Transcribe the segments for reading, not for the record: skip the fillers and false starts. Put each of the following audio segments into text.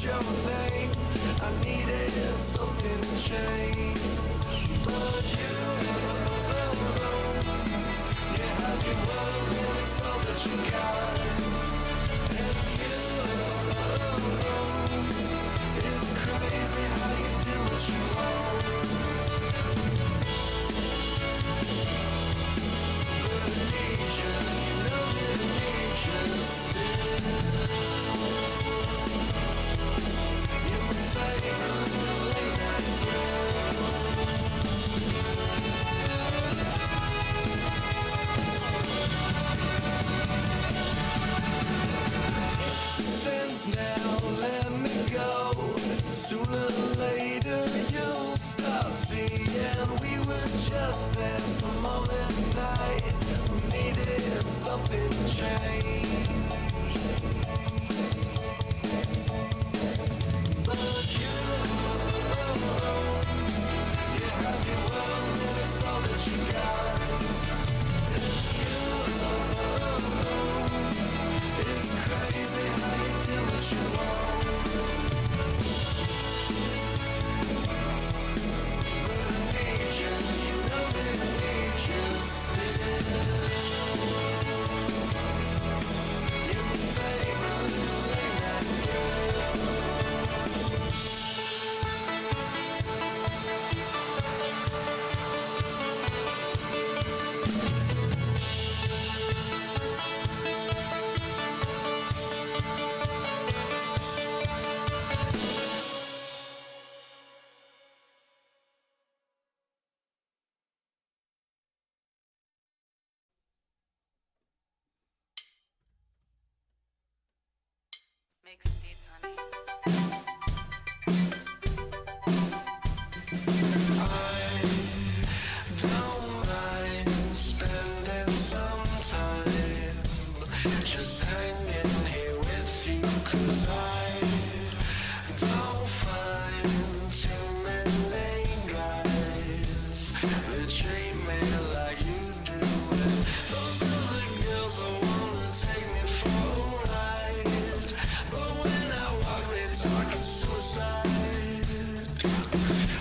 your name. I needed something to change. But you, you have your world and it's all that you got. And you, it's crazy how you do what you want. But I need you, you know that I need you still. You're my favorite late night thrill. Since now, let me go. Sooner or later you'll start seeing we were just there for more than a night. We needed something to change. But you have your world and it's all that you got. And it's crazy how you do what you want. But I need you, you know that I need you still. You're my favorite late night thrill. Make some beats, honey. I don't mind spending some time just hanging here with you, 'cause I don't find too many guys that treat me like you do. And those other girls that wanna take me for a ride, but when I walk they talk suicide.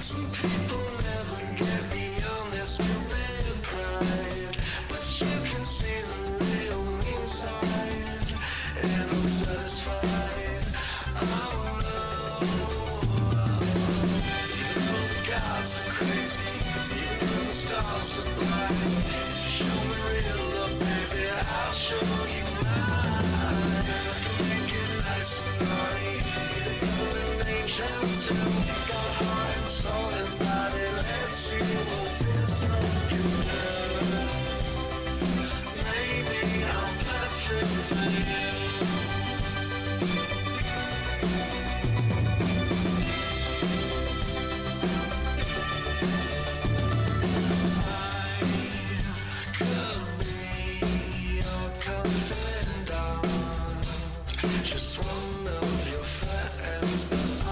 Some people never get beyond their stupid pride, but you can see the real me inside, and I'm satisfied. Oh no, you know the gods are crazy, you know the stars are blind. Show me real love, baby, I'll show you mine. I can make it nice and naughty, you're an angel too. Got a heart and soul and body, let's see what this love can do. Maybe I'm perfect for you. Just one of your friends, but I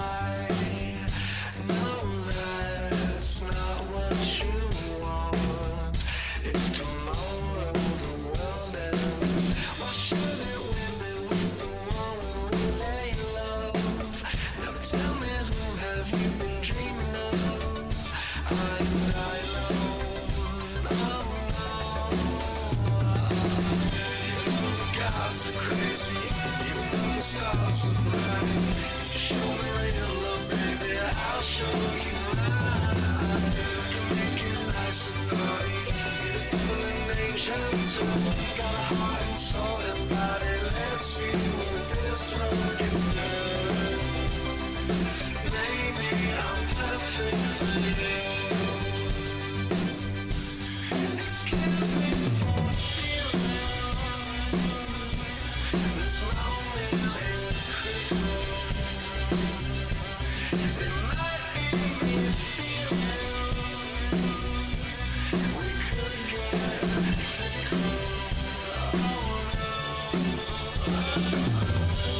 know that's not what you want. If tomorrow the world ends, why shouldn't we be with the one we really love? Now tell me, who have you been dreaming of? I'm not alone, oh no. Gods are crazy, you know the stars are blind. Show me real love, baby, I'll show you mine. You make it nice and naughty, you're an angel too. Got a heart and soul and body, let's see what this love can do. Maybe I'm perfect for you. Excuse me for feeling this moment is critical. It might be me feeling we could get physical. Oh no.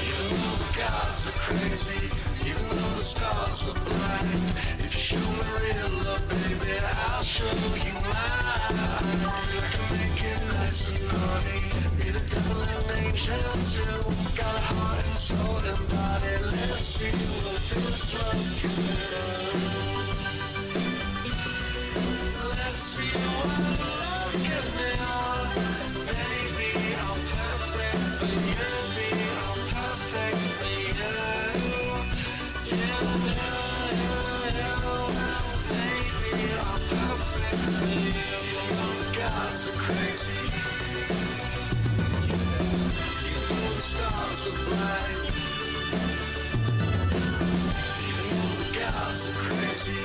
You know the gods are crazy, even though the stars are blind. If you show me real love, baby, I'll show you mine. I can make it nice and naughty, be the devil and angel too. Got a heart and soul and body, let's see what this love can do. but you'd be all perfectly you. Baby, all perfectly you. Gods are crazy. The stars are bright. The gods are crazy.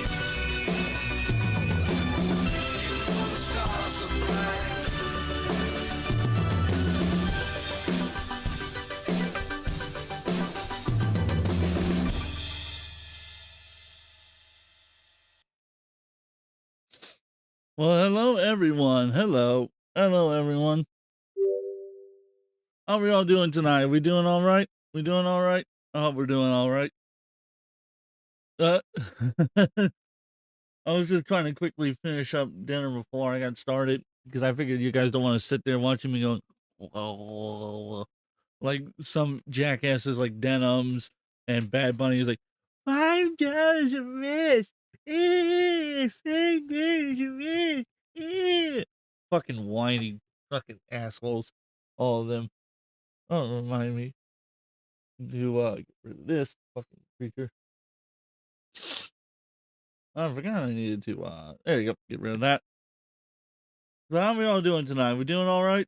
The stars are bright. Well, hello everyone. Hello everyone. How are we all doing tonight? Are we doing all right? We doing all right? I hope we're doing all right. Uh, I was just trying to quickly finish up dinner before I got started because I figured you guys don't want to sit there watching me going like some jackasses like Denims and Bad Bunny is like $5 a miss. $5 a miss. Fucking whiny fucking assholes, all of them. Oh, remind me to get rid of this fucking creature. I forgot I needed to there you go, get rid of that. So how are we all doing tonight? We doing all right?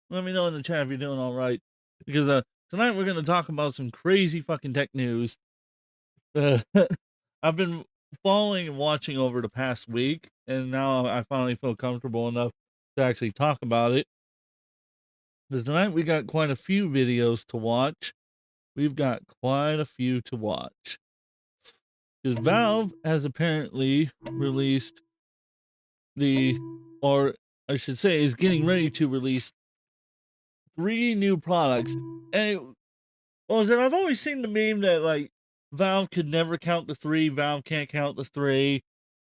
Let me know in the chat if you're doing all right. Because tonight we're gonna talk about some crazy fucking tech news. I've been following and watching over the past week, and now I finally feel comfortable enough to actually talk about it. Because tonight we got quite a few videos to watch. We've got quite a few to watch. Because Valve has apparently released or I should say, is getting ready to release 3 new products. And I've always seen the meme that like Valve could never count the 3, Valve can't count the 3.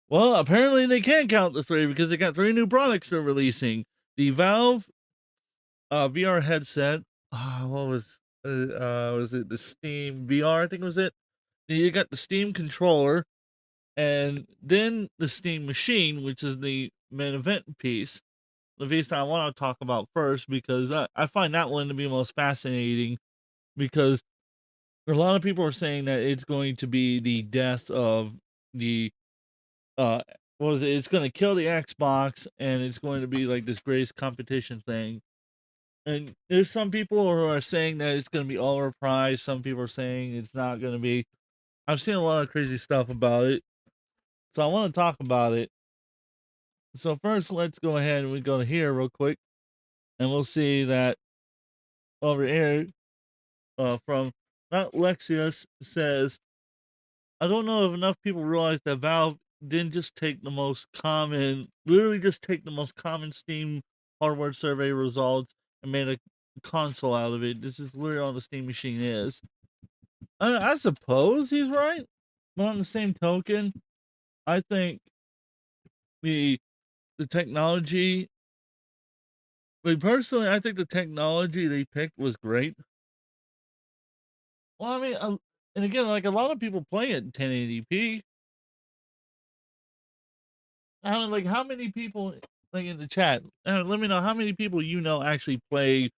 Well, apparently they can count the 3 because they got 3 new products they're releasing. The Valve VR headset. What was it the Steam VR? I think it was it. You got the Steam controller, and then the Steam machine, which is the main event piece. The piece I want to talk about first because I find that one to be most fascinating because a lot of people are saying that it's going to be the death of the what was it? It's going to kill the Xbox, and it's going to be like this greatest competition thing. And there's some people who are saying that it's going to be overpriced. Some people are saying it's not going to be. I've seen a lot of crazy stuff about it, so I want to talk about it. So first, let's go ahead and we go to here real quick, and we'll see that over here from not Lexius says, I don't know if enough people realize that Valve didn't just take the most common, literally just take the most common Steam hardware survey results and made a console out of it. This is literally all the Steam machine is. I suppose he's right, but on the same token, I think the the technology. Like personally, I think the technology they picked was great. Well, I mean, and again, like a lot of people play it in 1080p. I mean, like how many people like in the chat? Let me know how many people you know actually play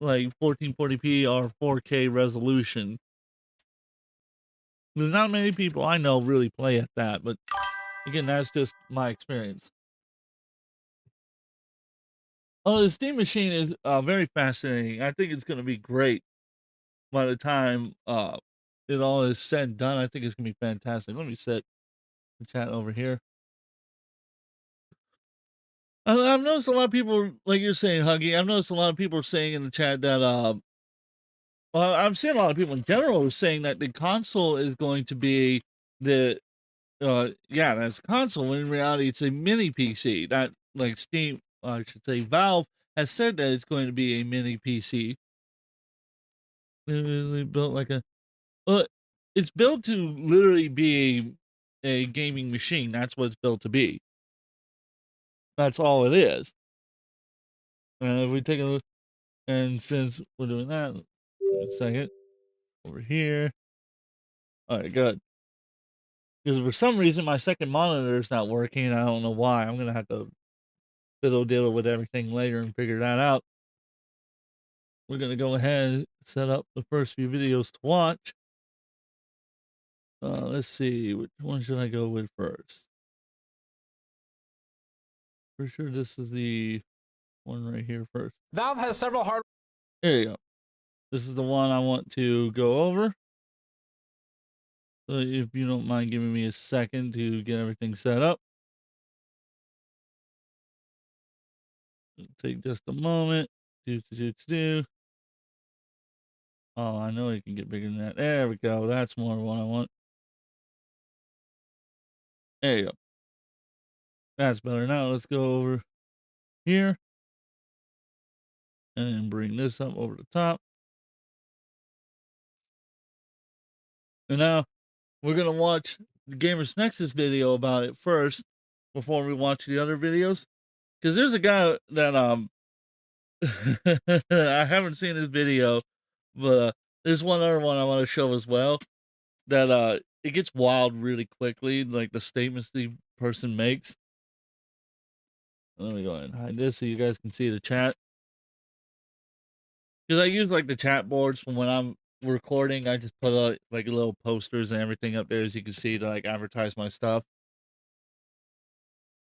like 1440p or 4K resolution. There's not many people I know really play at that, but again, that's just my experience. Oh, the Steam machine is very fascinating. I think it's going to be great by the time it all is said and done. I think it's going to be fantastic. Let me set the chat over here. I've noticed a lot of people, like you're saying, Huggy. I've noticed a lot of people are saying in the chat that well, I've seen a lot of people in general saying that the console is going to be the yeah, that's a console. When in reality, it's a mini PC. That like Steam, I should say, Valve has said that it's going to be a mini PC. Literally built like a, it's built to literally be a gaming machine. That's what it's built to be. That's all it is. And if we take a look, and since we're doing that, wait a second, over here. All right, good. Because for some reason my second monitor is not working. I don't know why. I'm gonna have to fiddle diddle with everything later and figure that out. we're gonna go ahead and set up the first few videos to watch. Let's see, which one should I go with first? For sure, this is the one right here first. Valve has several hard. There you go. This is the one I want to go over. So if you don't mind giving me a second to get everything set up. It'll take just a moment. Oh, I know it can get bigger than that. There we go. That's more what I want. There you go. That's better. Now let's go over here and then bring this up over the top. And now we're going to watch the Gamers Nexus video about it first before we watch the other videos. Because there's a guy that I haven't seen his video, but there's one other one I want to show as well that it gets wild really quickly, like the statements the person makes. Let me go ahead and hide this so you guys can see the chat. Because I use like the chat boards from when I'm recording. I just put like little posters and everything up there, as you can see, to like advertise my stuff.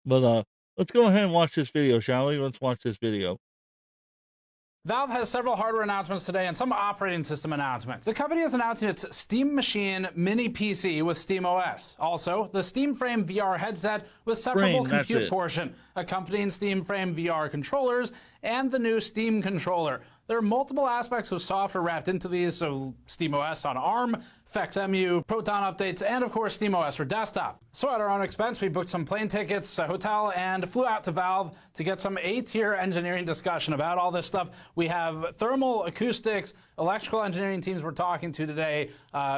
But let's go ahead and watch this video, shall we? Let's watch this video. Valve has several hardware announcements today and some operating system announcements. The company is announcing its Steam Machine mini PC with SteamOS. Also, the Steam Frame VR headset with separable compute portion, accompanying Steam Frame VR controllers, and the new Steam controller. There are multiple aspects of software wrapped into these, so SteamOS on ARM, FXEMU, Proton updates, and of course SteamOS for desktop. So at our own expense, we booked some plane tickets, a hotel, and flew out to Valve to get some A-tier engineering discussion about all this stuff. We have thermal, acoustics, electrical engineering teams we're talking to today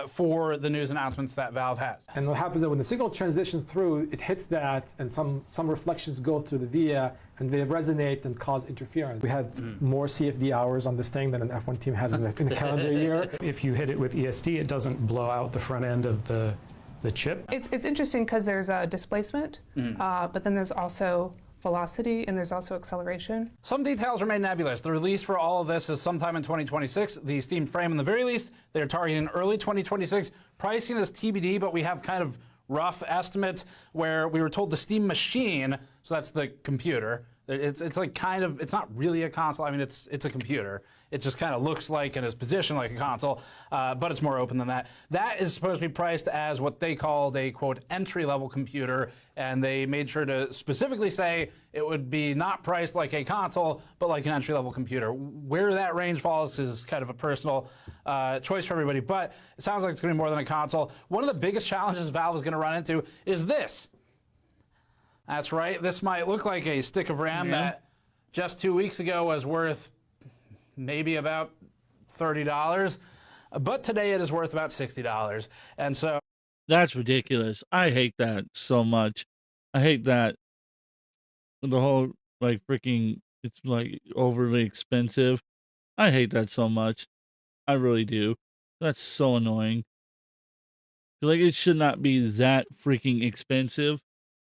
for the news announcements that Valve has. And what happens is when the signal transitions through, it hits that, and some reflections go through the via, and they resonate and cause interference. We had more CFD hours on this thing than an F1 team has in a calendar year. If you hit it with ESD, it doesn't blow out the front end of the chip. It's interesting because there's a displacement, but then there's also velocity and there's also acceleration. Some details remain nebulous. The release for all of this is sometime in 2026. The Steam Frame, in the very least, they're targeting early 2026. Pricing is TBD, but we have kind of rough estimates where we were told the Steam Machine, so that's the computer. It's like kind of, it's not really a console. I mean, it's a computer. It just kind of looks like and is positioned like a console, but it's more open than that. That is supposed to be priced as what they called a, quote, entry-level computer, and they made sure to specifically say it would be not priced like a console, but like an entry-level computer. Where that range falls is kind of a personal choice for everybody, but it sounds like it's going to be more than a console. One of the biggest challenges Valve is going to run into is this. That's right. This might look like a stick of RAM that just 2 weeks ago was worth maybe about $30, but today it is worth about $60. And so that's ridiculous. I hate that so much. I hate that the whole like freaking, it's like overly expensive. I hate that so much. I really do. That's so annoying. Like, it should not be that freaking expensive.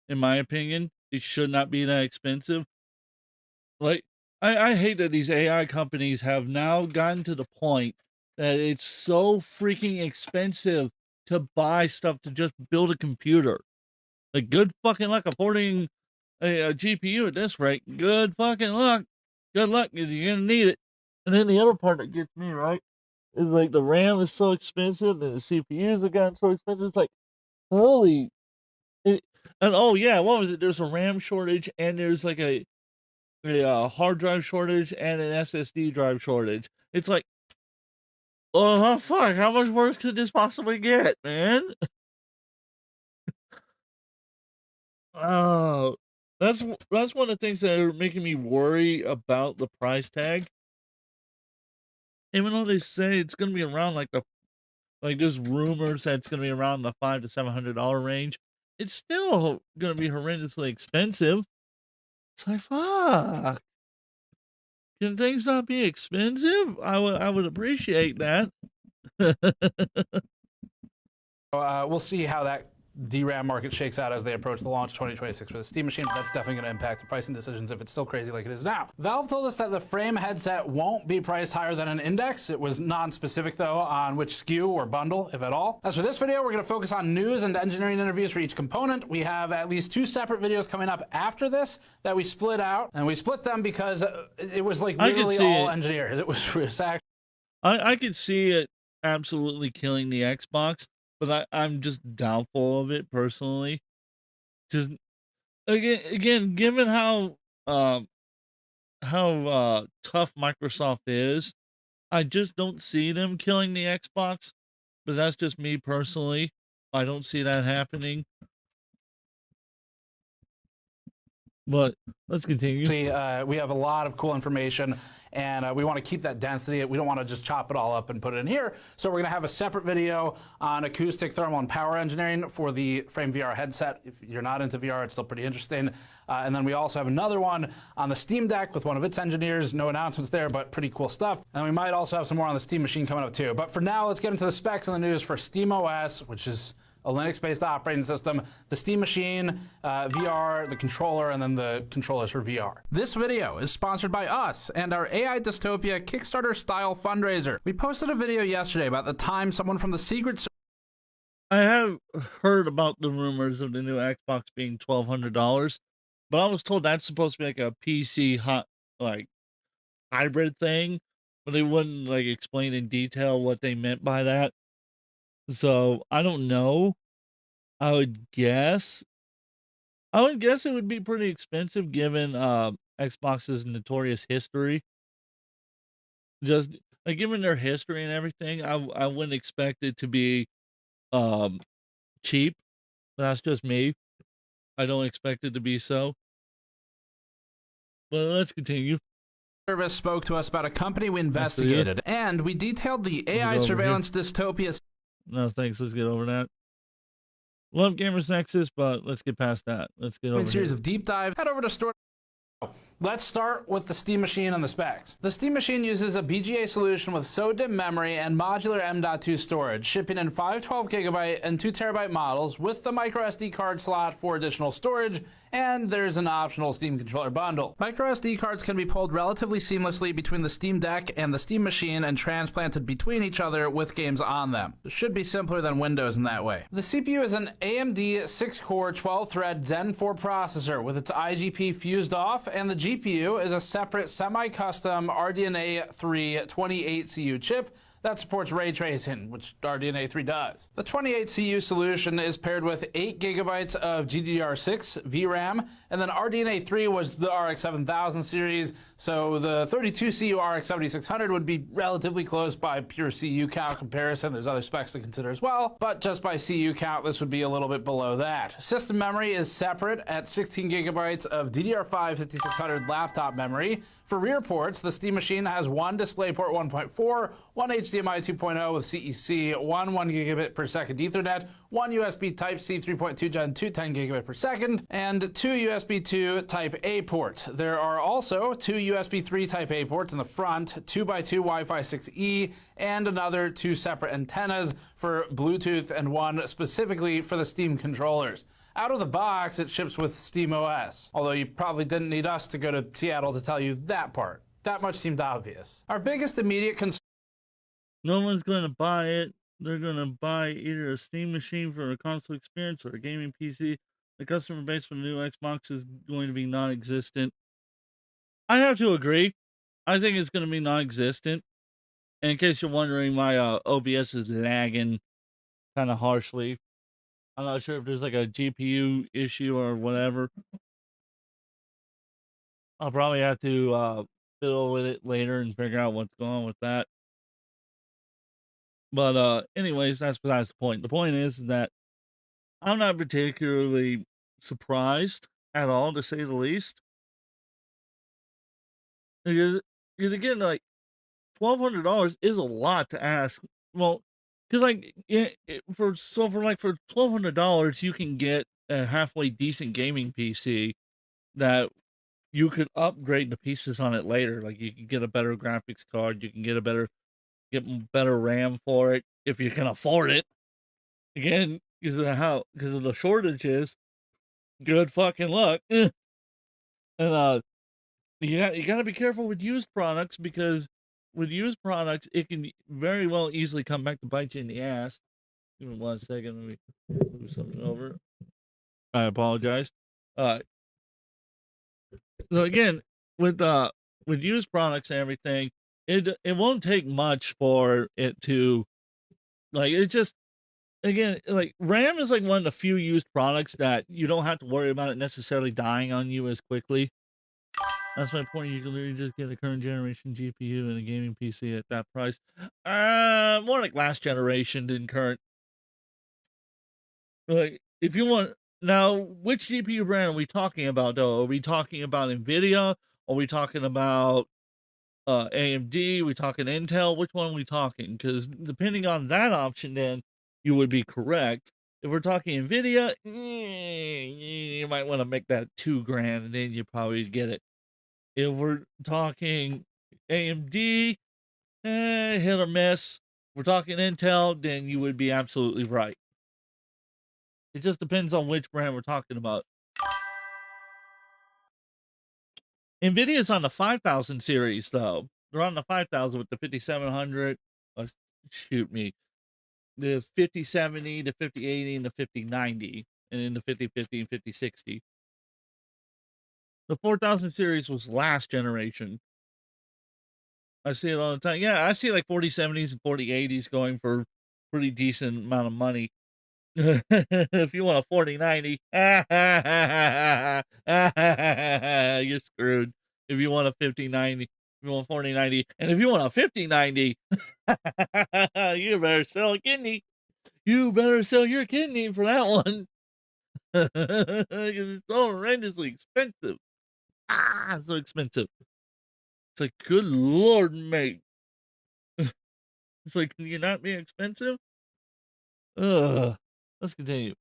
In my opinion, it should not be that expensive. Like, I hate that these AI companies have now gotten to the point that it's so freaking expensive to buy stuff to just build a computer. Like, good fucking luck affording a GPU at this rate. Good fucking luck. Good luck, because you're gonna need it. And then the other part that gets me, right, is like the RAM is so expensive and the CPUs have gotten so expensive. It's like, holy. And oh yeah, what was it? There's a RAM shortage and there's like a hard drive shortage and an SSD drive shortage. It's like, oh fuck, how much worse could this possibly get, man? Oh, that's one of the things that are making me worry about the price tag. Even though they say it's gonna be around like there's rumors that it's gonna be around the $500 to $700 range. It's still gonna be horrendously expensive. It's like, fuck. Can things not be expensive? I would appreciate that. we'll see how that DRAM market shakes out as they approach the launch 2026 for the Steam Machine, but that's definitely going to impact the pricing decisions if it's still crazy like it is now. Valve told us that the frame headset won't be priced higher than an Index. It was non-specific, though, on which SKU or bundle, if at all. As for this video, we're going to focus on news and engineering interviews for each component. We have at least 2 separate videos coming up after this that we split out, and we split them because it was like literally all engineers. It was actually... I could see it absolutely killing the Xbox, but I'm just doubtful of it personally. Just again, given how tough Microsoft is, I just don't see them killing the Xbox. But that's just me personally. I don't see that happening. But let's continue. See, we have a lot of cool information, and we want to keep that density. We don't want to just chop it all up and put it in here. So we're going to have a separate video on acoustic, thermal, and power engineering for the Frame VR headset. If you're not into VR, it's still pretty interesting. And then we also have another one on the Steam Deck with one of its engineers. No announcements there, but pretty cool stuff. And we might also have some more on the Steam Machine coming up too. But for now, let's get into the specs and the news for SteamOS, which is a Linux-based operating system, the Steam Machine, VR, the controller, and then the controllers for VR. This video is sponsored by us and our AI Dystopia Kickstarter-style fundraiser. We posted a video yesterday about the time someone from the Secret I have heard about the rumors of the new Xbox being $1,200, but I was told that's supposed to be like a PC hybrid thing, but they wouldn't like explain in detail what they meant by that. So I don't know. I would guess it would be pretty expensive given Xbox's notorious history. Just like given their history and everything, I wouldn't expect it to be cheap. That's just me. I don't expect it to be so. But let's continue. Service spoke to us about a company we investigated, and we detailed the AI surveillance dystopia. No, thanks. Let's get over that. Love Gamers Nexus, but let's get past that. Let's get over series of deep dive. Head over to store. Let's start with the Steam Machine and the specs. The Steam Machine uses a BGA solution with SODIMM memory and modular M.2 storage, shipping in 512GB and 2TB models with the microSD card slot for additional storage, and there's an optional Steam controller bundle. MicroSD cards can be pulled relatively seamlessly between the Steam Deck and the Steam Machine and transplanted between each other with games on them. It should be simpler than Windows in that way. The CPU is an AMD 6-core 12-thread Zen 4 processor with its IGP fused off, and the GPU is a separate semi-custom RDNA 3 28CU chip that supports ray tracing, which RDNA 3 does. The 28CU solution is paired with 8GB of GDDR6 VRAM, and then RDNA 3 was the RX 7000 series, so the 32CU RX 7600 would be relatively close by pure CU count comparison. There's other specs to consider as well, but just by CU count, this would be a little bit below that. System memory is separate at 16GB of DDR5 5600 laptop memory. For rear ports, the Steam Machine has one DisplayPort 1.4, one HDMI 2.0 with CEC, one 1GB per second Ethernet, one USB Type-C 3.2 Gen 2 10GB per second, and two USB 2 Type A ports. There are also two USB 3 Type A ports in the front, 2x2 Wi-Fi 6E, and another two separate antennas for Bluetooth and one specifically for the Steam controllers. Out of the box, it ships with SteamOS, although you probably didn't need us to go to Seattle to tell you that part. That much seemed obvious. Our biggest immediate concern... No one's going to buy it. They're going to buy either a Steam Machine for a console experience or a gaming PC. The customer base for the new Xbox is going to be non-existent. I have to agree. I think it's going to be non-existent. And in case you're wondering, my OBS is lagging kind of harshly. I'm not sure if there's like a GPU issue or whatever. I'll probably have to fiddle with it later and figure out what's going on with that. But anyways, that's besides the point. The point is that I'm not particularly surprised at all, to say the least. Because again, like $1,200 is a lot to ask. Well, because like for $1,200 you can get a halfway decent gaming PC that you could upgrade the pieces on it later. Like you can get a better graphics card, you can get better RAM for it if you can afford it. Again, because of the shortages. Good fucking luck. And you got to be careful with used products, because with used products it can very well easily come back to bite you in the ass. Give me 1 second. Let me move something over. I apologize. So again, with used products and everything, it won't take much for it to, like, it just, again, like, RAM is like one of the few used products that you don't have to worry about it necessarily dying on you as quickly. That's my point. You can literally just get a current generation GPU and a gaming PC at that price. More like last generation than current. Like, if you want, now, which GPU brand are we talking about though? Are we talking about NVIDIA? Are we talking about AMD? Are we talking Intel? Which one are we talking? Because depending on that option, then you would be correct. If we're talking NVIDIA, you might want to make that $2,000, and then you probably get it. If we're talking AMD, hit or miss. If we're talking Intel, then you would be absolutely right. It just depends on which brand we're talking about. NVIDIA's on the 5000 series, though. They're on the 5000 with the 5700. Shoot me. The 5070, the 5080, and the 5090. And then the 5050 and 5060. The 4000 series was last generation. I see it all the time. Yeah, I see like 4070s and 4080s going for pretty decent amount of money. If you want a 4090, you're screwed. If you want a 5090, if you want 4090, and if you want a 5090, you better sell a kidney. You better sell your kidney for that one. Because it's so horrendously expensive. So expensive. It's like, good Lord, mate. It's like, can you not be expensive? Let's continue.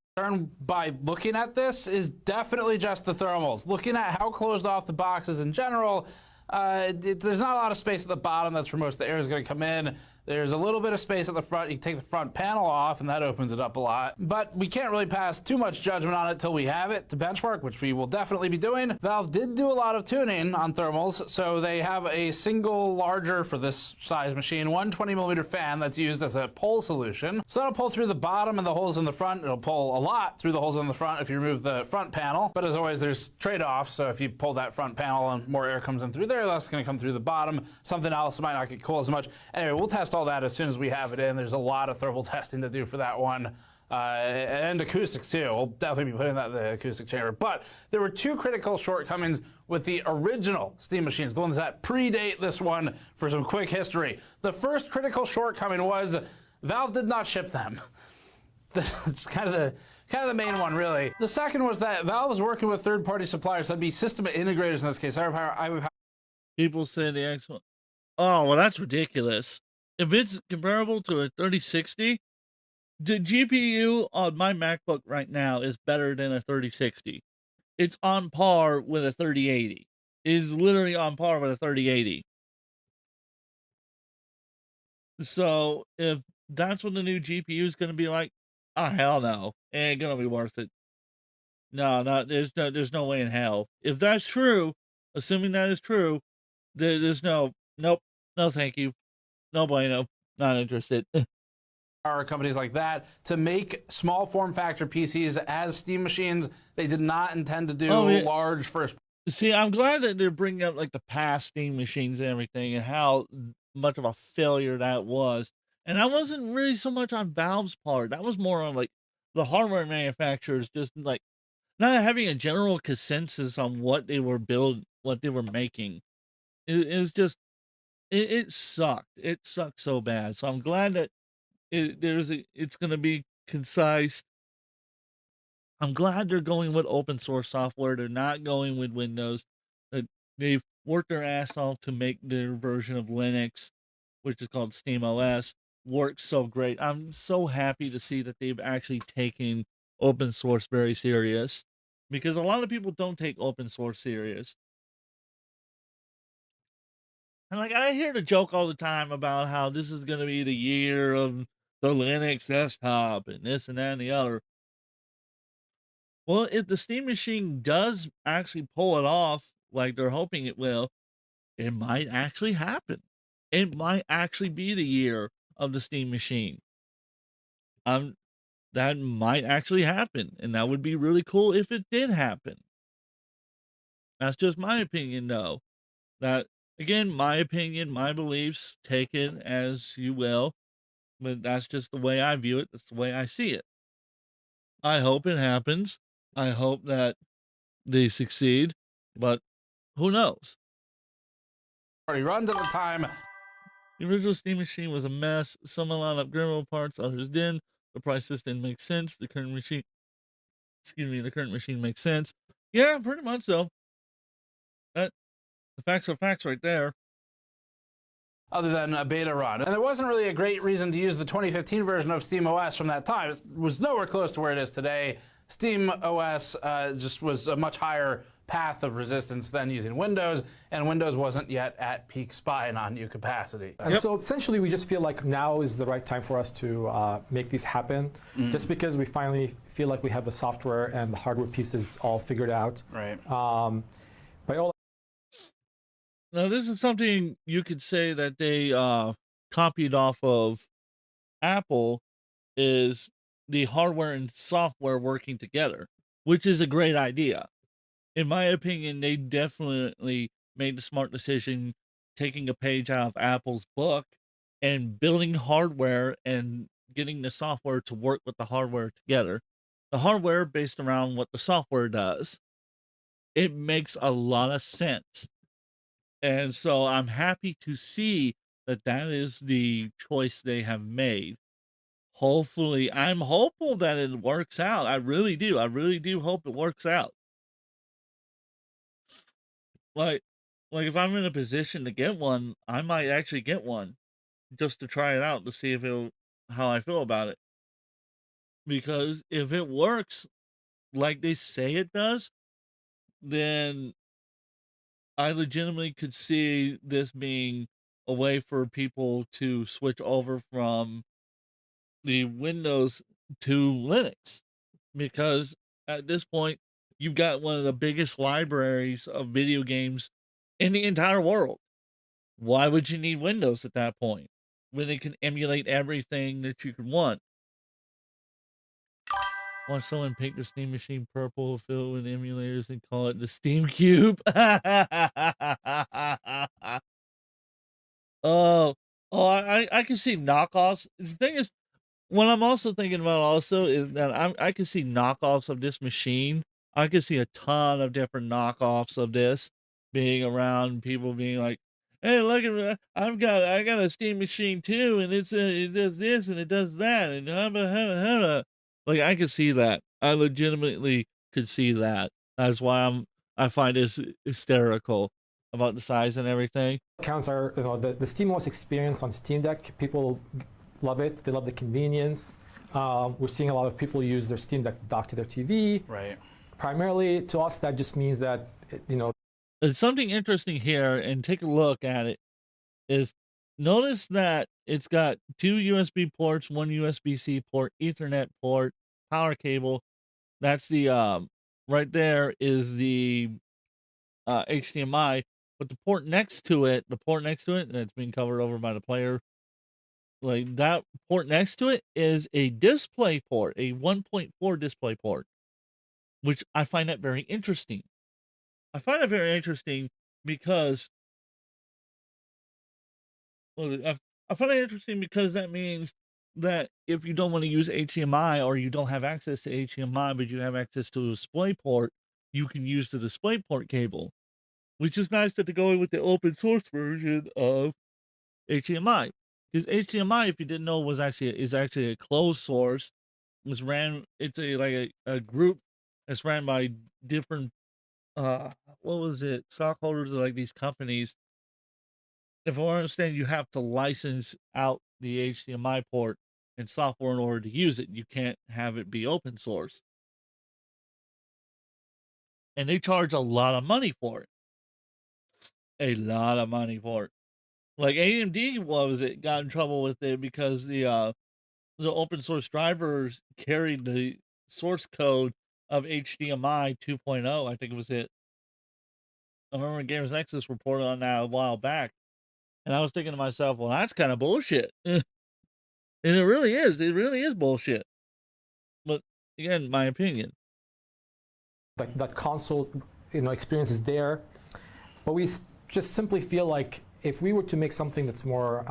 By looking at this is definitely just the thermals. Looking at how closed off the box is in general, there's not a lot of space at the bottom. That's where most of the air is going to come in. There's a little bit of space at the front. You can take the front panel off, and that opens it up a lot. But we can't really pass too much judgment on it till we have it to benchmark, which we will definitely be doing. Valve did do a lot of tuning on thermals, so they have a single larger, for this size machine, 120mm fan that's used as a pull solution. So that'll pull through the bottom and the holes in the front. It'll pull a lot through the holes in the front if you remove the front panel. But as always, there's trade-offs. So if you pull that front panel and more air comes in through there, that's going to come through the bottom. Something else might not get cool as much. Anyway, we'll test all that as soon as we have it in. There's a lot of thermal testing to do for that one. And acoustics too. We'll definitely be putting that in the acoustic chamber. But there were two critical shortcomings with the original Steam machines, the ones that predate this one. For some quick history, the first critical shortcoming was Valve did not ship them. That's kind of the main one, really. The second was that Valve was working with third-party suppliers. That'd be system integrators in this case. People say the X1. Oh, well, that's ridiculous. If it's comparable to a 3060, the GPU on my MacBook right now is better than a 3060. It's on par with a 3080. It is literally on par with a 3080. So if that's what the new GPU is going to be like, oh, hell no. It ain't going to be worth it. No, there's no way in hell. If that's true, assuming that is true, there's nope, no thank you. No bueno, not interested. Are companies like that to make small form factor PCs as Steam machines. They did not intend to do large first. See, I'm glad that they're bringing up like the past Steam machines and everything, and how much of a failure that was. And that wasn't really so much on Valve's part. That was more on like the hardware manufacturers just like not having a general consensus on what they were making. It was just it sucked. It sucked so bad. So I'm glad that it's going to be concise. I'm glad they're going with open source software. They're not going with Windows. They've worked their ass off to make their version of Linux, which is called Steam OS, work so great. I'm so happy to see that they've actually taken open source very serious, because a lot of people don't take open source serious. And like, I hear the joke all the time about how this is going to be the year of the Linux desktop and this and that and the other. Well, if the Steam Machine does actually pull it off like they're hoping it will, it might actually happen. It might actually be the year of the Steam Machine. That might actually happen, and that would be really cool if it did happen. That's just my opinion, though. That, again, my opinion, my beliefs, take it as you will, but that's just the way I view it. That's the way I see it. I hope it happens. I hope that they succeed, but who knows? Already runs at the time. The original Steam Machine was a mess. Some allowed upgradable parts, others didn't. The prices didn't make sense. The current machine makes sense. Yeah, pretty much so. The facts are facts right there. Other than a beta run. And there wasn't really a great reason to use the 2015 version of SteamOS from that time. It was nowhere close to where it is today. SteamOS just was a much higher path of resistance than using Windows, and Windows wasn't yet at peak SPI non-U capacity. And so essentially, we just feel like now is the right time for us to make these happen, just because we finally feel like we have the software and the hardware pieces all figured out. Right. By all Now, this is something you could say that they copied off of Apple, is the hardware and software working together, which is a great idea. In my opinion, they definitely made the smart decision taking a page out of Apple's book and building hardware and getting the software to work with the hardware together. The hardware based around what the software does. It makes a lot of sense. And so I'm happy to see that that is the choice they have made. Hopefully, I'm hopeful that it works out. I really do. I really do hope it works out. Like if I'm in a position to get one, I might actually get one just to try it out to see if how I feel about it. Because if it works like they say it does, then I legitimately could see this being a way for people to switch over from the Windows to Linux. Because at this point, you've got one of the biggest libraries of video games in the entire world. Why would you need Windows at that point when it can emulate everything that you could want? Want someone paint the Steam Machine purple, fill it with emulators, and call it the Steam Cube? I can see knockoffs. The thing is, what I'm also thinking about also is that I can see knockoffs of this machine. I can see a ton of different knockoffs of this being around. People being like, "Hey, look at me! I got a Steam Machine too, and it does this and it does that and hubba." Like I could see that. I legitimately could see that. That's why I find this hysterical about the size and everything. accounts are, the SteamOS experience on Steam Deck, people love it. They love the convenience. We're seeing a lot of people use their Steam Deck to dock to their TV. Right. Primarily, to us, that just means that, There's something interesting here, and take a look at it, is notice that it's got 2 USB ports, 1 USB-C port, Ethernet port, power cable. That's the, right there is the HDMI, but the port next to it, that's being covered over by the player, like that port next to it is a display port, a 1.4 display port, which I find that very interesting. I find it very interesting because, I find it interesting because that means that if you don't want to use HDMI or you don't have access to HDMI, but you have access to a display port, you can use the display port cable, which is nice that they're going with the open source version of HDMI. Because HDMI, if you didn't know, is actually a closed source. It's a group that's ran by different stockholders of like these companies. If I understand, you have to license out the HDMI port and software in order to use it. You can't have it be open source. And they charge a lot of money for it. A lot of money for it. Like AMD got in trouble with it because the open source drivers carried the source code of HDMI 2.0. I think it was it. I remember Gamers Nexus reported on that a while back, and I was thinking to myself, well, that's kind of bullshit. And it really is. It really is bullshit. But again, my opinion. That console, experience is there, but we just simply feel like if we were to make something that's more,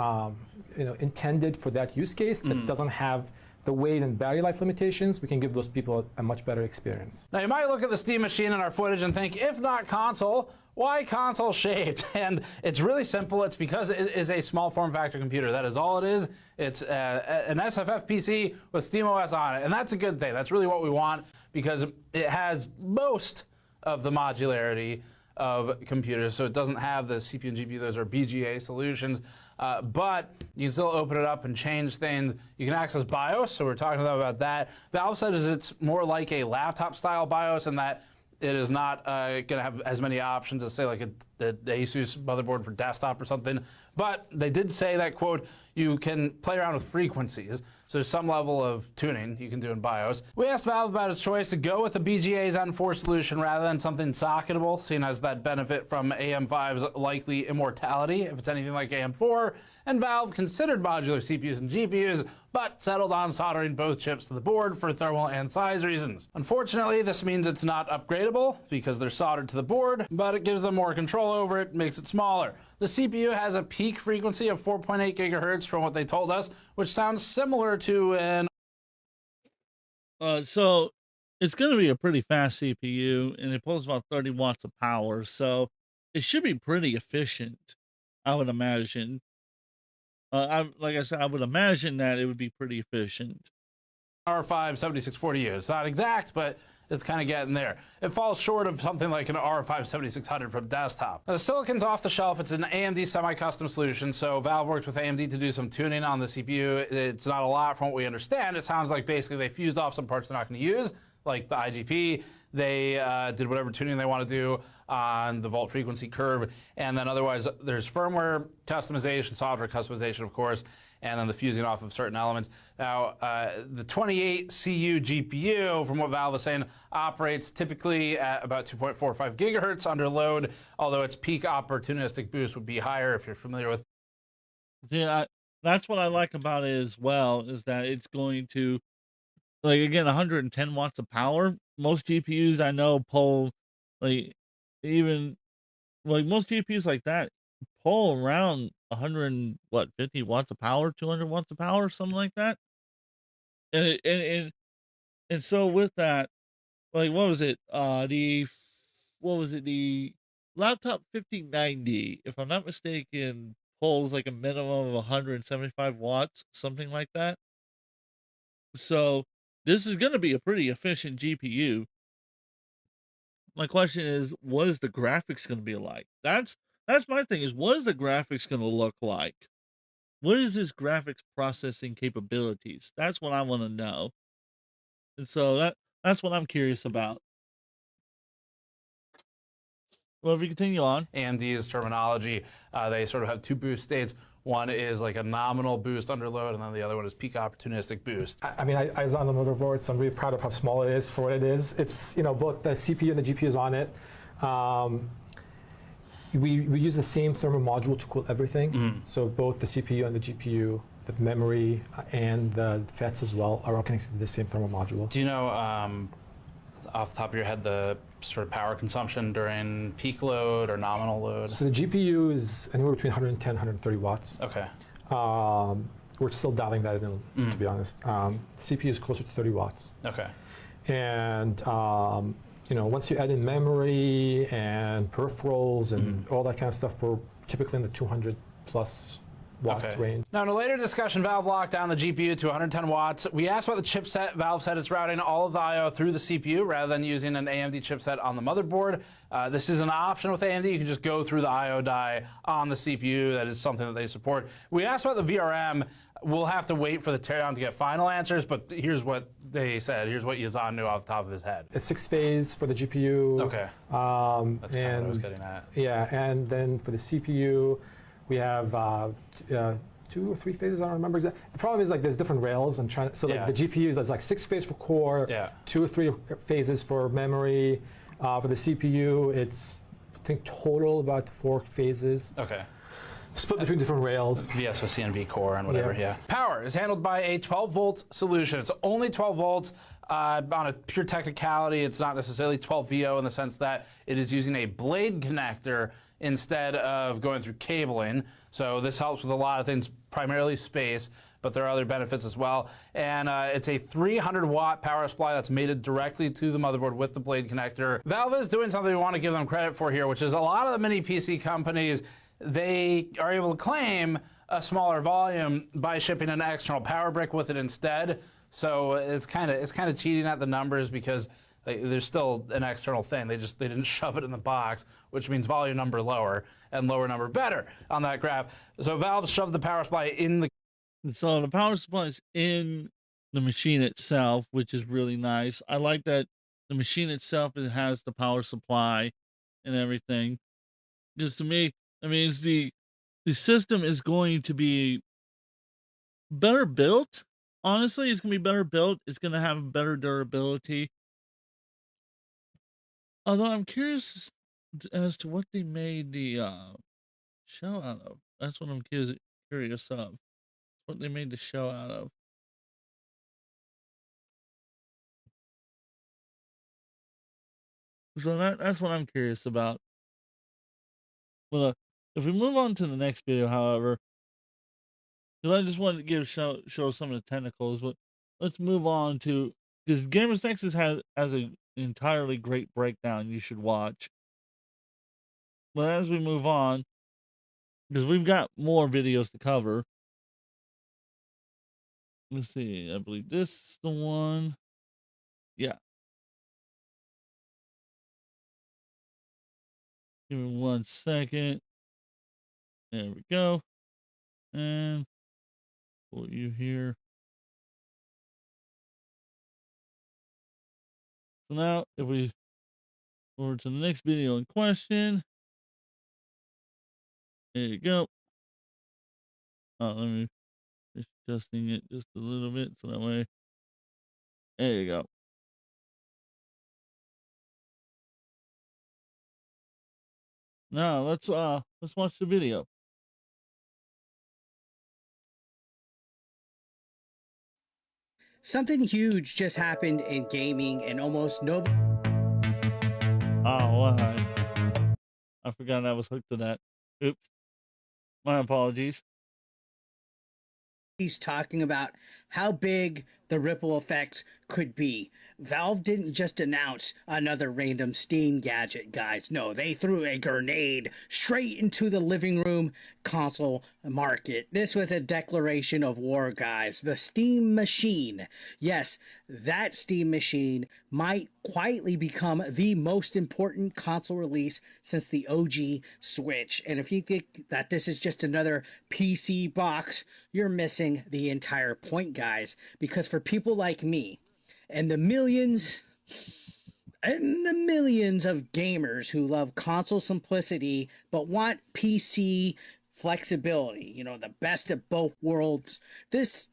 intended for that use case, that doesn't have the weight and battery life limitations, we can give those people a much better experience. Now, you might look at the Steam Machine in our footage and think, if not console, why console shaped? And it's really simple. It's because it is a small form factor computer. That is all it is. It's an SFF PC with SteamOS on it. And that's a good thing. That's really what we want, because it has most of the modularity of computers. So it doesn't have the CPU and GPU. Those are BGA solutions. But you can still open it up and change things. You can access BIOS, so we're talking about that. Valve says it's more like a laptop-style BIOS, in that it is not going to have as many options as, say, like the Asus motherboard for desktop or something. But they did say that, quote, you can play around with frequencies. So there's some level of tuning you can do in BIOS. We asked Valve about its choice to go with the BGA Zen 4 solution rather than something socketable, seeing as that benefit from AM5's likely immortality if it's anything like AM4. And Valve considered modular CPUs and GPUs, but settled on soldering both chips to the board for thermal and size reasons. Unfortunately, this means it's not upgradable because they're soldered to the board, but it gives them more control over it, makes it smaller. The CPU has a peak frequency of 4.8 gigahertz from what they told us, which sounds similar to an... So it's going to be a pretty fast CPU, and it pulls about 30 watts of power, so it should be pretty efficient, I would imagine. Like I said, I would imagine that it would be pretty efficient. R5 7640U. It's not exact, but it's kind of getting there. It falls short of something like an R5 7600 from desktop. Now, the silicon's off the shelf. It's an AMD semi-custom solution, so Valve worked with AMD to do some tuning on the CPU. It's not a lot from what we understand. It sounds like basically they fused off some parts they're not going to use, like the IGP. They did whatever tuning they want to do on the volt frequency curve, and then otherwise there's firmware customization, software customization, of course, and then the fusing off of certain elements. Now, the 28CU GPU, from what Valve is saying, operates typically at about 2.45 gigahertz under load, although its peak opportunistic boost would be higher if you're familiar with. Yeah, that's what I like about it as well, is that it's going to, like, again, 110 watts of power. Most GPUs I know pull, like, even, like, most GPUs like that pull around 150 watts of power, 200 watts of power, something like that. And so with that, like, what was it? The laptop 5090, if I'm not mistaken, pulls like a minimum of 175 watts, something like that. So this is going to be a pretty efficient GPU. My question is, what is the graphics going to be like? That's my thing, is what is the graphics going to look like? What is this graphics processing capabilities? That's what I want to know. And so that's what I'm curious about. Well, if we continue on. AMD's terminology, they sort of have two boost states. One is like a nominal boost under load, and then the other one is peak opportunistic boost. I mean, I was on the motherboard, so I'm really proud of how small it is for what it is. It's, both the CPU and the GPU is on it. We use the same thermal module to cool everything. So both the CPU and the GPU, the memory, and the FETs as well are all connected to the same thermal module. Do you know, off the top of your head, the sort of power consumption during peak load or nominal load? So the GPU is anywhere between 110 130 watts. Okay. We're still dialing that in, to be honest. The CPU is closer to 30 watts. Okay. And once you add in memory and peripherals and all that kind of stuff, we're typically in the 200 plus watt range. Now, in a later discussion, Valve locked down the GPU to 110 watts. We asked about the chipset. Valve said it's routing all of the I/O through the CPU rather than using an AMD chipset on the motherboard. This is an option with AMD. You can just go through the I/O die on the CPU. That is something that they support. We asked about the VRM. We'll have to wait for the teardown to get final answers, but here's what they said. Here's what Yazan knew off the top of his head. It's 6-phase for the GPU. Okay. That's kind of what I was getting at. Yeah, and then for the CPU, we have 2 or 3 phases. I don't remember exactly. The problem is like there's different rails. Like the GPU, there's like 6 phases for core, 2 or 3 phases for memory. For the CPU, it's I think total about 4 phases. Okay. Split between different rails. VSOC and vCore and whatever, Power is handled by a 12-volt solution. It's only 12 volts. On a pure technicality, it's not necessarily 12 VO in the sense that it is using a blade connector instead of going through cabling. So this helps with a lot of things, primarily space, but there are other benefits as well. And it's a 300-watt power supply that's mated directly to the motherboard with the blade connector. Valve is doing something we want to give them credit for here, which is a lot of the mini PC companies, they are able to claim a smaller volume by shipping an external power brick with it instead. So it's kind of cheating at the numbers because there's still an external thing. They didn't shove it in the box, which means volume number lower and lower number better on that graph. So Valve shoved the power supply in the. So the power supply is in the machine itself, which is really nice. I like that the machine itself, it has the power supply and everything. Because to me, I mean, it's the system is going to be better built. Honestly, it's going to be better built. It's going to have better durability. Although I'm curious as to what they made the shell out of. That's what I'm curious of. What they made the shell out of. So that's what I'm curious about. Well, if we move on to the next video, however, because I just wanted to show some of the technicals, but let's move on to, because Gamers Nexus has an entirely great breakdown you should watch. But as we move on, because we've got more videos to cover. Let's see, I believe this is the one. Yeah. Give me 1 second. There we go. And pull you here. So now, if we go over to the next video in question. There you go. Let me just adjusting it just a little bit so that way. There you go. Now let's watch the video. Something huge just happened in gaming and almost nobody. Oh, why? I forgot I was hooked to that. Oops. My apologies. He's talking about how big the ripple effects could be. Valve didn't just announce another random Steam gadget, guys. No, they threw a grenade straight into the living room console market. This was a declaration of war, guys. The Steam machine. Yes, that Steam machine might quietly become the most important console release since the OG Switch. And if you think that this is just another PC box, you're missing the entire point, guys. Because for people like me, and the millions of gamers who love console simplicity but want PC flexibility, you know, the best of both worlds, this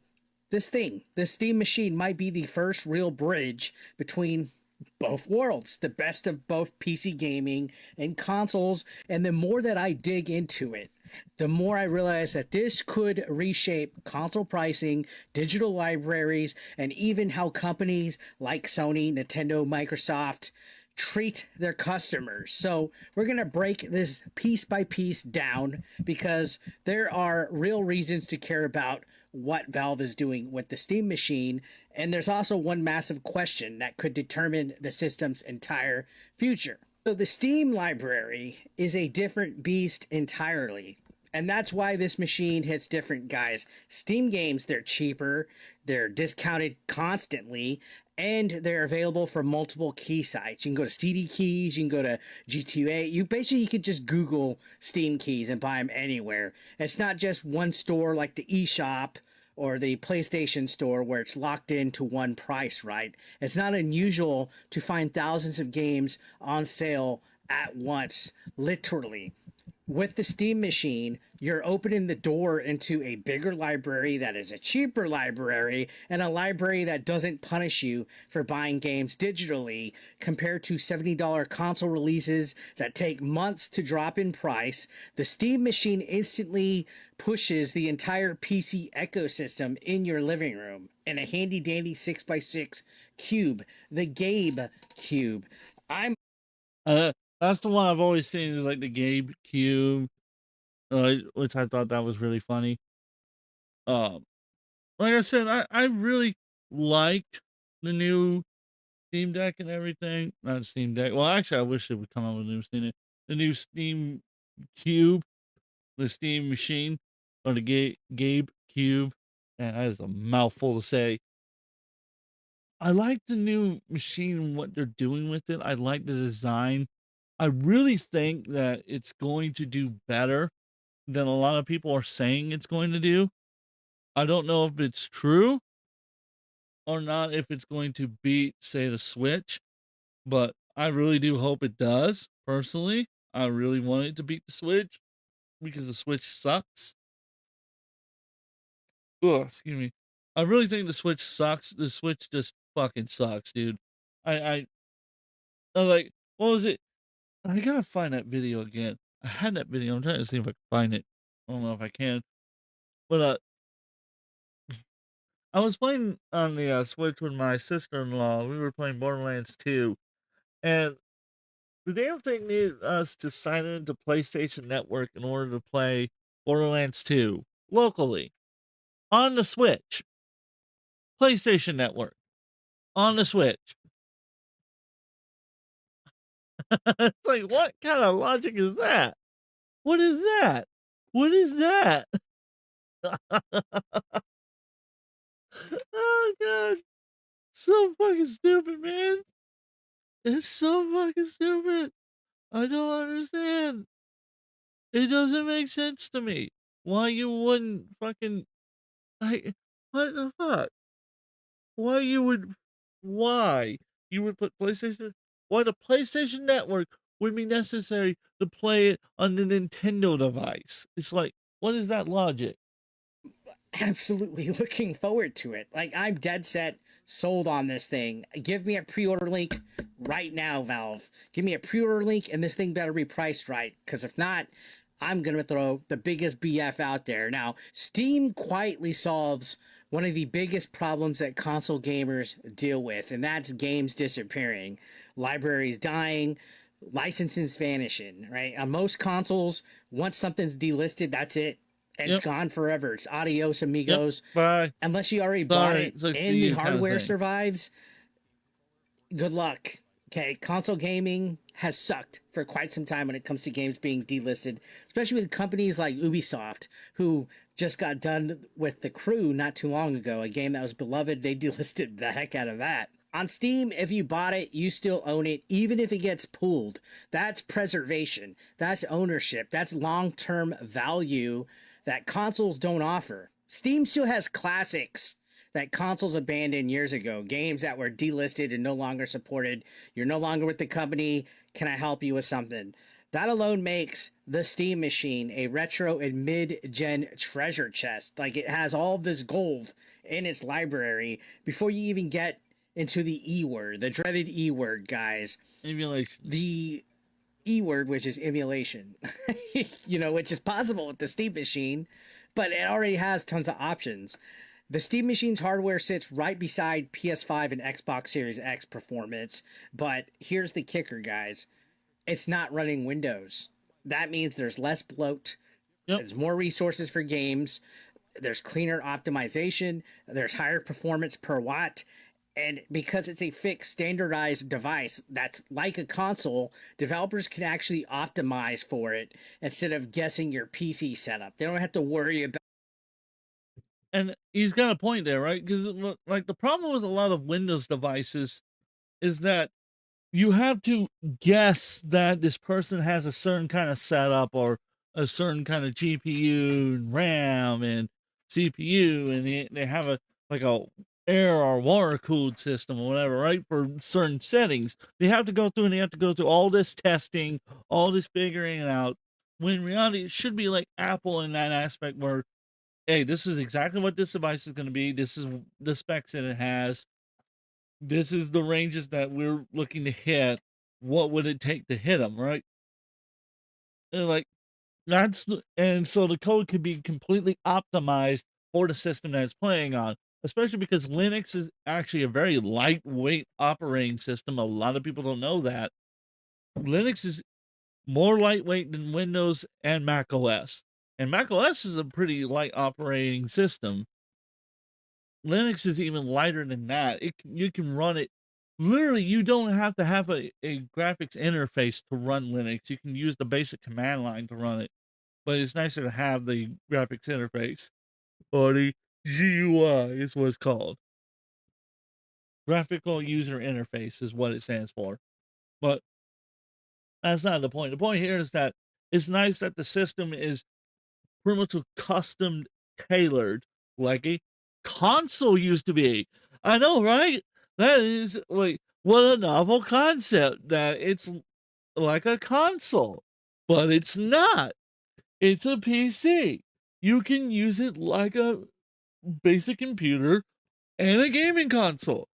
Steam machine might be the first real bridge between both worlds, the best of both PC gaming and consoles. And the more that I dig into it, the more I realize that this could reshape console pricing, digital libraries, and even how companies like Sony, Nintendo, Microsoft treat their customers. So we're going to break this piece by piece down because there are real reasons to care about what Valve is doing with the Steam machine. And there's also one massive question that could determine the system's entire future. So the Steam library is a different beast entirely. And that's why this machine hits different, guys. Steam games, they're cheaper, they're discounted constantly, and they're available for multiple key sites. You can go to CD Keys, you can go to G2A. You could just Google Steam keys and buy them anywhere. It's not just one store like the eShop or the PlayStation Store where it's locked into one price, right? It's not unusual to find thousands of games on sale at once, literally. With the Steam machine, you're opening the door into a bigger library that is a cheaper library and a library that doesn't punish you for buying games digitally compared to $70 console releases that take months to drop in price. The Steam machine instantly pushes the entire PC ecosystem in your living room in a handy dandy 6x6 cube, the Gabe cube. I'm That's the one I've always seen, is like the Gabe Cube, which I thought that was really funny. Um, like I said, I really like the new Steam Deck and everything. Not Steam Deck. Well, actually, I wish it would come out with a new Steam Deck. The new Steam Cube, the Steam machine, or the Gabe Cube. And that is a mouthful to say. I like the new machine and what they're doing with it. I like the design. I really think that it's going to do better than a lot of people are saying it's going to do. I don't know if it's true or not, if it's going to beat, say, the Switch, but I really do hope it does. Personally, I really want it to beat the Switch because the Switch sucks. Oh, excuse me. I really think the Switch sucks. The Switch just fucking sucks, dude. I'm like, what was it? I gotta find that video again. I had that video. I'm trying to see if I can find it. I don't know if I can. But I was playing on the Switch with my sister-in-law. We were playing Borderlands 2, and the damn thing needed us to sign into PlayStation Network in order to play Borderlands 2 locally on the Switch. PlayStation Network on the Switch. It's like, what kind of logic is that? What is that? What is that? Oh god, so fucking stupid, man. It's so fucking stupid. I don't understand. It doesn't make sense to me. Why you wouldn't fucking, like, what the fuck? Why you would why you would put PlayStation, why the PlayStation Network would be necessary to play it on the Nintendo device? It's like, what is that logic? absolutely looking forward to it. Like, I'm dead set sold on this thing. Give me a pre-order link right now, Valve. Give me a pre-order link, and this thing better be priced right, because if not, I'm gonna throw the biggest BF out there. Now, Steam quietly solves one of the biggest problems that console gamers deal with, and that's games disappearing, libraries dying, licenses vanishing, right? On most consoles, once something's delisted, that's it. It's Yep. gone forever. It's adios, amigos. Bye. Unless you already bought Sorry, it it's like and the the kind of hardware thing. survives, good luck. Okay, console gaming has sucked for quite some time when it comes to games being delisted, especially with companies like Ubisoft, who just got done with The Crew not too long ago, a game that was beloved. They delisted the heck out of that. On Steam, if you bought it, you still own it, even if it gets pulled. That's preservation. That's ownership. That's long-term value that consoles don't offer. Steam still has classics that consoles abandoned years ago, games that were delisted and no longer supported. You're no longer with the company. Can I help you with something? That alone makes the Steam machine a retro and mid-gen treasure chest. Like, it has all this gold in its library before you even get into the E word, the dreaded E word, guys. Emulation. The E word, which is emulation, which is possible with the Steam machine, but it already has tons of options. The Steam machine's hardware sits right beside PS5 and Xbox Series X performance, but here's the kicker, guys. It's not running Windows. That means there's less bloat, there's more resources for games, there's cleaner optimization, there's higher performance per watt, and because it's a fixed standardized device that's like a console, developers can actually optimize for it instead of guessing your PC setup. They don't have to worry about. And he's got a point there, right? Because like the problem with a lot of Windows devices is that you have to guess that this person has a certain kind of setup or a certain kind of GPU and RAM and CPU, and they have a like a air or water cooled system or whatever, right? For certain settings, they have to go through all this testing, all this figuring it out. when in reality it should be like Apple in that aspect where, hey, this is exactly what this device is going to be. This is the specs that it has. This is the ranges that we're looking to hit. What would it take to hit them, right? And like and so the code could be completely optimized for the system that it's playing on, especially because Linux is actually a very lightweight operating system. A lot of people don't know that. Linux is more lightweight than Windows and Mac OS. And Mac OS is a pretty light operating system. Linux is even lighter than that. You can run it. Literally, you don't have to have a graphics interface to run Linux. You can use the basic command line to run it. But it's nicer to have the graphics interface. Or the GUI is what it's called. Graphical User Interface is what it stands for. But that's not the point. The point here is that it's nice that the system is pretty much custom tailored like a console used to be. I know, right? That is like what a novel concept that it's like a console, but it's not. It's a PC. You can use it like a basic computer and a gaming console.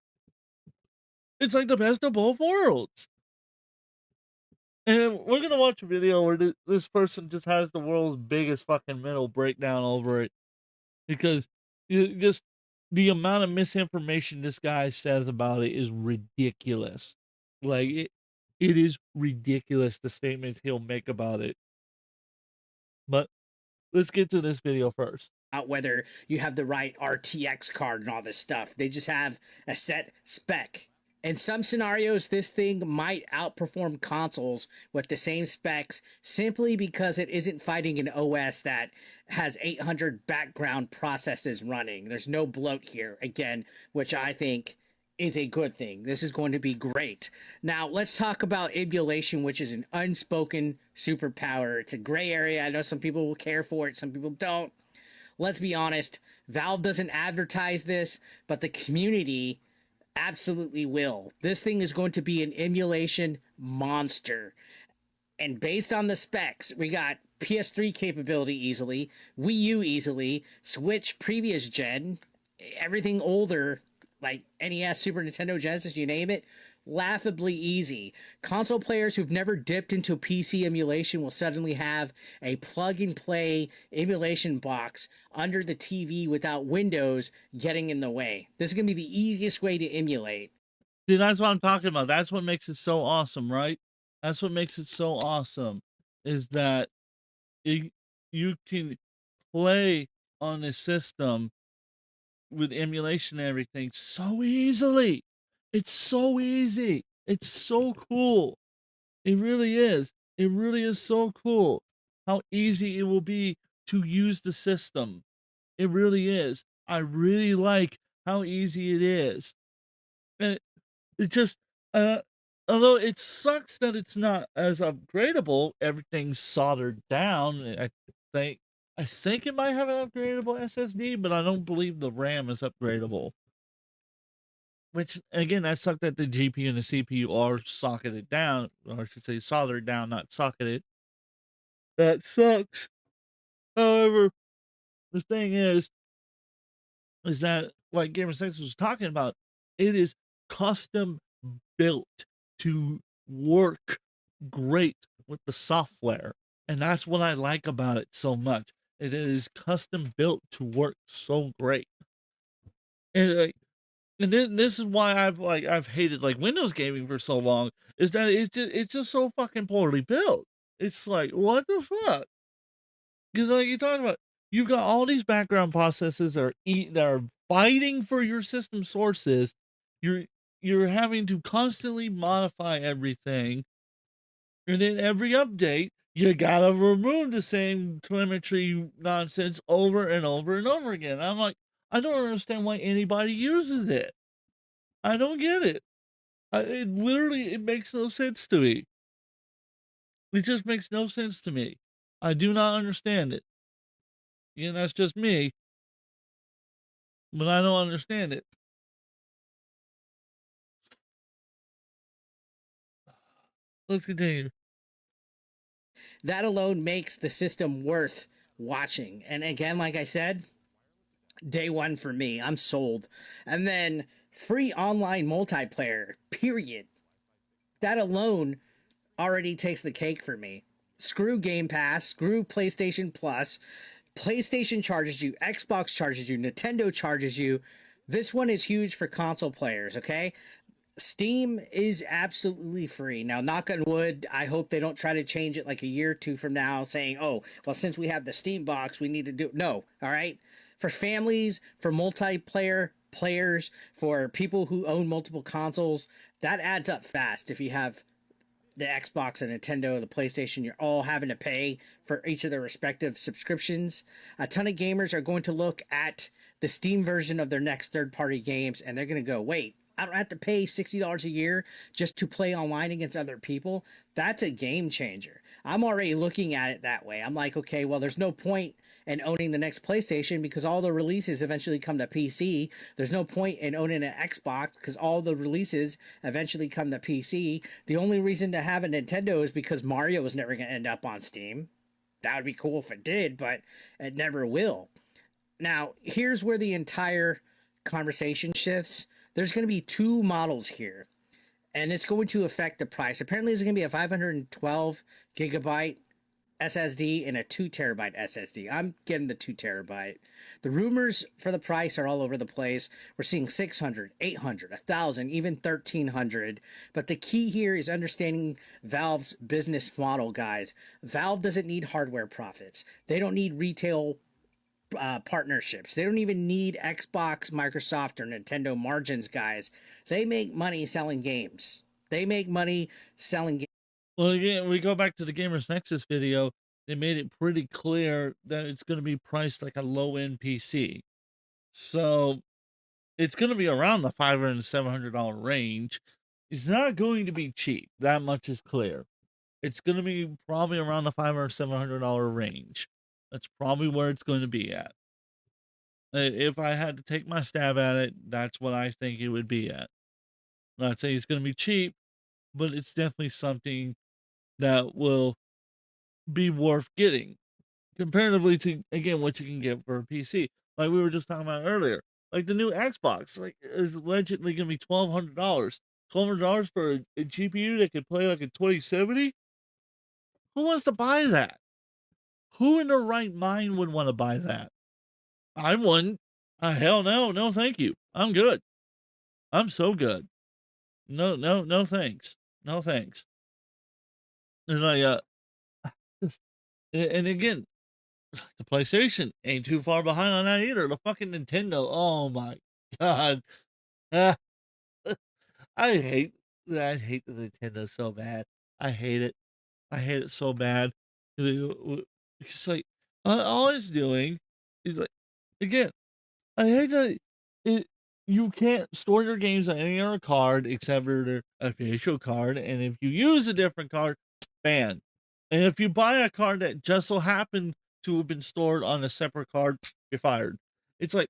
It's like the best of both worlds. And we're gonna watch a video where this person just has the world's biggest fucking mental breakdown over it, because just the amount of misinformation this guy says about it is ridiculous. Like it is ridiculous, the statements he'll make about it. But let's get to this video first. Out whether you have the right RTX card and all this stuff. They just have a set spec. In some scenarios, this thing might outperform consoles with the same specs simply because it isn't fighting an OS that has 800 background processes running. There's no bloat here, again, which I think is a good thing. This is going to be great. Now, let's talk about emulation, which is an unspoken superpower. It's a gray area. I know some people will care for it, some people don't. Let's be honest, Valve doesn't advertise this, but the community absolutely will. This thing is going to be an emulation monster. And based on the specs, we got PS3 capability easily, Wii U easily, Switch previous gen, everything older, like NES, Super Nintendo, Genesis, you name it, laughably easy. Console players who've never dipped into PC emulation will suddenly have a plug-and-play emulation box under the TV without Windows getting in the way. This is going to be the easiest way to emulate. See, that's what I'm talking about. That's what makes it so awesome, right? That's what makes it so awesome, is that you can play on a system with emulation and everything so easily. It's so easy. It's so cool. It really is. It really is so cool how easy it will be to use the system. It really is. I really like how easy it is. And it just, although it sucks that it's not as upgradable, everything's soldered down. Think, I think it might have an upgradable SSD, but I don't believe the RAM is upgradable. Which, again, that sucked that the GPU and the CPU are socketed down, or I should say soldered down, not socketed. That sucks. However, the thing is that, like Gamer6 was talking about, it is custom built to work great with the software. And that's what I like about it so much. It is custom built to work so great. And then this is why I've hated like Windows gaming for so long, is that it's just so fucking poorly built. It's like, what the fuck? Because like you're talking about, you've got all these background processes that are fighting for your system sources. You're having to constantly modify everything, and then every update you gotta remove the same telemetry nonsense over and over and over again. I'm like, I don't understand why anybody uses it. I don't get it. It literally, it makes no sense to me. It just makes no sense to me. I do not understand it. Yeah, that's just me, but I don't understand it. Let's continue. That alone makes the system worth watching. And again, like I said, day one for me, I'm sold. And then free online multiplayer, period. That alone already takes the cake for me. Screw Game Pass, screw PlayStation Plus. PlayStation charges you, Xbox charges you, Nintendo charges you. This one is huge for console players, okay? Steam is absolutely free. Now, knock on wood, I hope they don't try to change it like a year or two from now, saying, oh, well, since we have the Steam box, we need to do. No, all right? For families, for multiplayer players, for people who own multiple consoles, that adds up fast. If you have the Xbox, the Nintendo, the PlayStation, you're all having to pay for each of their respective subscriptions. A ton of gamers are going to look at the Steam version of their next third-party games, and they're going to go, wait, I don't have to pay $60 a year just to play online against other people. That's a game changer. I'm already looking at it that way. I'm like, okay, well, there's no point in owning the next PlayStation because all the releases eventually come to PC. There's no point in owning an Xbox because all the releases eventually come to PC. The only reason to have a Nintendo is because Mario was never going to end up on Steam. That would be cool if it did, but it never will. Now, here's where the entire conversation shifts. There's going to be two models here, and it's going to affect the price. Apparently, there's going to be a 512 gigabyte SSD and a 2 terabyte SSD. I'm getting the 2 terabyte. The rumors for the price are all over the place. We're seeing 600, 800, 1,000, even 1,300. But the key here is understanding Valve's business model, guys. Valve doesn't need hardware profits. They don't need retail partnerships. They don't even need Xbox, Microsoft, or Nintendo margins, guys. They make money selling games. They make money selling games. Well, again, we go back to the Gamers Nexus video. They made it pretty clear that it's going to be priced like a low-end PC. So it's going to be around the $500 to $700 range. It's not going to be cheap. That much is clear. It's going to be probably around the $500 or $700 range. That's probably where it's going to be at. If I had to take my stab at it, that's what I think it would be at. I'm not saying it's going to be cheap, but it's definitely something that will be worth getting comparatively to, again, what you can get for a PC. Like we were just talking about earlier, like the new Xbox, like is allegedly going to be $1,200. $1,200 for a GPU that could play like a 2070. Who wants to buy that? Who in their right mind would want to buy that? I wouldn't. Hell no, no, thank you. I'm good. I'm so good. No, no, no, thanks. No, thanks. There's like and again, the PlayStation ain't too far behind on that either. The fucking Nintendo. Oh my god. Ah, I hate I hate the Nintendo so bad. I hate it. I hate it so bad. It's like all it's doing is like again. I hate that you can't store your games on any other card except for their official card, and if you use a different card, banned. And if you buy a card that just so happened to have been stored on a separate card, you're fired. It's like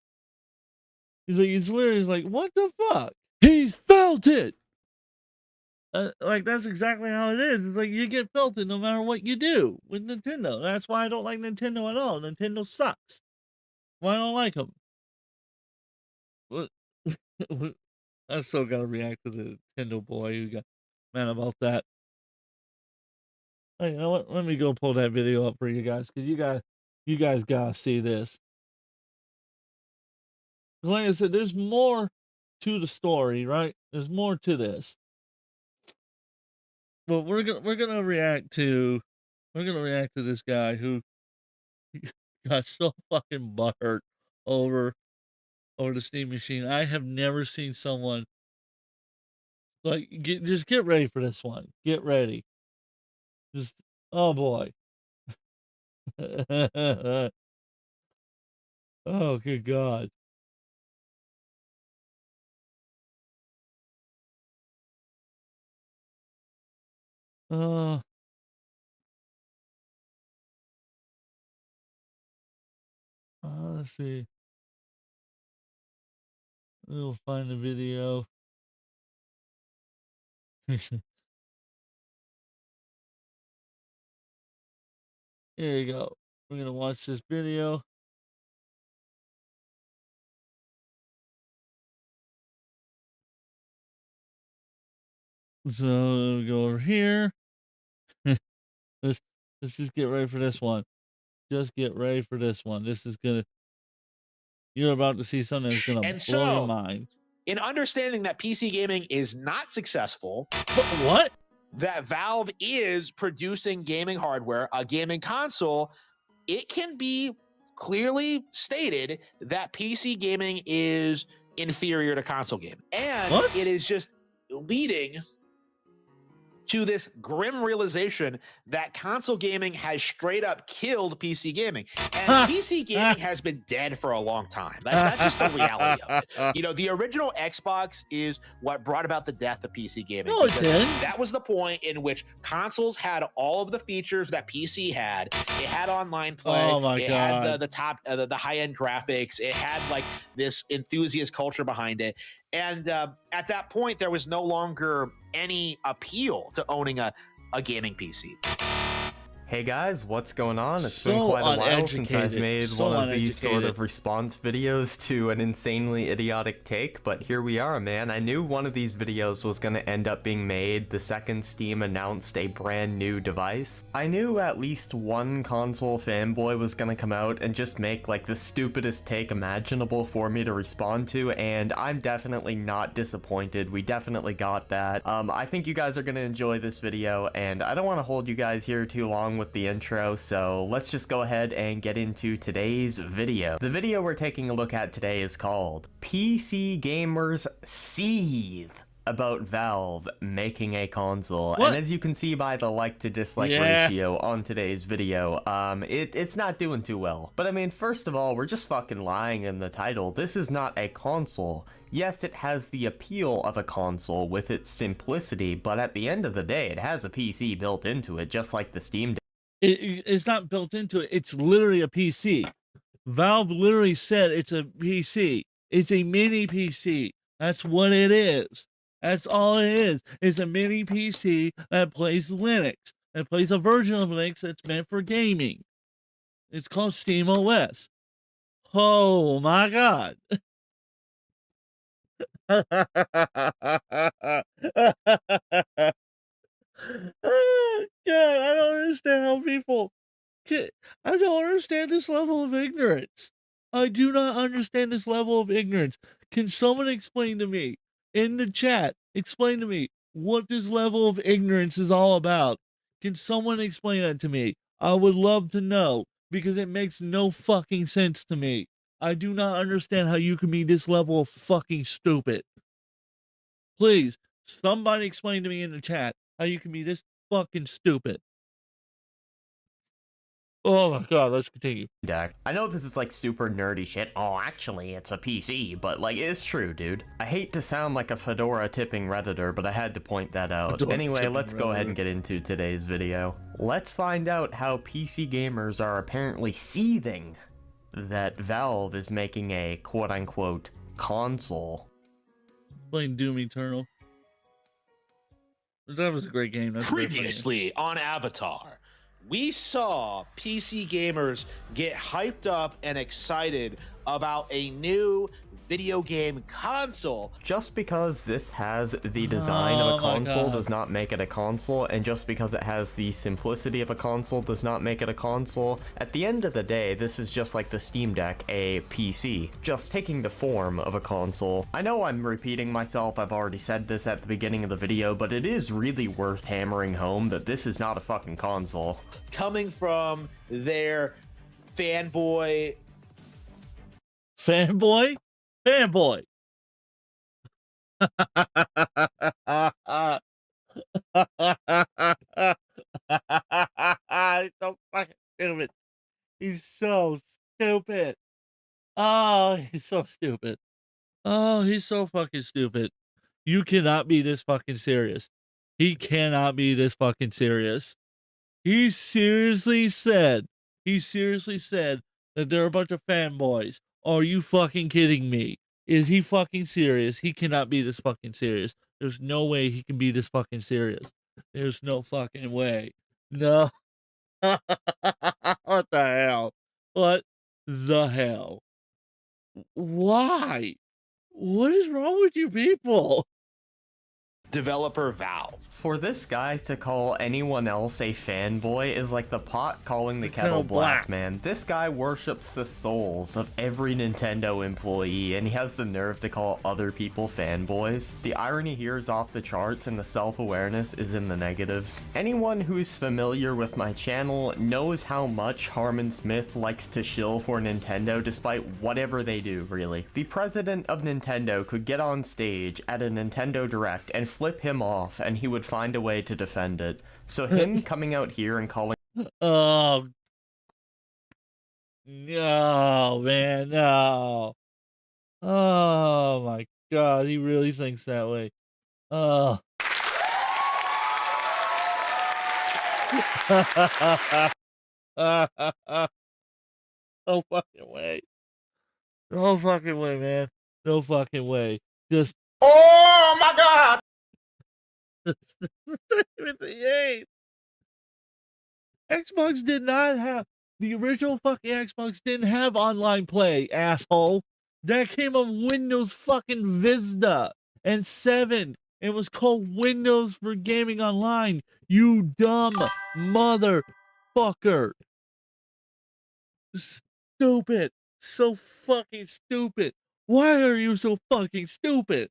it's literally like, what the fuck? He's felt it. Like that's exactly how it is. It's like you get felted no matter what you do with Nintendo. That's why I don't like Nintendo at all. Nintendo sucks. Why I don't like them? What? I still gotta react to the Nintendo boy who got mad about that. Hey, you know what? Let me go pull that video up for you guys because you guys gotta see this. Like I said, there's more to the story, right? There's more to this. But we're gonna react to this guy who got so fucking butthurt over the Steam machine. I have never seen someone like just get ready for this one. Get ready. Just oh boy. Oh good God. Uh let's see. We'll find the video. Here you go. We're gonna watch this video. So we go over here. let's just get ready for this one. Just get ready for this one. This is gonna. You're about to see something that's gonna And blow your so, mind. in understanding that PC gaming is not successful, What? that Valve is producing gaming hardware, a gaming console, it can be clearly stated that PC gaming is inferior to console gaming. And What? it is just leading to this grim realization that console gaming has straight up killed PC gaming. And PC gaming has been dead for a long time. That's just the reality of it. You know, the original Xbox is what brought about the death of PC gaming. No, it didn't. That was the point in which consoles had all of the features that PC had. It had online play. Oh my it God. had the top, the high-end graphics. It had like this enthusiast culture behind it. And at that point, there was no longer any appeal to owning a gaming PC. Hey guys, what's going on? It's So been quite a while since I've uneducated. made So one of these sort of uneducated. response videos to an insanely idiotic take, but here we are, man. I knew one of these videos was going to end up being made the second Steam announced a brand new device. I knew at least one console fanboy was going to come out and just make like the stupidest take imaginable for me to respond to, and I'm definitely not disappointed. We definitely got that. I think you guys are going to enjoy this video, and I don't want to hold you guys here too long with the intro, so let's just go ahead and get into today's video. The video we're taking a look at today is called PC Gamers Seethe about Valve making a console. What? And as you can see by the like to dislike Yeah. ratio on today's video, it's not doing too well. But I mean, first of all, we're just fucking lying in the title. This is not a console. Yes, it has the appeal of a console with its simplicity, but at the end of the day, it has a PC built into it, just like the Steam Deck. It's not built into it. It's literally a PC. Valve literally said it's a PC. It's a mini PC. That's what it is. That's all it is. It's a mini PC that plays Linux. That plays a version of Linux that's meant for gaming. It's called Steam OS. Oh my God. Oh, God, I don't understand how people I don't understand this level of ignorance. I do not understand this level of ignorance. Can someone explain to me in the chat, explain to me what this level of ignorance is all about? Can someone explain that to me? I would love to know because it makes no fucking sense to me. I do not understand how you can be this level of fucking stupid. Please, somebody explain to me in the chat how you can be this fucking stupid. Oh my God, let's continue. Deck. I know this is like super nerdy shit. Oh, actually, it's a PC, but like, it's true, dude. I hate to sound like a fedora tipping Redditor, but I had to point that out. Fedora Anyway, tipping let's go ahead Redditor. and get into today's video. Let's find out how PC gamers are apparently seething that Valve is making a quote-unquote console. Playing Doom Eternal. That was a great game. That's a great game. Previously on Avatar, we saw PC gamers get hyped up and excited about a new video game console. Just because this has the design of Oh a my console God. does not make it a console, and just because it has the simplicity of a console does not make it a console. At the end of the day, this is just like the Steam Deck, a PC, just taking the form of a console. I know I'm repeating myself, I've already said this at the beginning of the video, but it is really worth hammering home that this is not a fucking console. Coming from their fanboy Fanboy? Fanboy. He's so fucking stupid. He's so stupid. Oh, he's so stupid. Oh, he's so fucking stupid. You cannot be this fucking serious. He cannot be this fucking serious. He seriously said that they're a bunch of fanboys. Are you fucking kidding me? Is he fucking serious? He cannot be this fucking serious. There's no way he can be this fucking serious. There's no fucking way. No. What the hell? What the hell? Why? What is wrong with you people? Developer Valve. For this guy to call anyone else a fanboy is like the pot calling the kettle kettle black, black. man. This guy worships the souls of every Nintendo employee, and he has the nerve to call other people fanboys. The irony here is off the charts, and the self-awareness is in the negatives. Anyone who's familiar with my channel knows how much Harmon Smith likes to shill for Nintendo despite whatever they do, really. The president of Nintendo could get on stage at a Nintendo Direct and flip him off, and he would find a way to defend it. So him coming out here and calling Oh, no, man, no. Oh my God, he really thinks that way. Oh. No fucking way. No fucking way, man. No fucking way. Just. Oh my God! Even the 8. Xbox did not have the original fucking Xbox didn't have online play, asshole. That came on Windows fucking Vista and 7. It was called Windows for Gaming Online. You dumb motherfucker. Stupid. So fucking stupid. Why are you so fucking stupid?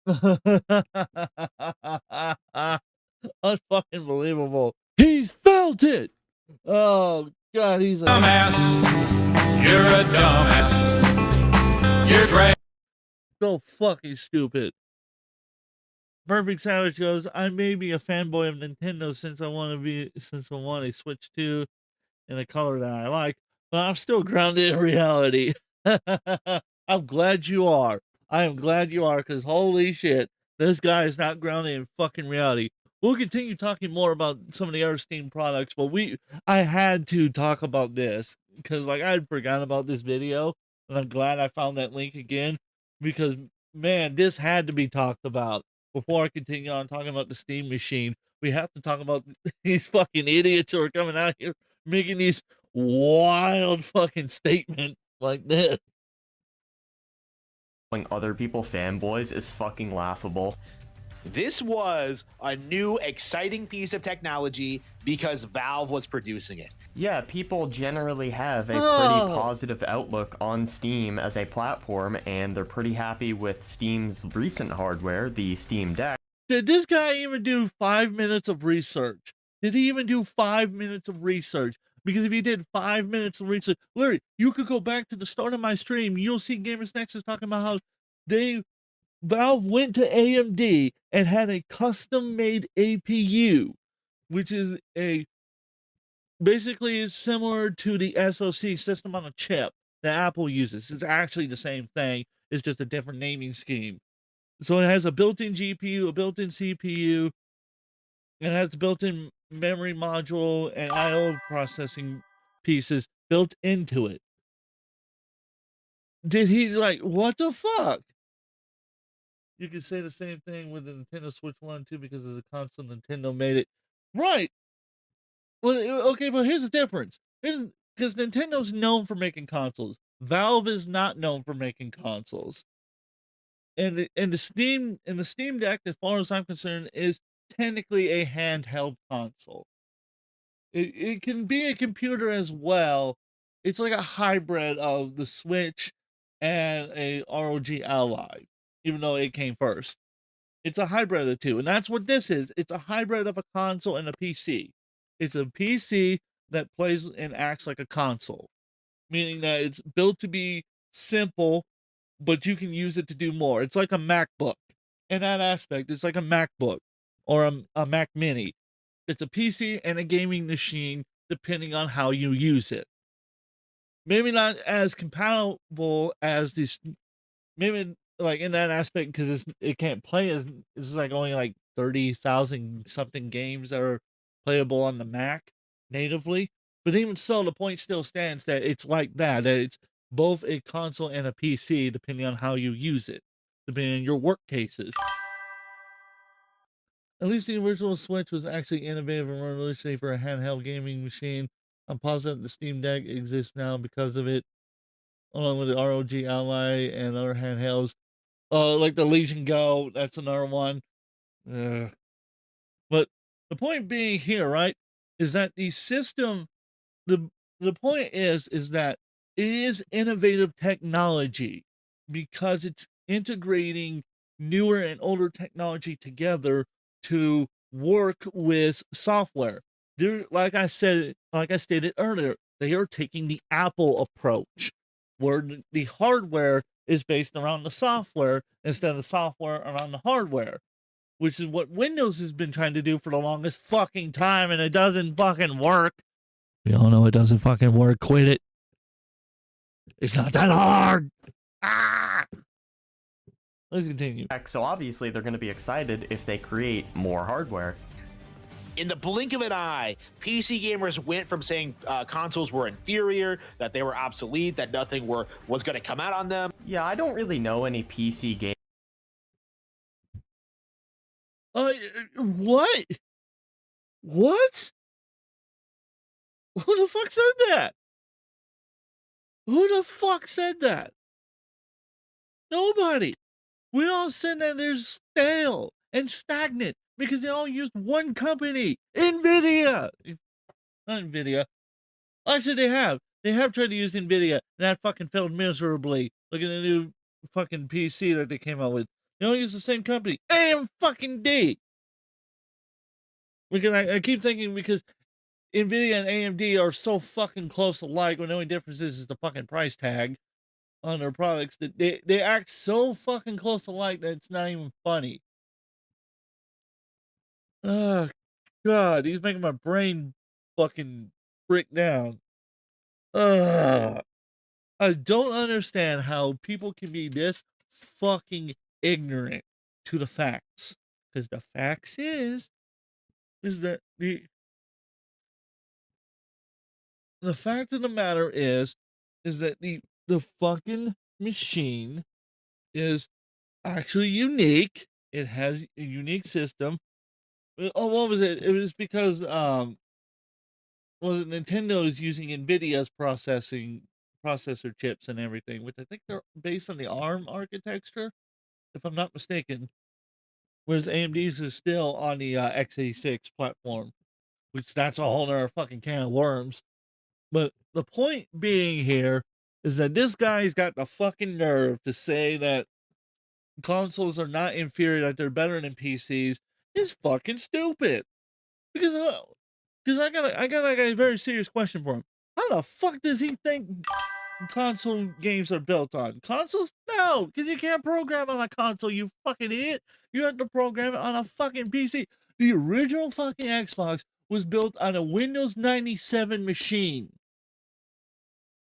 Unfucking believable. He's felt it. Oh God, he's a Dumbass. You're a dumbass. You're great. so fucking stupid. Perfect Savage goes, I may be a fanboy of Nintendo since I want a Switch 2 in a color that I like, but I'm still grounded in reality. I'm glad you are. I am glad you are, because holy shit, this guy is not grounded in fucking reality. We'll continue talking more about some of the other Steam products, but I had to talk about this because like I had forgotten about this video, and I'm glad I found that link again because man, this had to be talked about before I continue on talking about the Steam machine. We have to talk about these fucking idiots who are coming out here making these wild fucking statements like this. other people fanboys is fucking laughable. This was a new, exciting piece of technology because Valve was producing it. Yeah, people generally have a pretty positive outlook on Steam as a platform, and they're pretty happy with Steam's recent hardware, the Steam Deck. Did this guy even do 5 minutes of research? Did he even do 5 minutes of research? Because if he did 5 minutes of research, Larry, you could go back to the start of my stream. You'll see Gamers Nexus talking about how Valve went to AMD and had a custom-made APU, which is basically is similar to the SoC, system on a chip, that Apple uses. It's actually the same thing. It's just a different naming scheme. So it has a built-in GPU, a built-in CPU, and it has a built-in memory module and I/O processing pieces built into it. Did he what the fuck? You could say the same thing with the Nintendo Switch 1 and 2 because of the console Nintendo made it. Right. Well, okay, but here's the difference. Because Nintendo's known for making consoles. Valve is not known for making consoles. And the Steam Deck, as far as I'm concerned, is technically a handheld console. It can be a computer as well. It's like a hybrid of the Switch and a ROG Ally, even though it came first. It's a hybrid of the two, and that's what this is. It's a hybrid of a console and a PC. It's a PC that plays and acts like a console, meaning that it's built to be simple, but you can use it to do more. It's like a MacBook. In that aspect, it's like a MacBook or a Mac Mini. It's a PC and a gaming machine, depending on how you use it. Maybe not as compatible as this. Maybe like in that aspect because it can't play as it's like only like 30,000 something games that are playable on the Mac natively. But even so, the point still stands that it's like that it's both a console and a PC, depending on how you use it, depending on your work cases. At least the original Switch was actually innovative and revolutionary for a handheld gaming machine. I'm positive the Steam Deck exists now because of it, along with the ROG Ally and other handhelds. Like the Legion Go, that's another one. But the point being here, right, is that the system, the point is that it is innovative technology because it's integrating newer and older technology together to work with software. They're, like I stated earlier, they are taking the Apple approach, where the hardware is based around the software instead of software around the hardware, which is what Windows has been trying to do for the longest fucking time, and it doesn't fucking work. We all know it doesn't fucking work. Quit it. It's not that hard. Ah! Let's continue. So obviously they're going to be excited if they create more hardware. In the blink of an eye, PC gamers went from saying consoles were inferior, that they were obsolete, that nothing was going to come out on them. Yeah, I don't really know any PC games. What? What? Who the fuck said that? Who the fuck said that? Nobody. We all said that they're stale and stagnant because they all used one company, NVIDIA. Not NVIDIA. Actually, they have. They have tried to use NVIDIA, and that fucking failed miserably. Look at the new fucking PC that they came out with. They all use the same company, AMD. Because I keep thinking because NVIDIA and AMD are so fucking close alike, when the only difference is the fucking price tag on their products, that they act so fucking close alike that it's not even funny. Oh, God, he's making my brain fucking break down. I don't understand how people can be this fucking ignorant to the facts. Because the facts is that the fact of the matter is that the fucking machine is actually unique. It has a unique system. Oh, what was it? It was because was it Nintendo is using NVIDIA's processor chips and everything, which I think they're based on the ARM architecture, if I'm not mistaken. Whereas AMD's is still on the x86 platform, which that's a whole nother fucking can of worms. But the point being here is that this guy's got the fucking nerve to say that consoles are not inferior, that they're better than PCs. Is fucking stupid. Because I got like a very serious question for him. How the fuck does he think console games are built on? Consoles? No, because you can't program on a console, you fucking idiot. You have to program it on a fucking PC. The original fucking Xbox was built on a Windows 97 machine.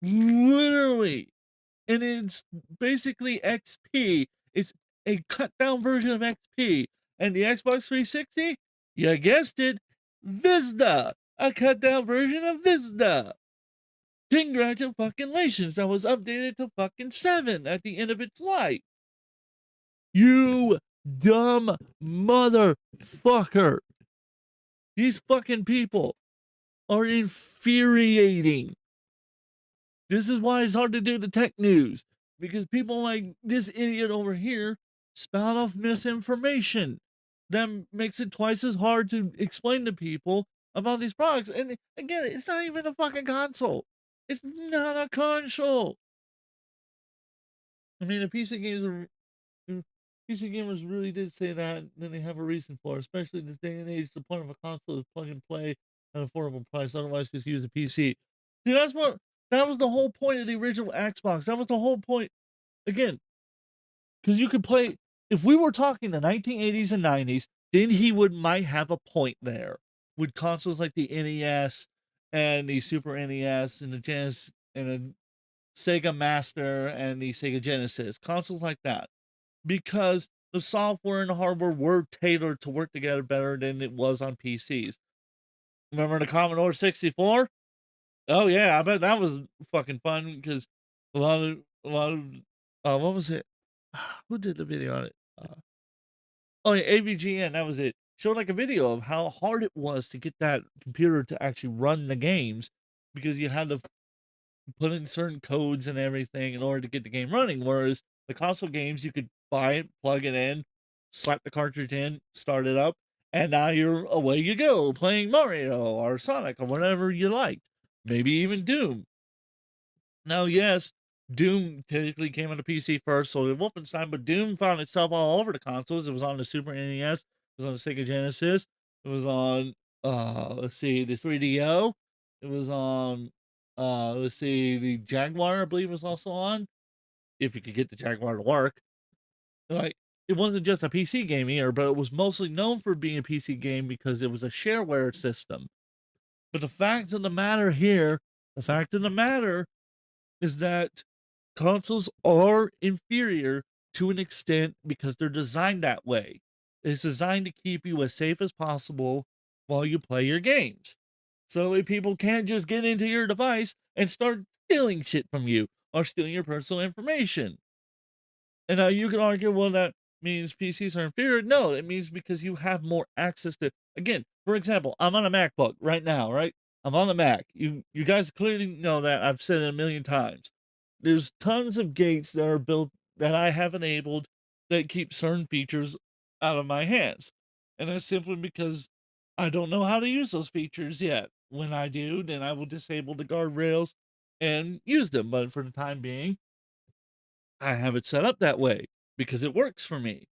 Literally. And it's basically XP. It's a cut down version of XP. And the Xbox 360, you guessed it, Vista. A cut down version of Vista. Congratulations, that was updated to fucking 7 at the end of its life. You dumb motherfucker. These fucking people are infuriating. This is why it's hard to do the tech news, because people like this idiot over here spout off misinformation that makes it twice as hard to explain to people about these products. And again, it's not even a fucking console. It's not a console. I mean, the PC gamers really did say that, and then they have a reason for it. Especially in this day and age, the point of a console is plug and play at an affordable price. Otherwise, just use a PC. See, that was the whole point of the original Xbox. That was the whole point. Again, because you could play. If we were talking the 1980s and 90s, then he might have a point there with consoles like the NES and the Super NES and the Genesis and the Sega Master and the Sega Genesis, consoles like that, because the software and the hardware were tailored to work together better than it was on PCs. Remember the Commodore 64? Oh yeah, I bet that was fucking fun because a lot of what was it? Who did the video on it? Oh yeah, AVGN, that was it. showed like a video of how hard it was to get that computer to actually run the games, because you had to put in certain codes and everything in order to get the game running. Whereas the console games, you could buy it, plug it in, slap the cartridge in, start it up, and now you're away you go playing Mario or Sonic or whatever you liked. Maybe even Doom. Now, yes, Doom technically came on the PC first, so did Wolfenstein, but Doom found itself all over the consoles. It was on the Super NES, it was on the Sega Genesis, it was on let's see, the 3DO, it was on let's see, the Jaguar, I believe, was also on, if you could get the Jaguar to work. Like, it wasn't just a PC game either, but it was mostly known for being a PC game because it was a shareware system. But the fact of the matter here, the fact of the matter is that consoles are inferior to an extent because they're designed that way. It's designed to keep you as safe as possible while you play your games. So that people can't just get into your device and start stealing shit from you or stealing your personal information. And now you can argue, well, that means PCs are inferior. No, it means because you have more access to, again, for example, I'm on a MacBook right now, right? I'm on a Mac. You guys clearly know that. I've said it a million times. There's tons of gates that are built that I have enabled that keep certain features out of my hands. And that's simply because I don't know how to use those features yet. When I do, then I will disable the guardrails and use them. But for the time being, I have it set up that way because it works for me.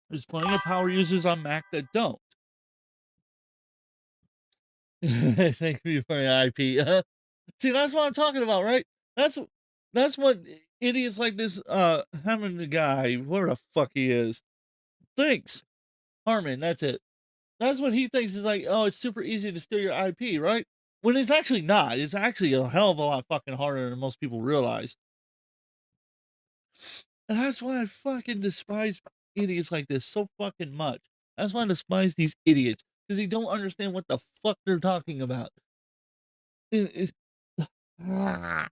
There's plenty of power users on Mac that don't. Thank you for your IP. See, that's what I'm talking about, right? That's what idiots like this having the guy, where the fuck he is, thinks. Harmon, that's it. That's what he thinks is like, oh, it's super easy to steal your IP, right? When it's actually not. It's actually a hell of a lot fucking harder than most people realize. And that's why I fucking despise idiots like this so fucking much. That's why I despise these idiots. Because they don't understand what the fuck they're talking about. I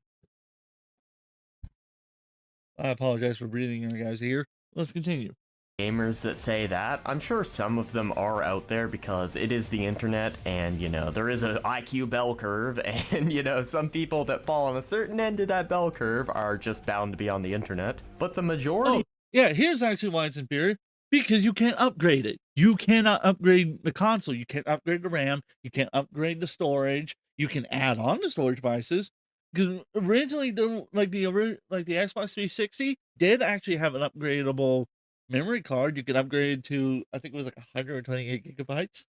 apologize for breathing in your guys' ear. Let's continue. Gamers that say that, I'm sure some of them are out there because it is the internet and, you know, there is an IQ bell curve and, you know, some people that fall on a certain end of that bell curve are just bound to be on the internet. But the majority... Oh, yeah, here's actually why it's inferior. Because you can't upgrade it. You cannot upgrade the console. You can't upgrade the RAM. You can't upgrade the storage. You can add on the storage devices. Because originally, the Xbox 360 did actually have an upgradable memory card. You could upgrade to, I think it was like 128 gigabytes.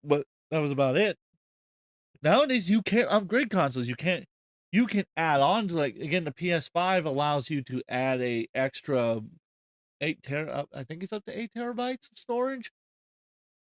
But that was about it. Nowadays, you can't upgrade consoles. You can add on to, like, again, the PS5 allows you to add a extra 8 I think it's up to 8 terabytes of storage.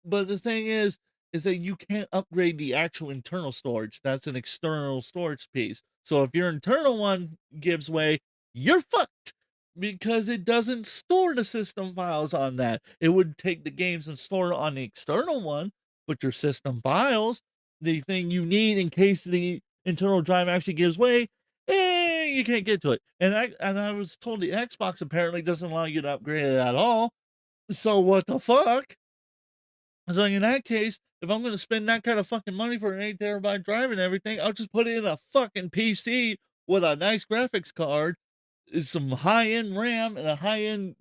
But the thing is that you can't upgrade the actual internal storage. That's an external storage piece. So if your internal one gives way, you're fucked because it doesn't store the system files on that. It would take the games and store it on the external one, but your system files, the thing you need in case the internal drive actually gives way, you can't get to it. And I was told the Xbox apparently doesn't allow you to upgrade it at all. So what the fuck? So in that case, if I'm going to spend that kind of fucking money for an 8 terabyte drive and everything, I'll just put it in a fucking PC with a nice graphics card, some high-end RAM, and a high-end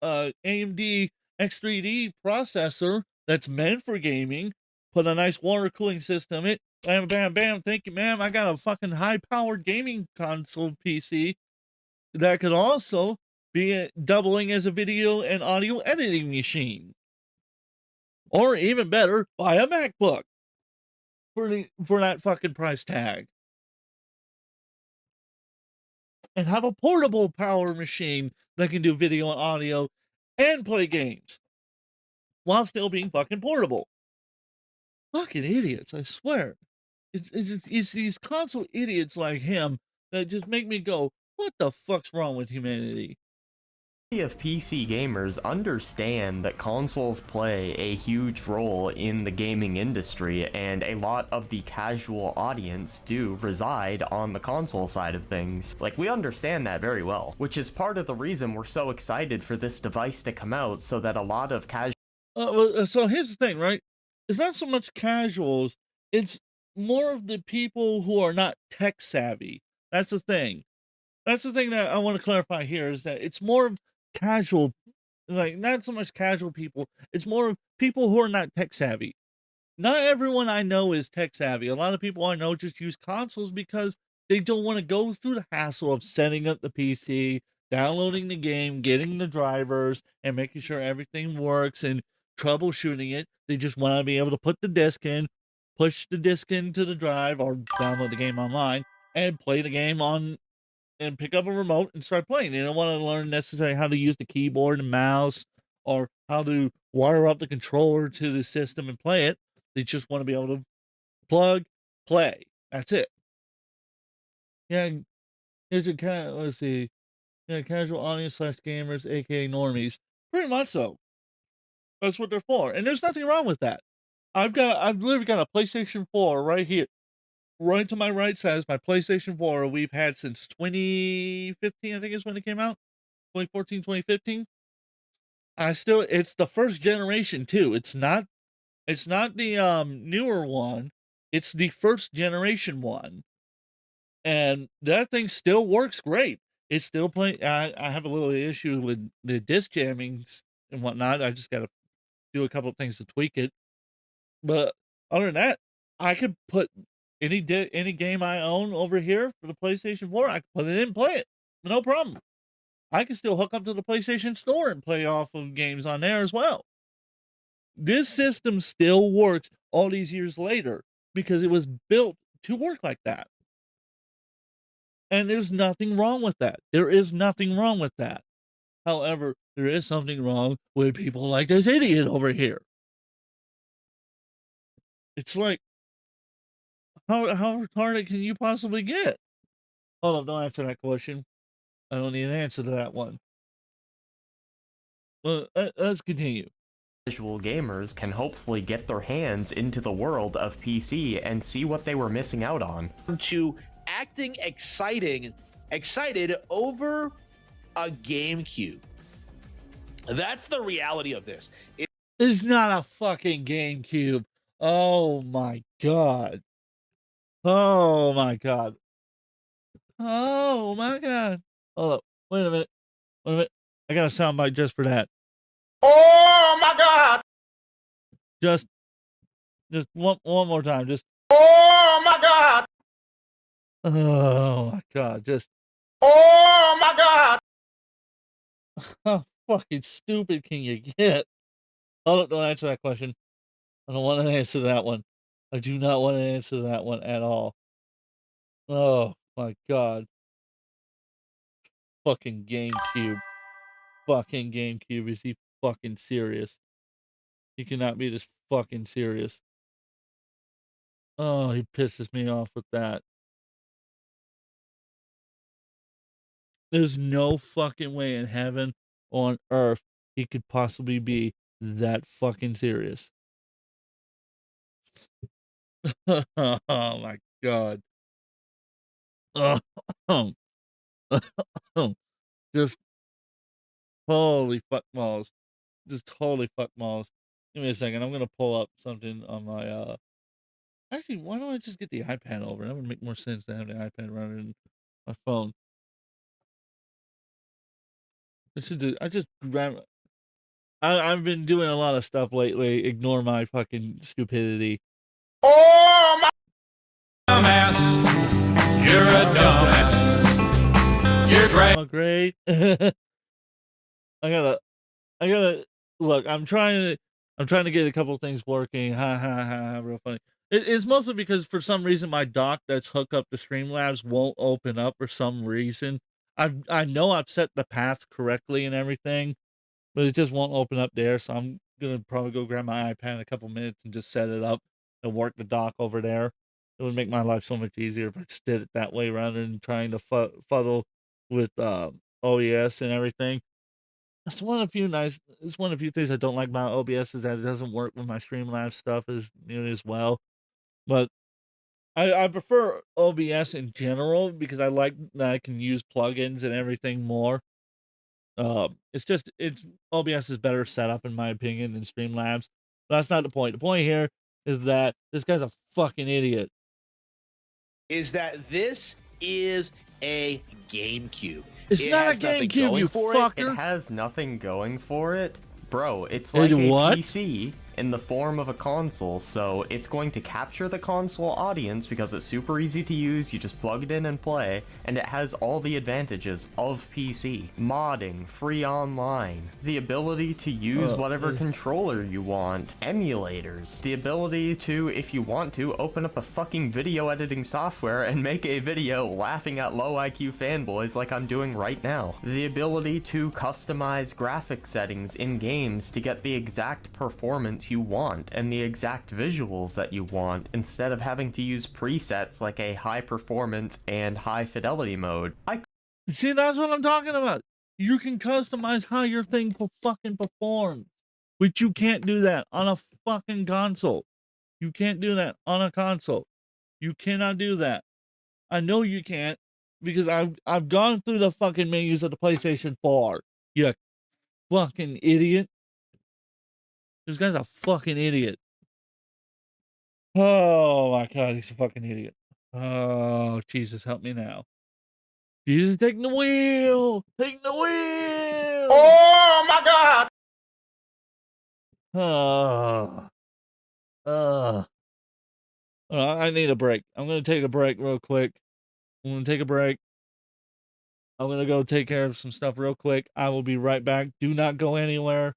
AMD X3D processor that's meant for gaming. Put a nice water cooling system in it. Bam, bam, bam. Thank you, ma'am. I got a fucking high-powered gaming console PC that could also be doubling as a video and audio editing machine. Or even better, buy a MacBook for that fucking price tag. And have a portable power machine that can do video and audio and play games while still being fucking portable. Fucking idiots, I swear. It's these console idiots like him that just make me go, what the fuck's wrong with humanity? of PC gamers understand that consoles play a huge role in the gaming industry, and a lot of the casual audience do reside on the console side of things. Like, we understand that very well, which is part of the reason we're so excited for this device to come out, so that a lot of casual so here's the thing, right? It's not so much casuals, it's more of the people who are not tech savvy. That's the thing. That's the thing that I want to clarify here, is that it's more of casual, like, not so much casual people, it's more of people who are not tech savvy. Not everyone I know is tech savvy. A lot of people I know just use consoles because they don't want to go through the hassle of setting up the PC, downloading the game, getting the drivers, and making sure everything works and troubleshooting it. They just want to be able to put the disc in, push the disc into the drive, or download the game online and play the game on and pick up a remote and start playing. They don't want to learn necessarily how to use the keyboard and mouse or how to wire up the controller to the system and play it. They just want to be able to plug, play. That's it. Yeah, it's a kind of, let's see, yeah, casual audience / gamers, aka normies. Pretty much so. That's what they're for, and there's nothing wrong with that. I've literally got a PlayStation 4 right here. Right to my right says my PlayStation 4 we've had since 2015, I think is when it came out. 2014, 2015. It's the first generation too. It's not the newer one. It's the first generation one. And that thing still works great. It's still playing. I have a little issue with the disc jammings and whatnot. I just got to do a couple of things to tweak it. But other than that, I could put any game I own over here for the PlayStation 4. I can put it in and play it. No problem. I can still hook up to the PlayStation Store and play off of games on there as well. This system still works all these years later because it was built to work like that. And there's nothing wrong with that. There is nothing wrong with that. However, there is something wrong with people like this idiot over here. It's like, how retarded can you possibly get? Hold on, don't answer that question. I don't need an answer to that one. Well, let's continue. Casual gamers can hopefully get their hands into the world of PC and see what they were missing out on. To acting excited over a GameCube. That's the reality of this. It's not a fucking GameCube. Oh my god. Oh my god. Oh my god. Hold up. Wait a minute. I got a soundbite just for that. Oh my God! Just one more time. Just. Oh my God! Oh my god. Just. Oh my God! How fucking stupid can you get? Hold up. Don't answer that question. I don't want to answer that one. I do not want to answer that one at all. Oh my god. Fucking GameCube. Fucking GameCube. Is he fucking serious? He cannot be this fucking serious. Oh, he pisses me off with that. There's no fucking way in heaven or on earth he could possibly be that fucking serious. Oh my god. Oh, just holy fuck balls. Just holy fuck balls. Give me a second. I'm gonna pull up something on my actually, why don't I just get the iPad over? That would make more sense to have the iPad rather than my phone. I just grab. I've been doing a lot of stuff lately. Ignore my fucking stupidity. Oh my dumbass. You're a dumbass. You're great. Oh, great. I gotta look. I'm trying to get a couple things working. Ha ha ha! Real funny. It's mostly because for some reason my dock that's hooked up to Streamlabs won't open up for some reason. I know I've set the path correctly and everything, but it just won't open up there. So I'm gonna probably go grab my iPad in a couple minutes and just set it up and work the dock over there. It would make my life so much easier if I just did it that way rather than trying to fuddle with OES and everything. It's one of the few things I don't like about OBS is that it doesn't work with my Streamlabs stuff as nearly as well. But I prefer OBS in general because I like that I can use plugins and everything more. It's OBS is better set up in my opinion than Streamlabs. But that's not the point. The point here is that this guy's a fucking idiot. Is that this is a GameCube. It's not a has nothing GameCube, going you for fucker. It has nothing going for it. Bro, it's Wait, like a what? PC in the form of a console, so it's going to capture the console audience because it's super easy to use, you just plug it in and play, and it has all the advantages of PC. Modding, free online, the ability to use whatever controller you want, emulators, the ability to, if you want to, open up a fucking video editing software and make a video laughing at low IQ fanboys like I'm doing right now, the ability to customize graphic settings in games to get the exact performance you want and the exact visuals that you want instead of having to use presets like a high performance and high fidelity mode. See, that's what I'm talking about. You can customize how your thing fucking performs, which you can't do that on a fucking console. You can't do that on a console. You cannot do that. I know you can't because I've gone through the fucking menus of the PlayStation 4. You fucking idiot. This guy's a fucking idiot. Oh my god, he's a fucking idiot. Oh, Jesus, help me now. Jesus, taking the wheel! Taking the wheel! Oh my God! I need a break. I'm going to take a break real quick. I'm going to take a break. I'm going to go take care of some stuff real quick. I will be right back. Do not go anywhere.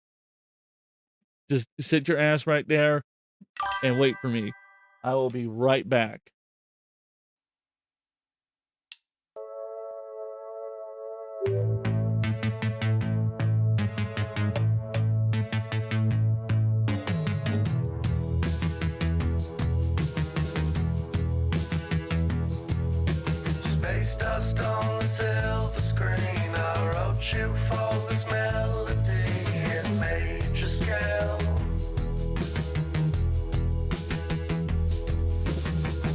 Just sit your ass right there and wait for me. I will be right back. Space dust on the silver screen. I wrote you for this melody in major scale.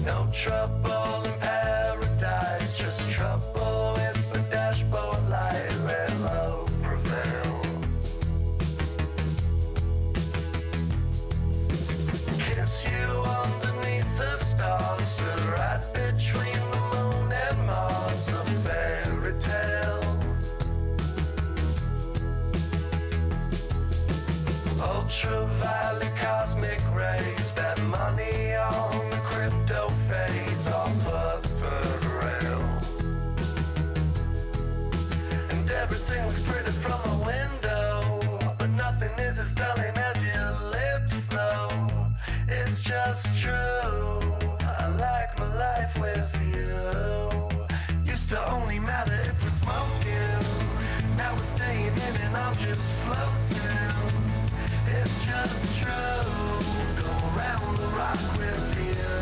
No trouble in paradise, just trouble with the dashboard light. Red low prevail. Kiss you underneath the stars, stood right between the moon and Mars. A fairy tale. Ultraviolet cosmic rays, bet money on the crypto phase off of the rail. And everything looks pretty from a window, but nothing is as stunning as your lips though. It's just true, I like my life with you. Used to only matter if we're smoking, now we're staying in and I'm just floating. It's just true, go around the rock with you.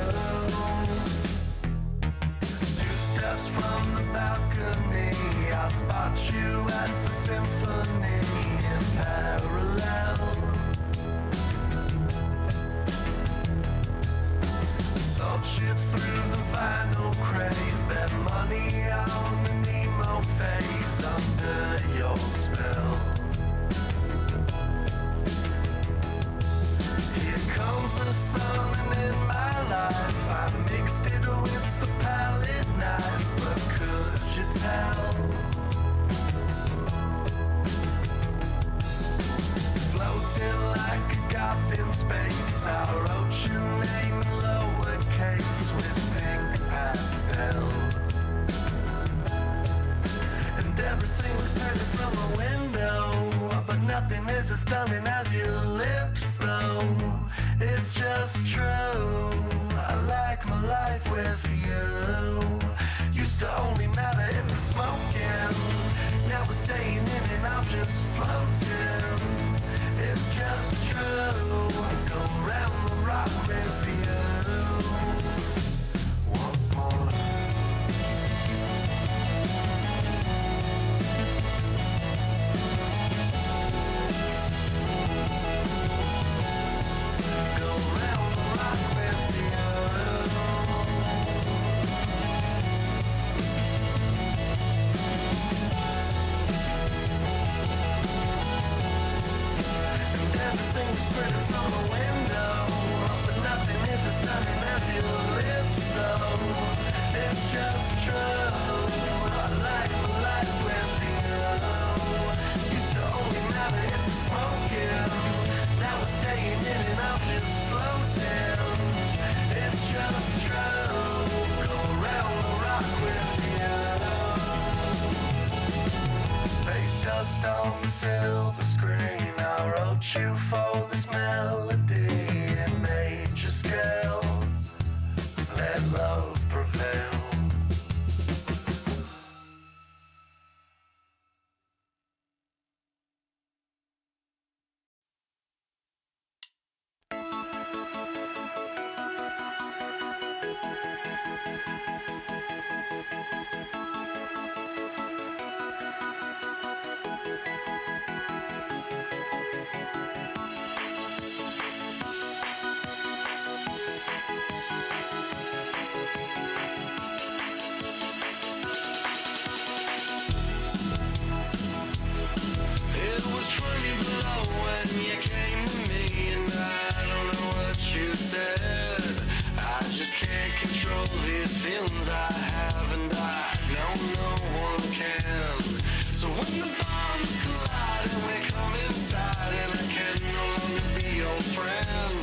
2 steps from the balcony, I'll spot you at the symphony in parallel. Salt you through the vinyl craze, bet money on the Nemo phase under your spell. Here comes the sun and in my life I mixed it with a palette knife, but could you tell? Floating like a goth in space, I wrote your name in lowercase with pink pastel. And everything was pretty from a window, but nothing is as stunning as your lips though. It's just true, I like my life with you. Used to only matter if we're smoking, now we're staying in and I'm just floating. It's just true, go around the rock with you. Once more. pretty from a window, but nothing is as stunning as your lips, though. It's just true. I like my life with you. Used to only matter if you're smoking. Now we're staying in and I'm just floating. It's just true. Go around the rock with you. Space dust on the silver screen. I wrote you for this melody in major scale. Let love prevail. It was 20 below when you came to me, and I don't know what you said. I just can't control these feelings I have, and I know no one can. So when the bombs collide and we come inside, and I can no longer be your friend,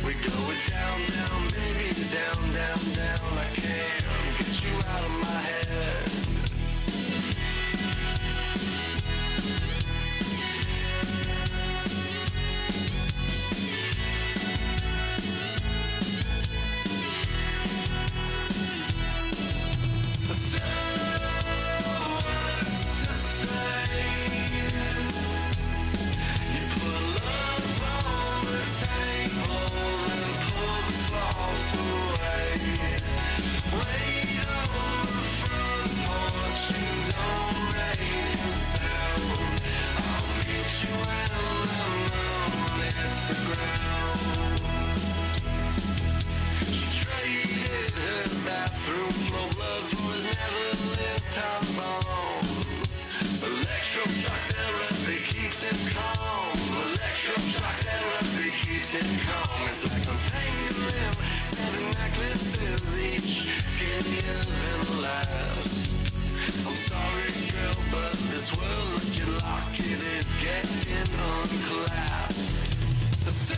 we go down, down, baby, down, down, down. I can't get you out of my head. Bathroom flow blood for his Netherlands time bomb. Electroshock therapy keeps him calm. Electroshock therapy keeps him calm. It's like untangling him, 7 necklaces, each skinnier than the last. I'm sorry, girl, but this world looking locket is getting unclasped. So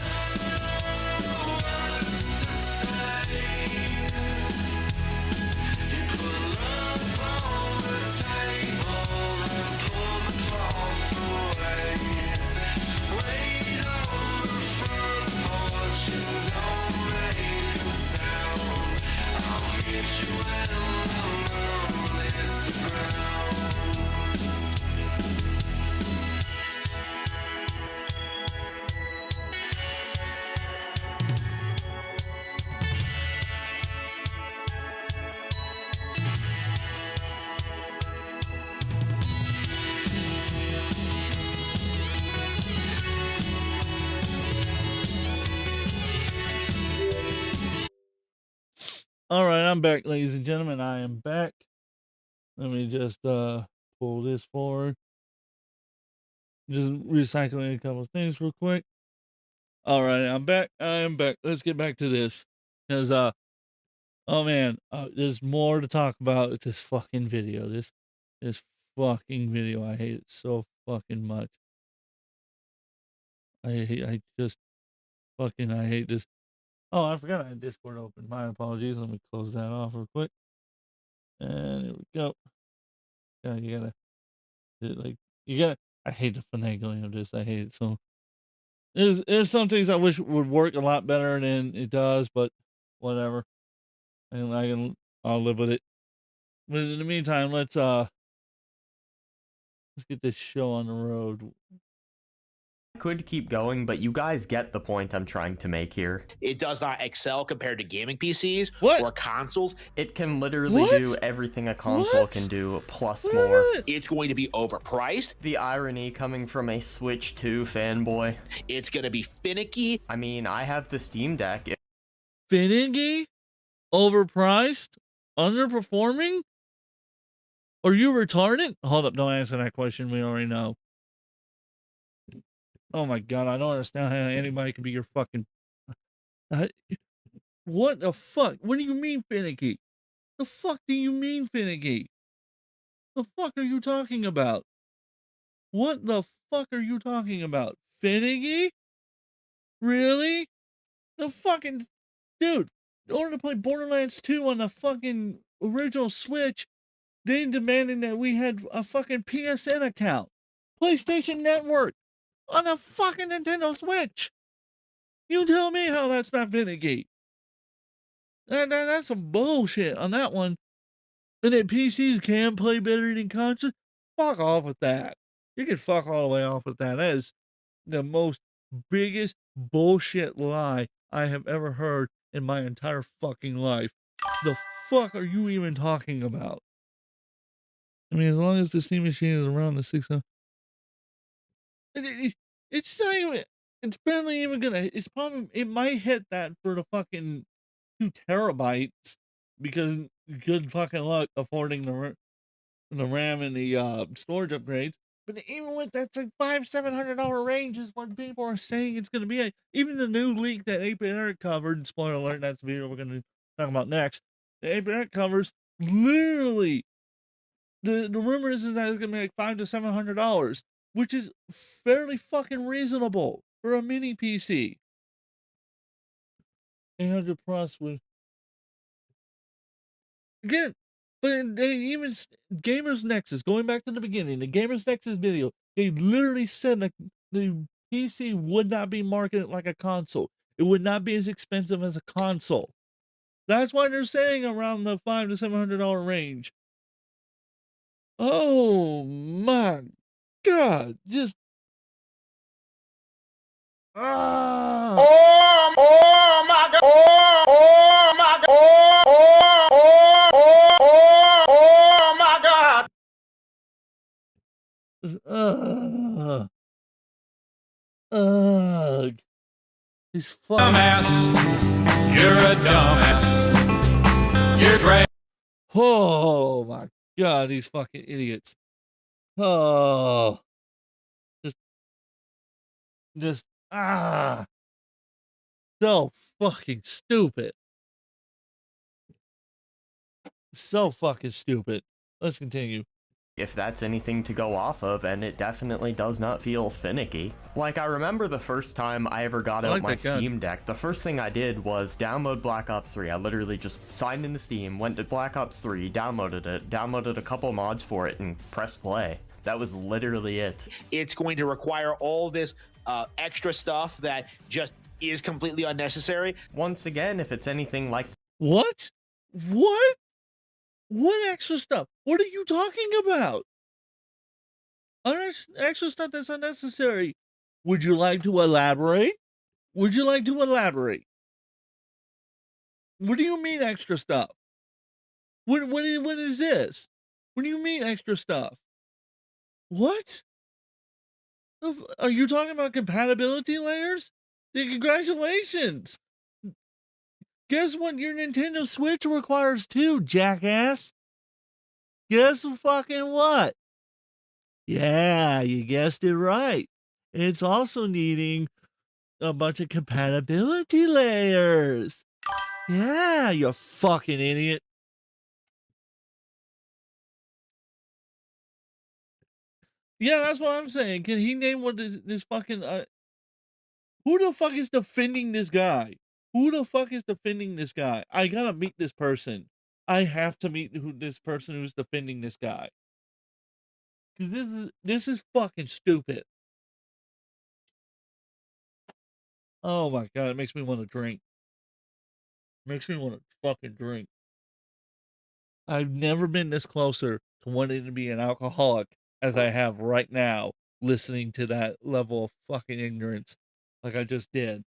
what's to say? Love on the table and pull the cloth away. Wait on the front porch and don't make a sound. I'll meet you when the moon hits the ground. All right, I'm back, ladies and gentlemen. I am back. Let me just pull this forward. Just recycling a couple of things real quick. All right, I'm back. I am back. Let's get back to this. Because oh man, there's more to talk about with this fucking video. This fucking video. I hate it so fucking much. I hate this. Oh, I forgot I had Discord open. My apologies. Let me close that off real quick. And here we go. Yeah, you gotta. I hate the finagling of this. I hate it. So there's some things I wish would work a lot better than it does, but whatever. And I'll live with it. But in the meantime, let's get this show on the road. Could keep going, but you guys get the point I'm trying to make here. It does not excel compared to gaming PCs or consoles. It can literally do everything a console can do, plus more. It's going to be overpriced. The irony coming from a Switch 2 fanboy. It's going to be finicky. I mean, I have the Steam Deck. Finicky? Overpriced? Underperforming? Are you retarded? Hold up, don't answer that question. We already know. Oh my god, I don't understand how anybody can be your fucking. Uh, what the fuck? What do you mean finicky? The fuck do you mean finicky? The fuck are you talking about? What the fuck are you talking about? Finicky? Really? The fucking dude. In order to play Borderlands 2 on the fucking original Switch, they demanded that we had a fucking PSN account, PlayStation Network, on a fucking Nintendo Switch. You tell me how that's not finicky. That's some bullshit on that one. And that PCs can play better than consoles. Fuck off with that. You can fuck all the way off with that. That is the most biggest bullshit lie I have ever heard in my entire fucking life. The fuck are you even talking about? I mean, as long as the Steam machine is around the 600, it's not even. It's barely even gonna. It's probably. It might hit that for the fucking 2 terabytes because good fucking luck affording the RAM and the storage upgrades. But even with that, like $500-700 range is what people are saying it's gonna be. Even the new leak that 8-Bit Eric covered. Spoiler alert! That's the video we're gonna talk about next. The 8-Bit Eric covers literally. The rumor is that it's gonna be like $500-700, which is fairly fucking reasonable for a mini PC. 800 plus with again, but they even Gamers Nexus, going back to the beginning, the Gamers Nexus video, they literally said that the PC would not be marketed like a console. It would not be as expensive as a console. That's why they're saying around the $500-700 range. Oh my god, just oh my god, oh my god, oh my god. He's fucking Dumbass. You're a dumbass. You're great. oh my god, these fucking idiots. Oh, just so fucking stupid. So fucking stupid. Let's continue. If that's anything to go off of, and it definitely does not feel finicky. Like, I remember the first time I ever got out my Steam Deck, the first thing I did was download Black Ops 3. I literally just signed into Steam, went to Black Ops 3, downloaded it, downloaded a couple mods for it, and pressed play. That was literally it. It's going to require all this extra stuff that just is completely unnecessary. Once again, if it's anything like... What? What? What extra stuff? What are you talking about? Extra stuff that's unnecessary. Would you like to elaborate? Would you like to elaborate? What do you mean extra stuff? What is this? What do you mean extra stuff? What? Are you talking about compatibility layers? Then congratulations. Guess what your Nintendo Switch requires too, jackass? Guess fucking what? Yeah, you guessed it right. It's also needing a bunch of compatibility layers. Yeah, you fucking idiot. Yeah, that's what I'm saying. Can he name what this fucking... who the fuck is defending this guy? Who the fuck is defending this guy? I gotta meet this person. I have to meet this person who's defending this guy. Because this is fucking stupid. Oh my god, it makes me want to drink. Makes me want to fucking drink. I've never been this closer to wanting to be an alcoholic as I have right now, listening to that level of fucking ignorance like I just did.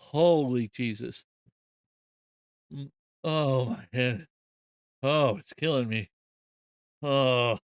Holy Jesus. Oh my head. Oh, it's killing me. Oh.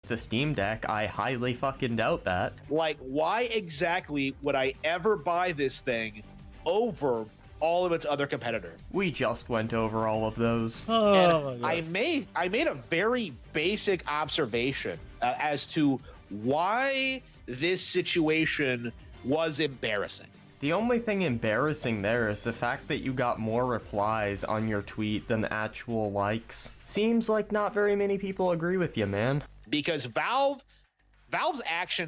The Steam Deck, I highly fucking doubt that. Like, why exactly would I ever buy this thing over all of its other competitors? We just went over all of those. Oh, I made a very basic observation as to why this situation was embarrassing. The only thing embarrassing there is the fact that you got more replies on your tweet than actual likes. Seems like not very many people agree with you, man. Because Valve's action.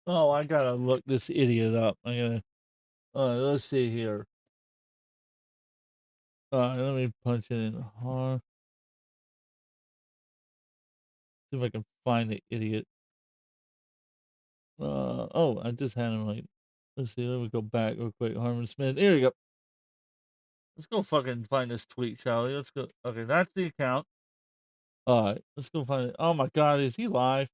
Oh, I gotta look this idiot up. I gotta. Let's see here. Let me punch it in hard. See if I can find the idiot. Oh, I just had him like. Let's see. Let me go back real quick. Harmon Smith. Here we go. Let's go fucking find this tweet, shall we? Let's go. Okay, that's the account. All right, let's go find it. Oh my God, is he live?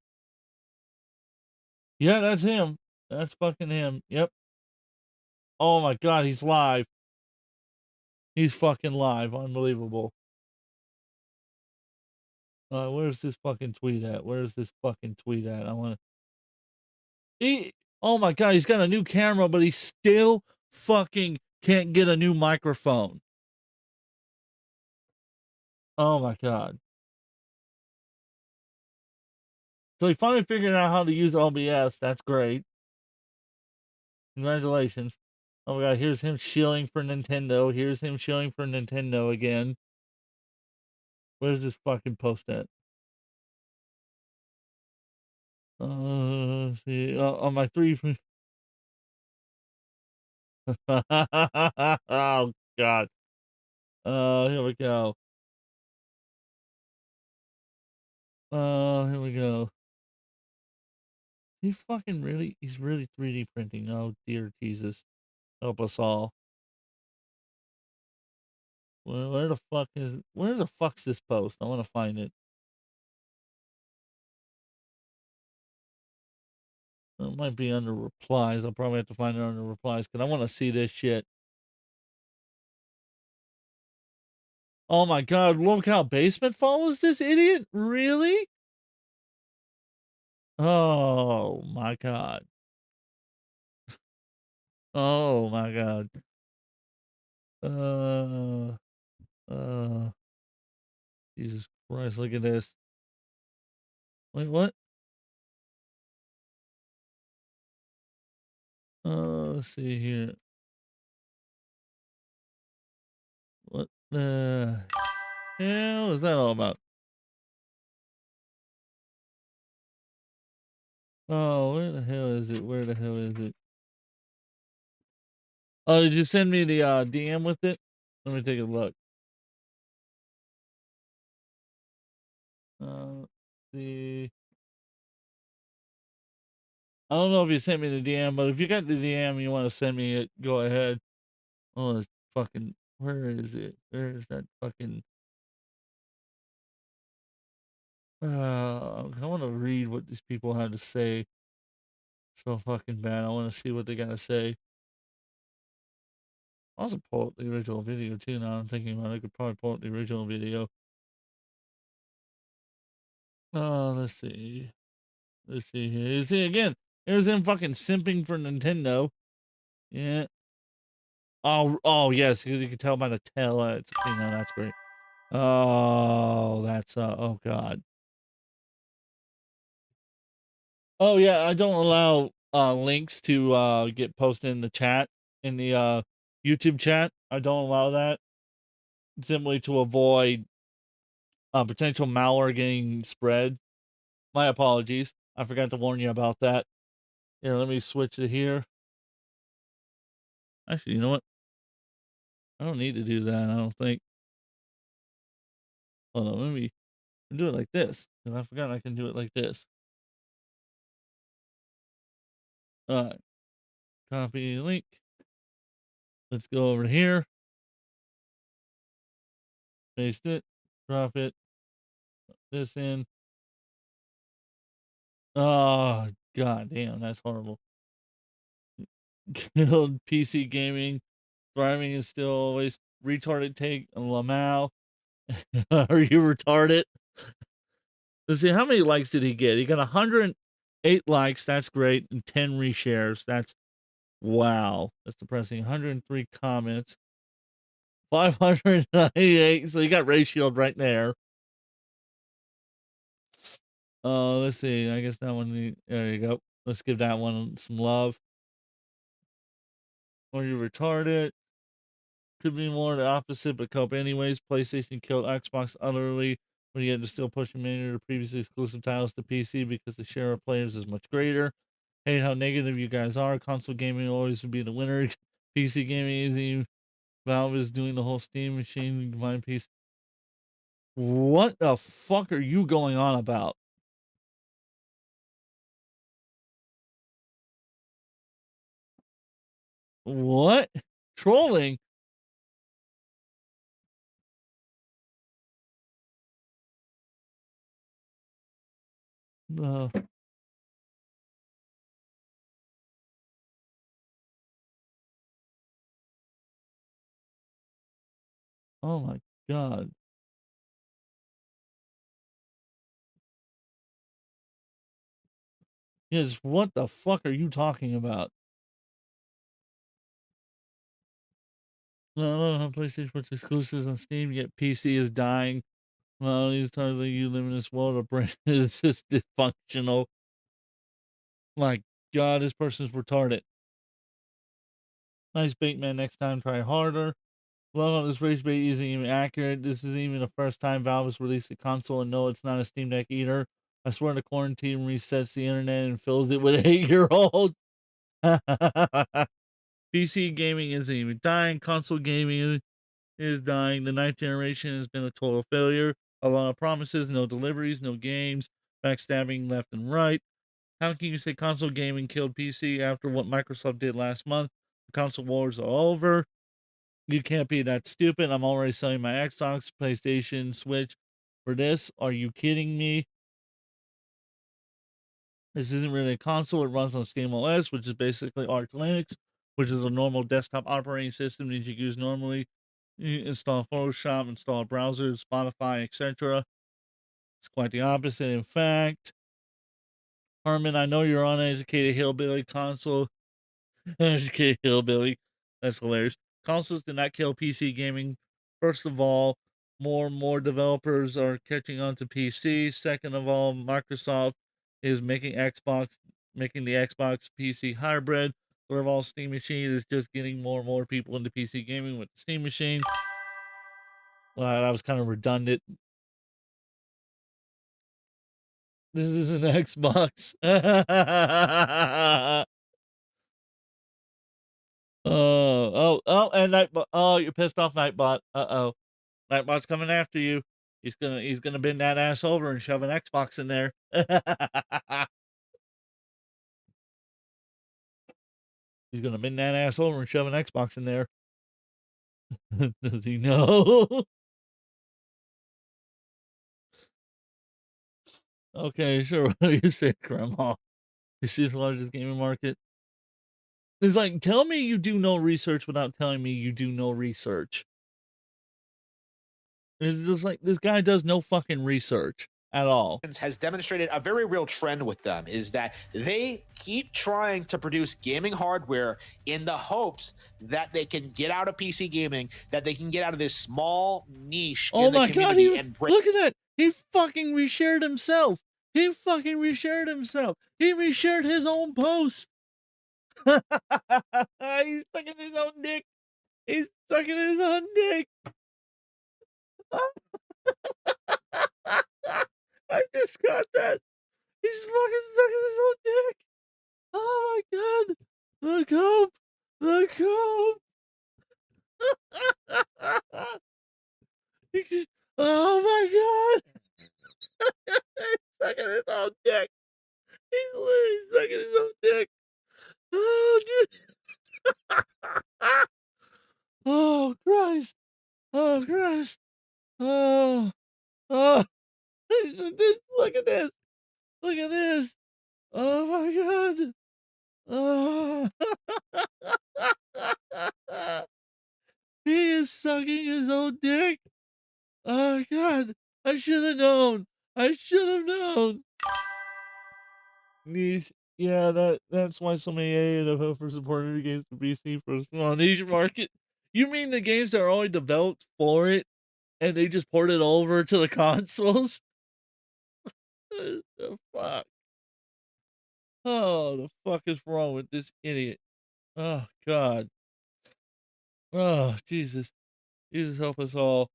Yeah, that's him. That's fucking him. Yep. Oh my God, he's live. He's fucking live. Unbelievable. Where's this fucking tweet at? Where's this fucking tweet at? I want to. Oh my God, he's got a new camera, but he still fucking can't get a new microphone. Oh my God. So he finally figured out how to use OBS. That's great. Congratulations. Oh my God, here's him shilling for Nintendo. Here's him shilling for Nintendo again. Where's this fucking post at? Let's see. On my three. Oh God. Here we go. Here we go. He's really 3D printing. Oh dear Jesus. Help us all. Where the fuck's this post? I want to find it. It might be under replies. I'll probably have to find it under replies because I want to see this shit. Oh my God, look how Basement follows this idiot? Really? Oh my God. Oh my God. Jesus Christ, look at this. Wait, what? Let's see here. What the hell is that all about? Oh, where the hell is it? Where the hell is it? Oh, did you send me the DM with it? Let me take a look. See. I don't know if you sent me the DM, but if you got the DM you want to send me it, go ahead. Oh, it's fucking. Where is it? Where is that fucking? I want to read what these people had to say. So fucking bad. I want to see what they got to say. I also pull up the original video too. Now I'm thinking about it. I could probably pull up the original video. Let's see. Let's see here. You see again. There's him fucking simping for Nintendo. Yeah. Oh yes. You can tell by the tail. That's great. Oh, that's oh God. Oh yeah, I don't allow links to get posted in the chat, in the YouTube chat. I don't allow that simply to avoid potential malware getting spread. My apologies. I forgot to warn you about that. Here, let me switch it here. Actually, you know what? I don't need to do that, I don't think. Hold on, let me do it like this. Because I forgot I can do it like this. Alright. Copy link. Let's go over here. Paste it. Drop it. Put this in. Oh, God damn, that's horrible. Killed PC gaming. Thriving is still always retarded take. Lamau. Are you retarded? Let's see, how many likes did he get? He got 108 likes. That's great. And 10 reshares. That's wow. That's depressing. 103 comments. 598. So he got ratioed right there. Let's see. I guess that one. There you go. Let's give that one some love. Or you retarded. Could be more the opposite, but cope anyways. PlayStation killed Xbox utterly when you had to still push many of the previously exclusive titles to PC because the share of players is much greater. Hate how negative you guys are. Console gaming will always be the winner. PC gaming is even. Valve is doing the whole Steam machine combined piece. What the fuck are you going on about? What? Trolling? No. Oh my god. Yes, what the fuck are you talking about? No, PlayStation puts exclusives on Steam, yet PC is dying. Well, these times that you live in this world, our brain is just dysfunctional. My god, this person's retarded. Nice bait, man. Next time, try harder. Love how this rage bait isn't even accurate. This isn't even the first time Valve has released a console, and no, it's not a Steam Deck either. I swear the quarantine resets the internet and fills it with 8-year-old. PC gaming isn't even dying. Console gaming is dying. The ninth generation has been a total failure. A lot of promises, no deliveries, no games, backstabbing left and right. How can you say console gaming killed PC after what Microsoft did last month? The console wars are over. You can't be that stupid. I'm already selling my Xbox, PlayStation, Switch for this. Are you kidding me? This isn't really a console. It runs on SteamOS, which is basically Arch Linux, which is a normal desktop operating system that you use normally. You install Photoshop, install a browser, Spotify, etc. It's quite the opposite. In fact, Herman, I know you're uneducated hillbilly console. Uneducated hillbilly. That's hilarious. Consoles did not kill PC gaming. First of all, more and more developers are catching on to PC. Second of all, Microsoft is making the Xbox PC hybrid. Third of all, Steam Machine is just getting more and more people into PC gaming with the Steam Machine. Well, that was kind of redundant. This is an Xbox. And Nightbot. Oh, you're pissed off, Nightbot. Nightbot's coming after you. He's gonna bend that ass over and shove an Xbox in there. He's gonna bend that ass over and shove an Xbox in there. Does he know? Okay, sure. What do you say, Grandma? You see the largest gaming market? It's like, tell me you do no research without telling me you do no research. It's just like, this guy does no fucking research at all. Has demonstrated a very real trend with them is that they keep trying to produce gaming hardware in the hopes that they can get out of PC gaming, that they can get out of this small niche Oh in the my god, community and break. look at that. He fucking reshared himself. He reshared his own post. He's sucking his own dick. He's sucking his own dick. I just got that. He's fucking sucking his own dick. Oh my god. The cope. The cope. Oh my god. He's sucking his own dick. He's literally sucking his own dick. Oh, dude. Oh, Christ. Oh, Christ. Oh. Oh. Look at this. Look at this. Oh, my God. Oh. He is sucking his own dick. Oh, God. I should have known. I should have known. Niche. Yeah, that's why so many AAFL for supporting the games for BC for a small niche market. You mean the games that are already developed for it and they just port it over to the consoles? What the fuck? Oh, the fuck is wrong with this idiot? Oh, God. Oh, Jesus. Jesus, help us all.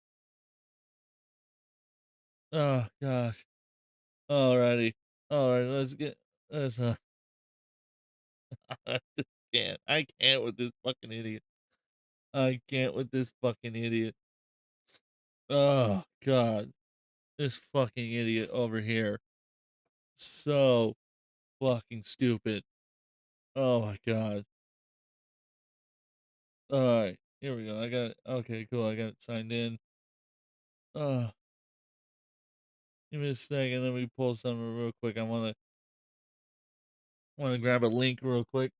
Oh, gosh. Alrighty. Alright, let's, I just can't. I can't with this fucking idiot. I can't with this fucking idiot. Oh, God. This fucking idiot over here. So fucking stupid. Oh my God. Alright. Here we go. I got it. Okay, cool. I got it signed in. Uh, Give me a second. Let me pull something real quick. I wanna grab a link real quick.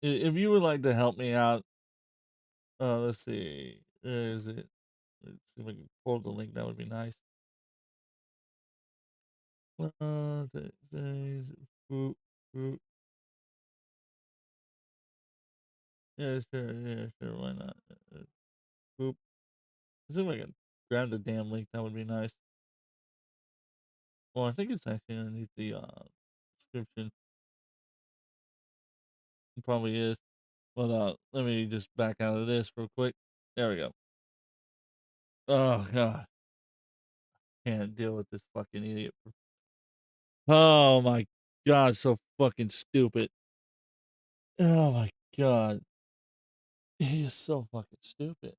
If you would like to help me out, let's see. Where is it? Let's see if I can pull the link. That would be nice. Boop, boop. Yeah, sure. Yeah, sure. Why not? Boop. Let's see if I can grab the damn link. That would be nice. Well, I think it's actually underneath the description. It probably is. But let me just back out of this real quick. There we go. Oh God, can't deal with this fucking idiot. Oh my God, so fucking stupid. Oh my God, he is so fucking stupid.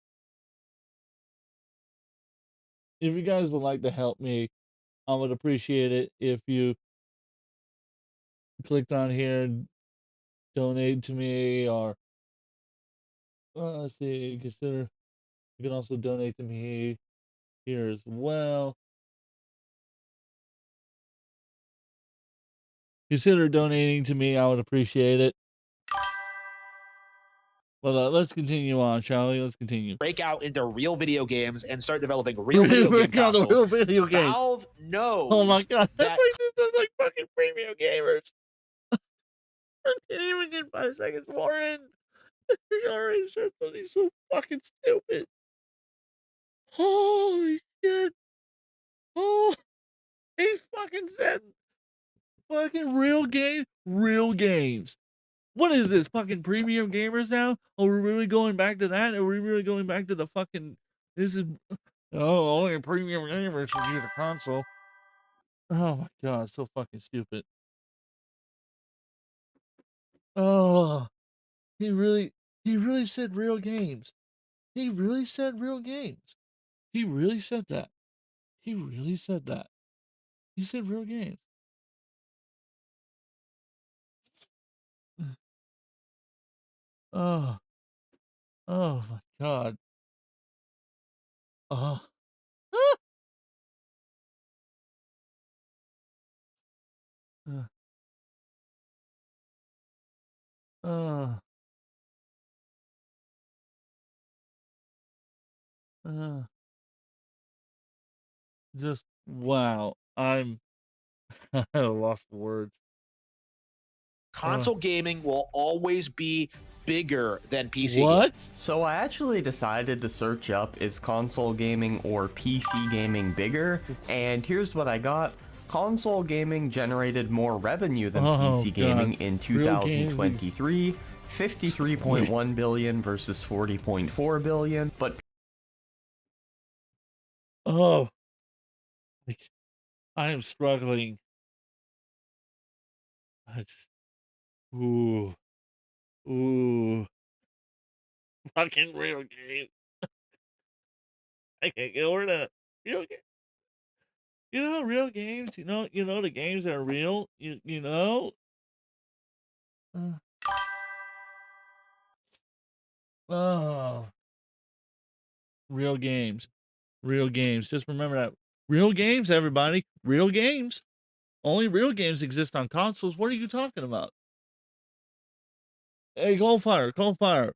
If you guys would like to help me, I would appreciate it if you clicked on here and donate to me, or let's see, consider. You can also donate to me here as well. Consider donating to me. I would appreciate it. But let's continue on, shall we? Let's continue. Break out into real video games and start developing real video game Break out the consoles. real video games. Valve knows. Oh my God, that that's like fucking premium gamers. I can't even get 5 seconds more in. He already said something so fucking stupid. Holy shit. Oh, he fucking said fucking real games. What is this, fucking premium gamers now? Are we really going back to that? Are we really going back to the fucking, this is, oh, only premium gamers should use a console. Oh my God, so fucking stupid. Oh, he really said real games. He really said real games. He really said that. He really said that. He said real games. Oh, oh my God. Oh, uh, uh, uh, just wow. I'm I lost for words. console gaming will always be bigger than PC. What? So I actually decided to search up, is console gaming or PC gaming bigger? And here's what I got. Console gaming generated more revenue than PC gaming in 2023, 53.1 billion versus 40.4 billion, but Oh, I am struggling. I just, ooh, fucking real game. I can't get over that. Real game. You know, real games. You know the games that are real. You know. Uh, oh, real games. Real games. Just remember that. Real games, everybody. Real games. Only real games exist on consoles. What are you talking about? Hey, Coldfire.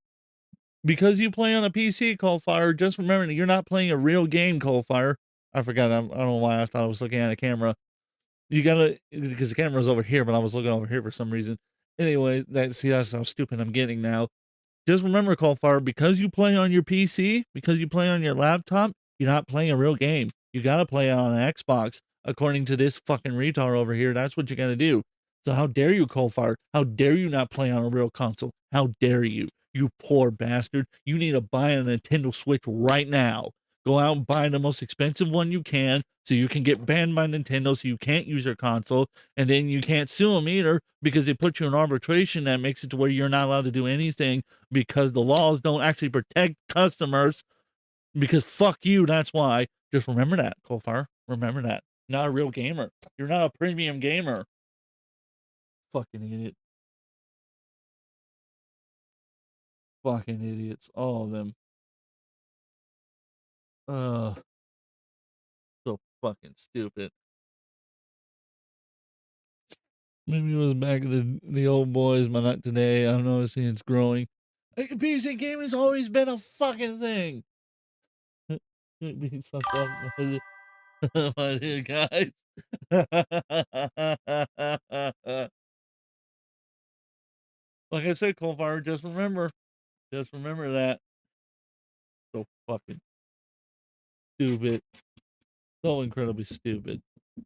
Because you play on a PC, Coldfire, just remember that you're not playing a real game, Coldfire. I forgot. I don't know why I thought I was looking at a camera. You gotta, because the camera's over here, but I was looking over here for some reason. Anyway, that's how stupid I'm getting now. Just remember, Coldfire, because you play on your PC, because you play on your laptop, you're not playing a real game. You gotta play it on an Xbox. According to this fucking retard over here, that's what you're gonna do. So how dare you, Coalfire? How dare you not play on a real console? How dare you? You poor bastard. You need to buy a Nintendo Switch right now. Go out and buy the most expensive one you can so you can get banned by Nintendo so you can't use your console, and then you can't sue them either because they put you in arbitration that makes it to where you're not allowed to do anything because the laws don't actually protect customers because fuck you, that's why. Just remember that, Coalfire. Remember that. Not a real gamer. You're not a premium gamer. Fucking idiot. Fucking idiots. All of them. So fucking stupid. Maybe it was back in the old boys, but not today. I don't know. See, it's growing. PC gaming's always been a fucking thing. It means something, my dear guys. Like I said, Coalfire, just remember that. So fucking stupid. So incredibly stupid.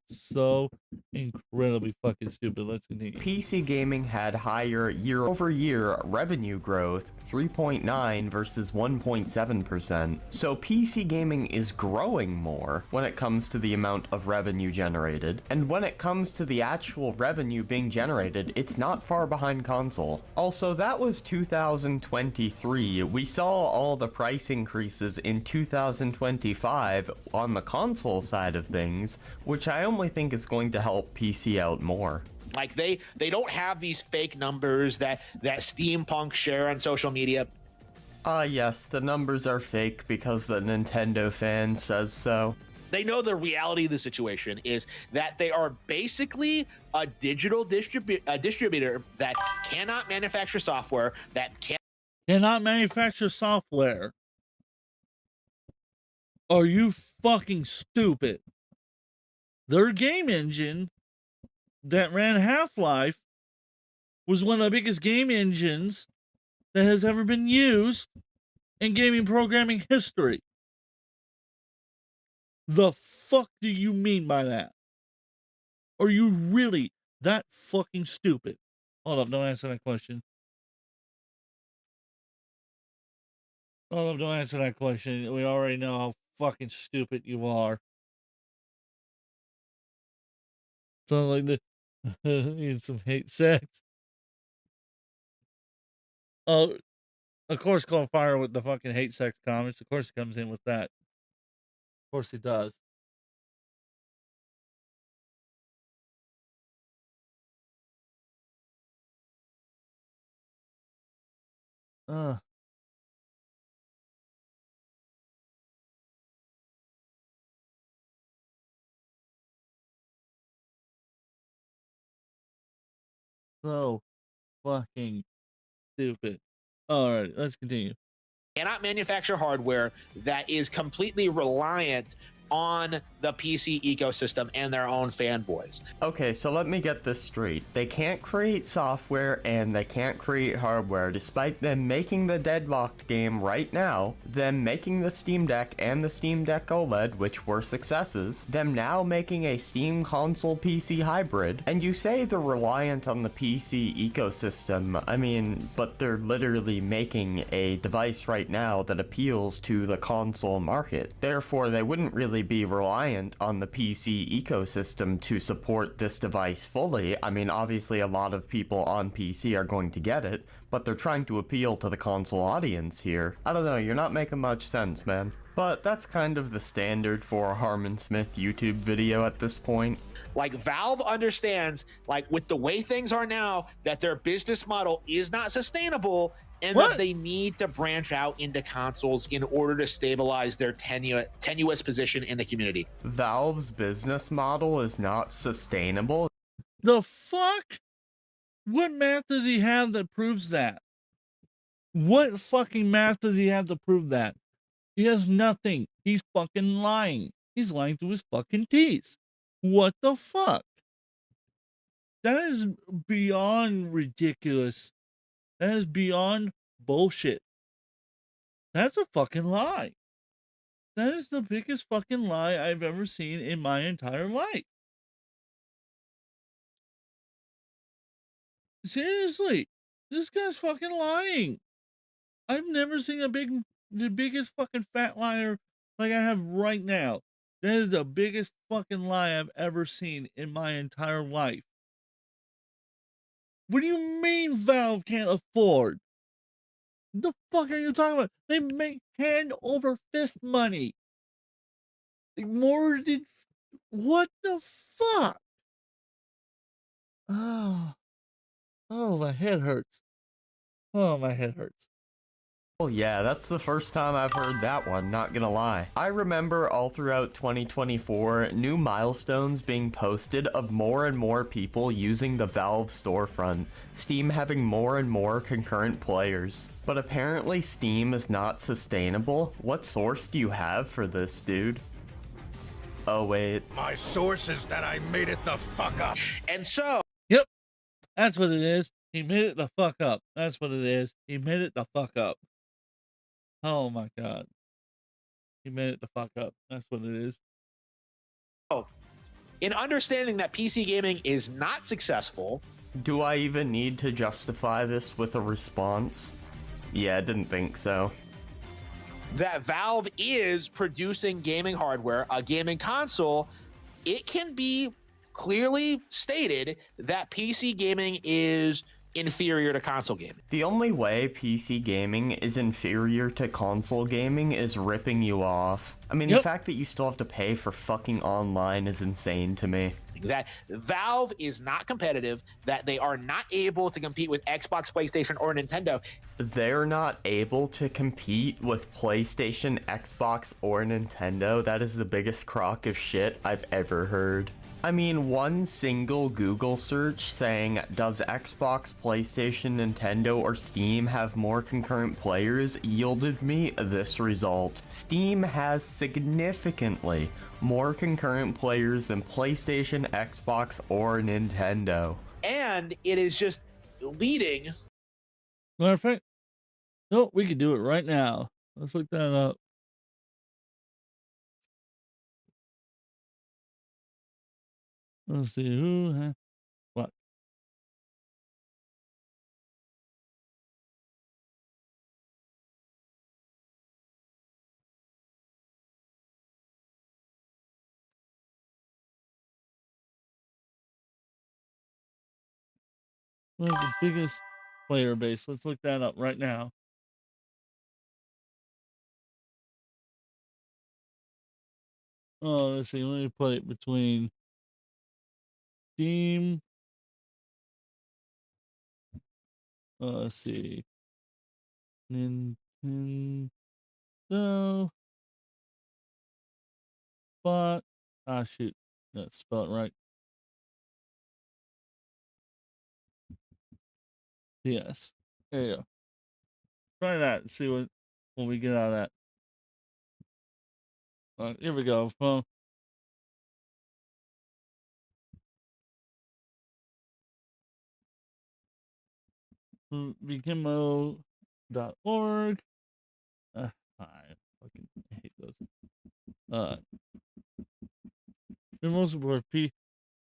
So incredibly fucking stupid. Let's continue. PC gaming had higher year-over-year revenue growth, 3.9 versus 1.7%. So PC gaming is growing more when it comes to the amount of revenue generated, and when it comes to the actual revenue being generated, it's not far behind console. Also, that was 2023. We saw all the price increases in 2025 on the console side of things, which I only think is going to help PC out more. Like they don't have these fake numbers that steampunk share on social media. Yes, the numbers are fake because the Nintendo fan says so. They know the reality of the situation is that they are basically a digital distributor that cannot manufacture software, that cannot manufacture software. Are you fucking stupid? Their game engine that ran Half-Life was one of the biggest game engines that has ever been used in gaming programming history. The fuck do you mean by that? Are you really that fucking stupid? Hold up, don't answer that question. Hold up, don't answer that question. We already know how fucking stupid you are. Sound like the need some hate sex. Oh, of course, Coalfire with the fucking hate sex comments. Of course, he comes in with that. Of course, he does. So fucking stupid. All right, let's continue. cannot manufacture hardware that is completely reliant on the PC ecosystem and their own fanboys. Okay, so let me get this straight. They can't create software and they can't create hardware despite them making the Deadlocked game right now, them making the Steam Deck and the Steam Deck OLED, which were successes, them now making a Steam console PC hybrid, and you say they're reliant on the PC ecosystem. I mean, but they're literally making a device right now that appeals to the console market. Therefore, they wouldn't really be reliant on the PC ecosystem to support this device fully. I mean, obviously a lot of people on PC are going to get it, but they're trying to appeal to the console audience here. I don't know, you're not making much sense, man. But that's kind of the standard for a Harmon Smith YouTube video at this point. Like, Valve understands, like, with the way things are now, that their business model is not sustainable, and that they need to branch out into consoles in order to stabilize their tenuous position in the community. Valve's business model is not sustainable? The fuck? What math does he have that proves that? What fucking math does he have to prove that? He has nothing. He's fucking lying. He's lying through his fucking teeth. What the fuck? That is beyond ridiculous. That is beyond bullshit. That's a fucking lie. That is the biggest fucking lie I've ever seen in my entire life. Seriously, this guy's fucking lying. I've never seen the biggest fucking fat liar like I have right now. That is the biggest fucking lie I've ever seen in my entire life. What do you mean Valve can't afford? The fuck are you talking about? They make hand over fist money. More than what the fuck? Oh, my head hurts. Oh, my head hurts. Well, yeah, that's the first time I've heard that one, not gonna lie. I remember all throughout 2024, new milestones being posted of more and more people using the Valve storefront, Steam having more and more concurrent players. But apparently Steam is not sustainable. What source do you have for this, dude? Oh, wait. My source is that I made it the fuck up. And so, Yep, that's what it is. He made it the fuck up. That's what it is. He made it the fuck up. Oh my god. He made it the fuck up. That's what it is. in understanding that PC gaming is not successful, Do I even need to justify this with a response? Yeah, I didn't think so. that Valve is producing gaming hardware, a gaming console, it can be clearly stated that PC gaming is inferior to console gaming. The only way PC gaming is inferior to console gaming is ripping you off. I mean, the fact that you still have to pay for fucking online is insane to me. That Valve is not competitive, that they are not able to compete with Xbox, PlayStation, or Nintendo. They're not able to compete with PlayStation, Xbox, or Nintendo. That is the biggest crock of shit I've ever heard. I mean, one single Google search saying, does Xbox, PlayStation, Nintendo, or Steam have more concurrent players yielded me this result. Steam has significantly more concurrent players than PlayStation, Xbox, or Nintendo. And it is just leading. Matter of fact, no, we can do it right now. Let's look that up. Let's see who has what. What's the biggest player base? Let's look that up right now. Oh, let's see. Let me put it between Steam. Let's see. Nintendo. But shoot. That's spelled right. Yes. There you go. Try that and see what we get out of that. Here we go. From Vikimo.org. I fucking hate those. The most important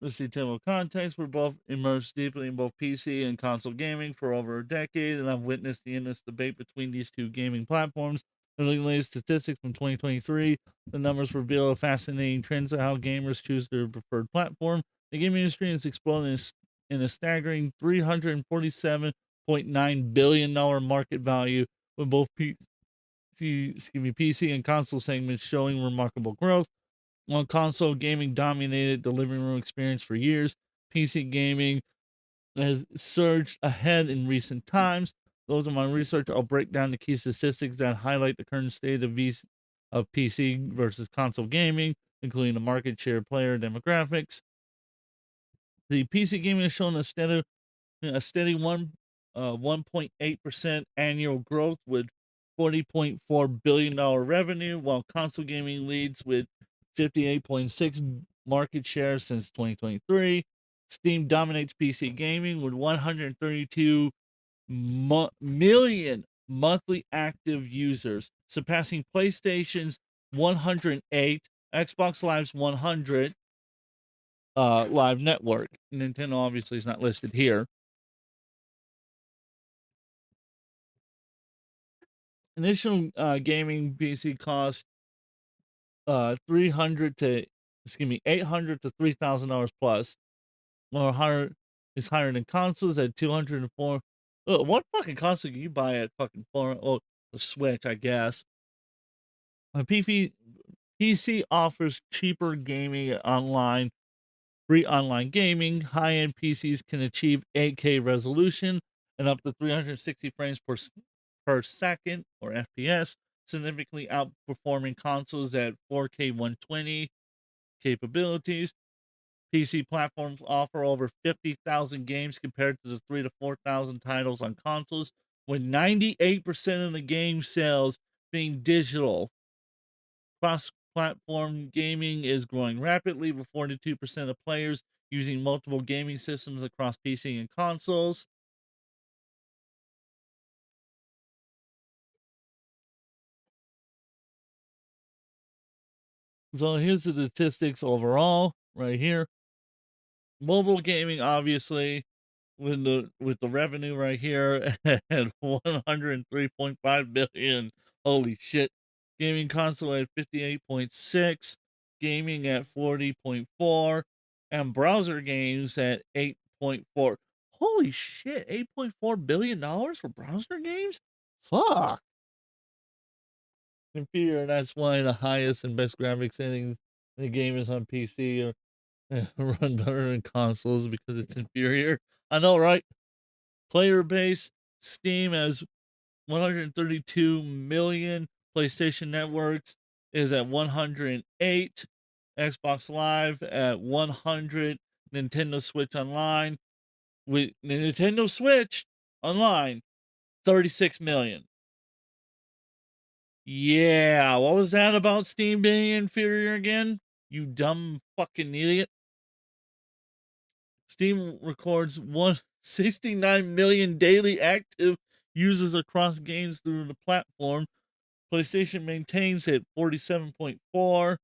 let's see, table of context. We're both immersed deeply in both PC and console gaming for over a decade, and I've witnessed the endless debate between these two gaming platforms. The latest statistics from 2023, the numbers reveal a fascinating trend to how gamers choose their preferred platform. The gaming industry has exploded in a staggering $347.9 billion market value, with both PC and console segments showing remarkable growth. While console gaming dominated the living room experience for years, PC gaming has surged ahead in recent times. Those of my research, I'll break down the key statistics that highlight the current state of PC versus console gaming, including the market share, player demographics. The PC gaming has shown a steady 1.8% annual growth with $40.4 billion revenue, while console gaming leads with 58.6 market share since 2023. Steam dominates PC gaming with 132 million monthly active users, surpassing PlayStation's 108. Xbox Live's 100 live network. Nintendo obviously is not listed here. Initial gaming PC cost $800 to $3,000 plus. More higher is higher than consoles at 204. What fucking console can you buy at fucking 4? Oh, the Switch, I guess. A PC offers cheaper gaming online, free online gaming. High-end PCs can achieve 8K resolution and up to 360 frames per second, or FPS, significantly outperforming consoles at 4K 120 capabilities. PC platforms offer over 50,000 games compared to the 3,000 to 4,000 titles on consoles, with 98% of the game sales being digital. Cross-platform gaming is growing rapidly, with 42% of players using multiple gaming systems across PC and consoles. So here's the statistics overall, right here. Mobile gaming, obviously, with the revenue right here at 103.5 billion. Holy shit. Gaming console at 58.6, gaming at 40.4, and browser games at 8.4. Holy shit, $8.4 billion for browser games? Fuck. Inferior, that's why the highest and best graphics settings in the game is on PC or run better than consoles because it's inferior. I know, right? Player base, Steam has 132 million. PlayStation Networks is at 108. Xbox Live at 100. Nintendo Switch Online, with Nintendo Switch Online, 36 million. Yeah, what was that about Steam being inferior again? You dumb fucking idiot. Steam records 169 million daily active users across games through the platform. PlayStation maintains at 47.4.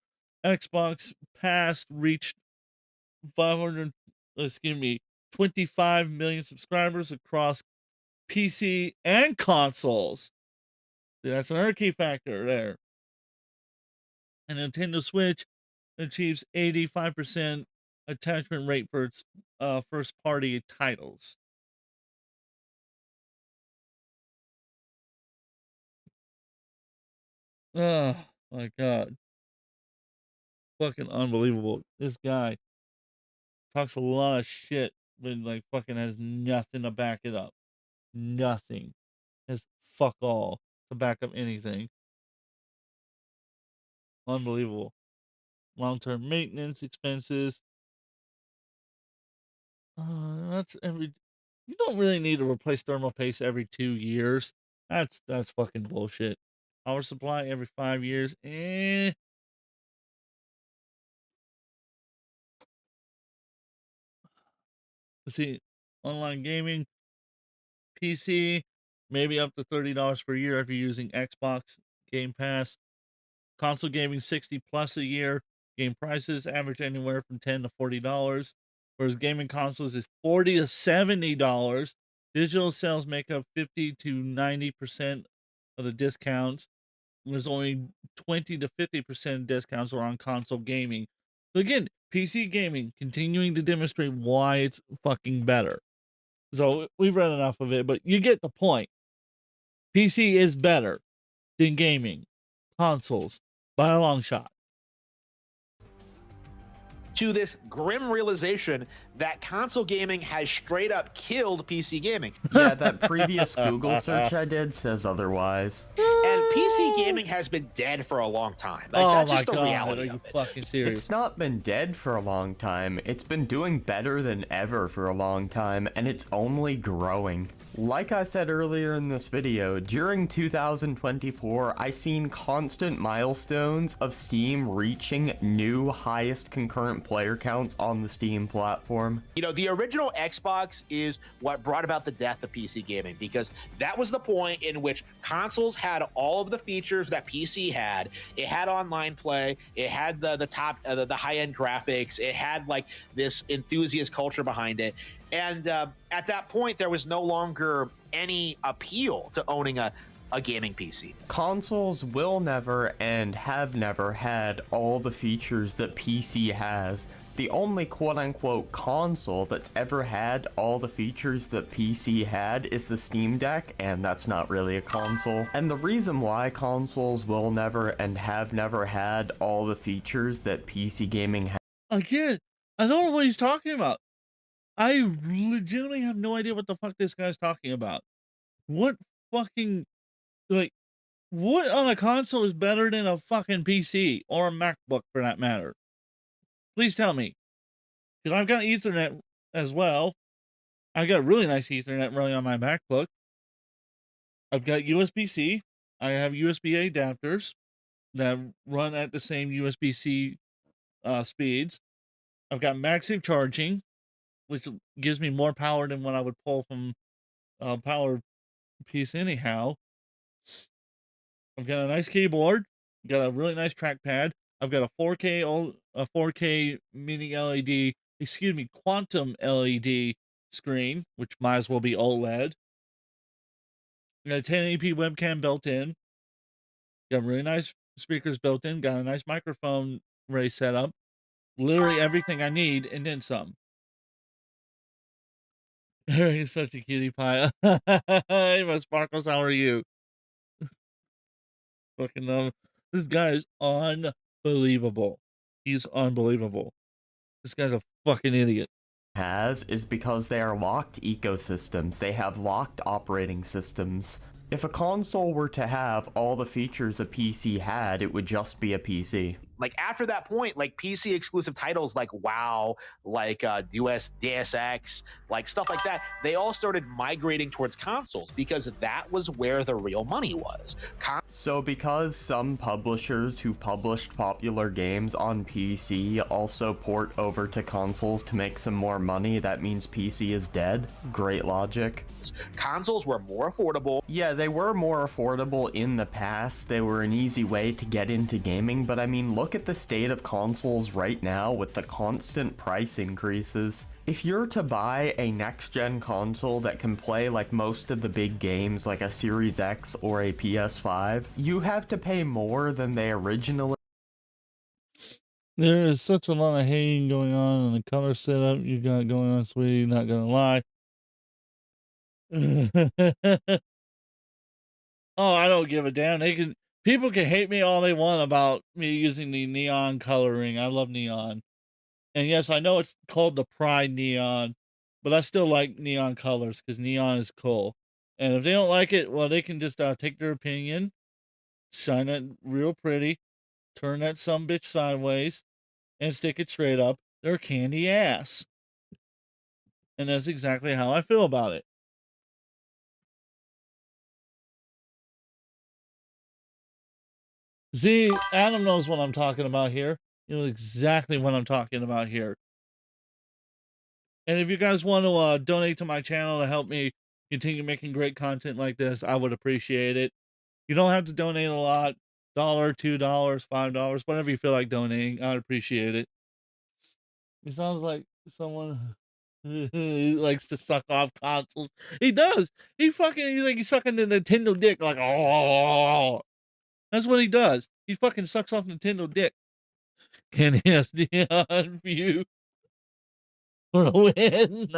Xbox Pass reached 25 million subscribers across PC and consoles. See, that's another key factor there. And Nintendo Switch achieves 85% attachment rate for its first party titles. Oh my god. Fucking unbelievable. This guy talks a lot of shit, but like fucking has nothing to back it up. Nothing. Has fuck all to back up anything. Unbelievable. Long-term maintenance expenses. That's every. You don't really need to replace thermal paste every 2 years. That's fucking bullshit. Power supply every 5 years. Let's see. Online gaming, PC, maybe up to $30 per year if you're using Xbox Game Pass. Console gaming, 60 plus a year. Game prices average anywhere from $10 to $40, whereas gaming consoles is $40 to $70. Digital sales make up 50 to 90% of the discounts. There's only 20 to 50% discounts are on console gaming. So again, PC gaming continuing to demonstrate why it's fucking better. So we've read enough of it, but you get the point. PC is better than gaming consoles by a long shot. To this grim realization that console gaming has straight up killed PC gaming. Yeah, that previous Google search I did says otherwise. And PC gaming has been dead for a long time. Like, that's just the reality Are you of it. fucking serious? It's not been dead for a long time. It's been doing better than ever for a long time, and it's only growing. Like I said earlier in this video, during 2024, I seen constant milestones of Steam reaching new highest concurrent player counts on the Steam platform. You know, the original Xbox is what brought about the death of PC gaming, because that was the point in which consoles had all of the features that PC had. It had online play, it had the top, the high-end graphics, it had like this enthusiast culture behind it. And at that point, there was no longer any appeal to owning a gaming PC. Consoles will never and have never had all the features that PC has. The only quote-unquote console that's ever had all the features that PC had is the Steam Deck, and that's not really a console. And the reason why consoles will never and have never had all the features that PC gaming has. Again, I don't know what he's talking about. I legitimately have no idea what the fuck this guy's talking about. What fucking, like, what on a console is better than a fucking PC or a MacBook for that matter? Please tell me. Because I've got Ethernet as well. I've got really nice Ethernet running on my MacBook. I've got USB-C. I have USB-A adapters that run at the same USB-C speeds. I've got MagSafe charging, which gives me more power than what I would pull from a power piece anyhow. I've got a nice keyboard, got a really nice trackpad. I've got a 4K mini LED, excuse me, quantum LED screen, which might as well be OLED. I got a 1080p webcam built in. Got really nice speakers built in. Got a nice microphone array set up. Literally everything I need, and then some. He's such a cutie pie. Hey, my Sparkles, how are you? Fucking this guy is unbelievable. He's unbelievable. This guy's a fucking idiot. Has is because they are locked ecosystems. They have locked operating systems. If a console were to have all the features a PC had, it would just be a PC. Like after that point, like PC exclusive titles like WoW, like Deus Ex, like stuff like that, they all started migrating towards consoles because that was where the real money was. So because some publishers who published popular games on PC also port over to consoles to make some more money, that means PC is dead? Great logic. Consoles were more affordable. Yeah, they were more affordable in the past. They were an easy way to get into gaming, but I mean, look at the state of consoles right now with the constant price increases. If you're to buy a next-gen console that can play like most of the big games like a Series X or a PS5, you have to pay more than they originally. There is such a lot of hating going on in the color setup you got going on, sweetie, not gonna lie. Oh, I don't give a damn. People can hate me all they want about me using the neon coloring. I love neon. And yes, I know it's called the Pride Neon, but I still like neon colors because neon is cool. And if they don't like it, well, they can just take their opinion, shine it real pretty, turn that sumbitch sideways, and stick it straight up their candy ass. And that's exactly how I feel about it. See, Adam knows what I'm talking about here. You know exactly what I'm talking about here. And if you guys want to donate to my channel to help me continue making great content like this, I would appreciate it. You don't have to donate a lot. $1, $2, $5, whatever you feel like donating. I'd appreciate it. It sounds like someone who likes to suck off consoles. He does. He's like he's sucking the Nintendo dick like, oh. That's what he does. He fucking sucks off Nintendo dick. Can he has the view for a win?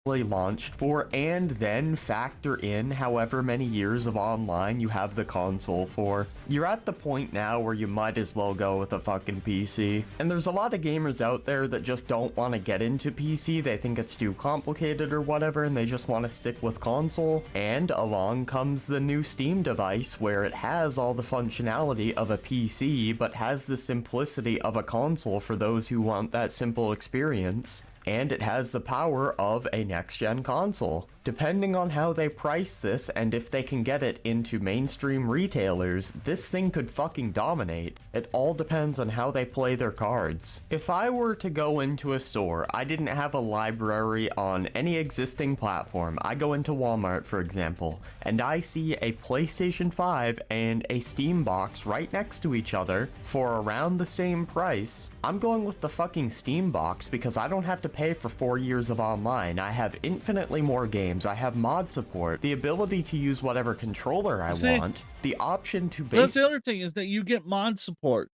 Launched for, and then factor in however many years of online you have the console for. You're at the point now where you might as well go with a fucking PC. And there's a lot of gamers out there that just don't want to get into PC, they think it's too complicated or whatever, and they just want to stick with console. And along comes the new Steam device where it has all the functionality of a PC, but has the simplicity of a console for those who want that simple experience. And it has the power of a next-gen console. Depending on how they price this and if they can get it into mainstream retailers, this thing could fucking dominate. It all depends on how they play their cards. If I were to go into a store, I didn't have a library on any existing platform. I go into Walmart, for example, and I see a PlayStation 5 and a Steam box right next to each other for around the same price. I'm going with the fucking Steam box because I don't have to pay for 4 years of online. I have infinitely more games. I have mod support, the ability to use whatever controller I want, the option to That's the other thing, is that you get mod support.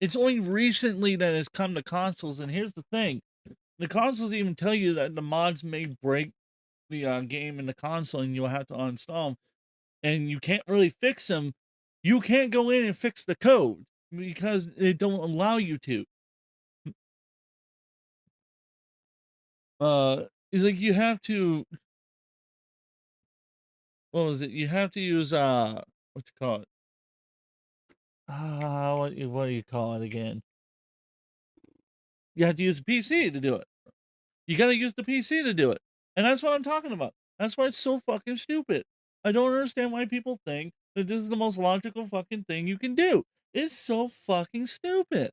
It's only recently that it's come to consoles, and here's the thing. The consoles even tell you that the mods may break the game in the console and you'll have to uninstall them. And you can't really fix them. You can't go in and fix the code because they don't allow you to. It's like you have to, what was it? You have to use what you call it? What do you call it again? You have to use a PC to do it. You gotta use the PC to do it. And that's what I'm talking about. That's why it's so fucking stupid. I don't understand why people think that this is the most logical fucking thing you can do. It's so fucking stupid.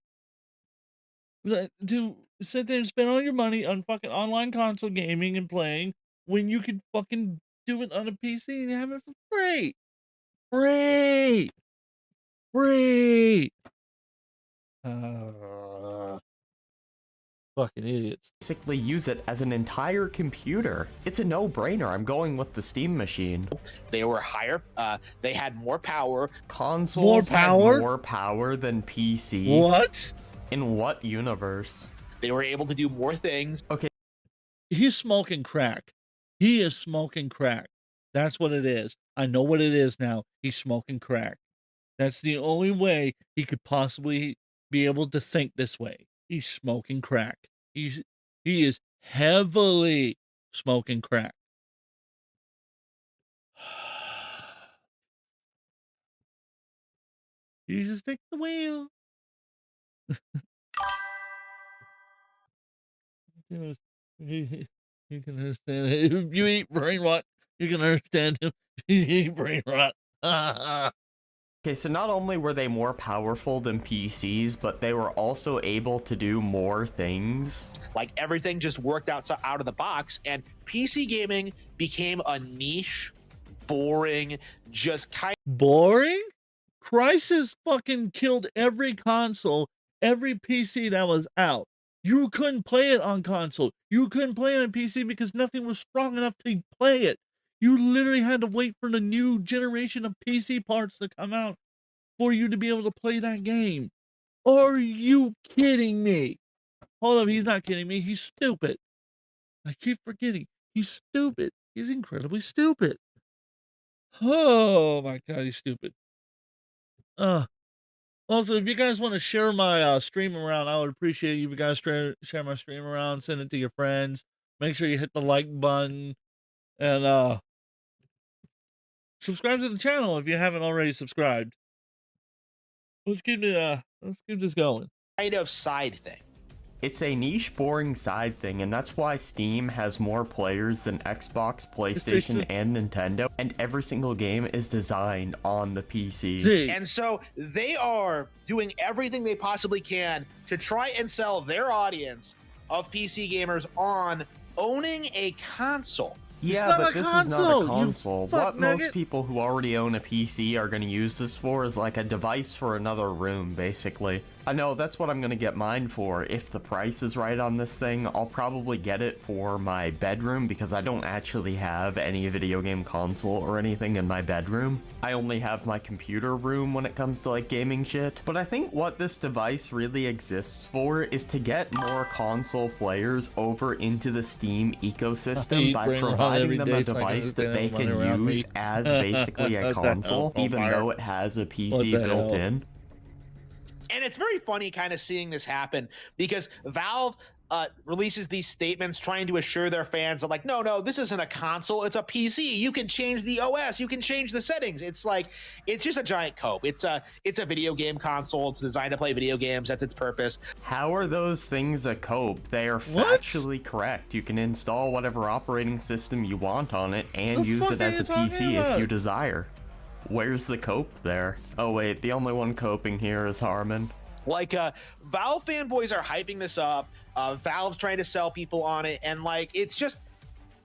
To sit there and spend all your money on fucking online console gaming and playing when you could fucking do it on a PC and have it for free. Free. Free. Fucking idiots. Basically use it as an entire computer. It's a no-brainer. I'm going with the Steam machine. They were higher. They had more power. Consoles had more power than PC. What? In what universe? They were able to do more things. Okay. He's smoking crack. He is smoking crack. That's what it is. I know what it is now. He's smoking crack. That's the only way he could possibly be able to think this way. He's smoking crack. He is heavily smoking crack. Jesus, take the wheel. You can understand it. If you eat brain rot, you can understand him. You eat brain rot. Okay, so not only were they more powerful than PCs, but they were also able to do more things. Like everything just worked out of the box, and PC gaming became a niche, boring, just kind. Boring? Crysis fucking killed every console, every PC that was out. You couldn't play it on console. You couldn't play it on PC because nothing was strong enough to play it. You literally had to wait for the new generation of PC parts to come out for you to be able to play that game. Are you kidding me? Hold up, he's not kidding me. He's stupid. I keep forgetting. He's stupid. He's incredibly stupid. Oh my God, he's stupid. Also, if you guys want to share my stream around, I would appreciate you guys share my stream around, send it to your friends. Make sure you hit the like button and subscribe to the channel if you haven't already subscribed. Let's keep this going. Kind of side thing. It's a niche, boring side thing, and that's why Steam has more players than Xbox, PlayStation, and Nintendo, and every single game is designed on the PC. And so they are doing everything they possibly can to try and sell their audience of PC gamers on owning a console. Yeah, but this is not a console. What most people who already own a PC are going to use this for is like a device for another room, basically. I know, that's what I'm going to get mine for. If the price is right on this thing, I'll probably get it for my bedroom because I don't actually have any video game console or anything in my bedroom. I only have my computer room when it comes to like gaming shit. But I think what this device really exists for is to get more console players over into the Steam ecosystem by providing them a device that they can use as basically a console, even though it has a PC built in. And it's very funny kind of seeing this happen because Valve releases these statements trying to assure their fans that, like, no, this isn't a console, it's a PC. You can change the OS, you can change the settings. It's like, it's just a giant cope. It's a video game console. It's designed to play video games. That's its purpose. How are those things a cope? They are factually correct. You can install whatever operating system you want on it and use it as a PC if you desire. Where's the cope there? Oh wait, the only one coping here is Harmon. Like, Valve fanboys are hyping this up. Valve's trying to sell people on it, and like, it's just,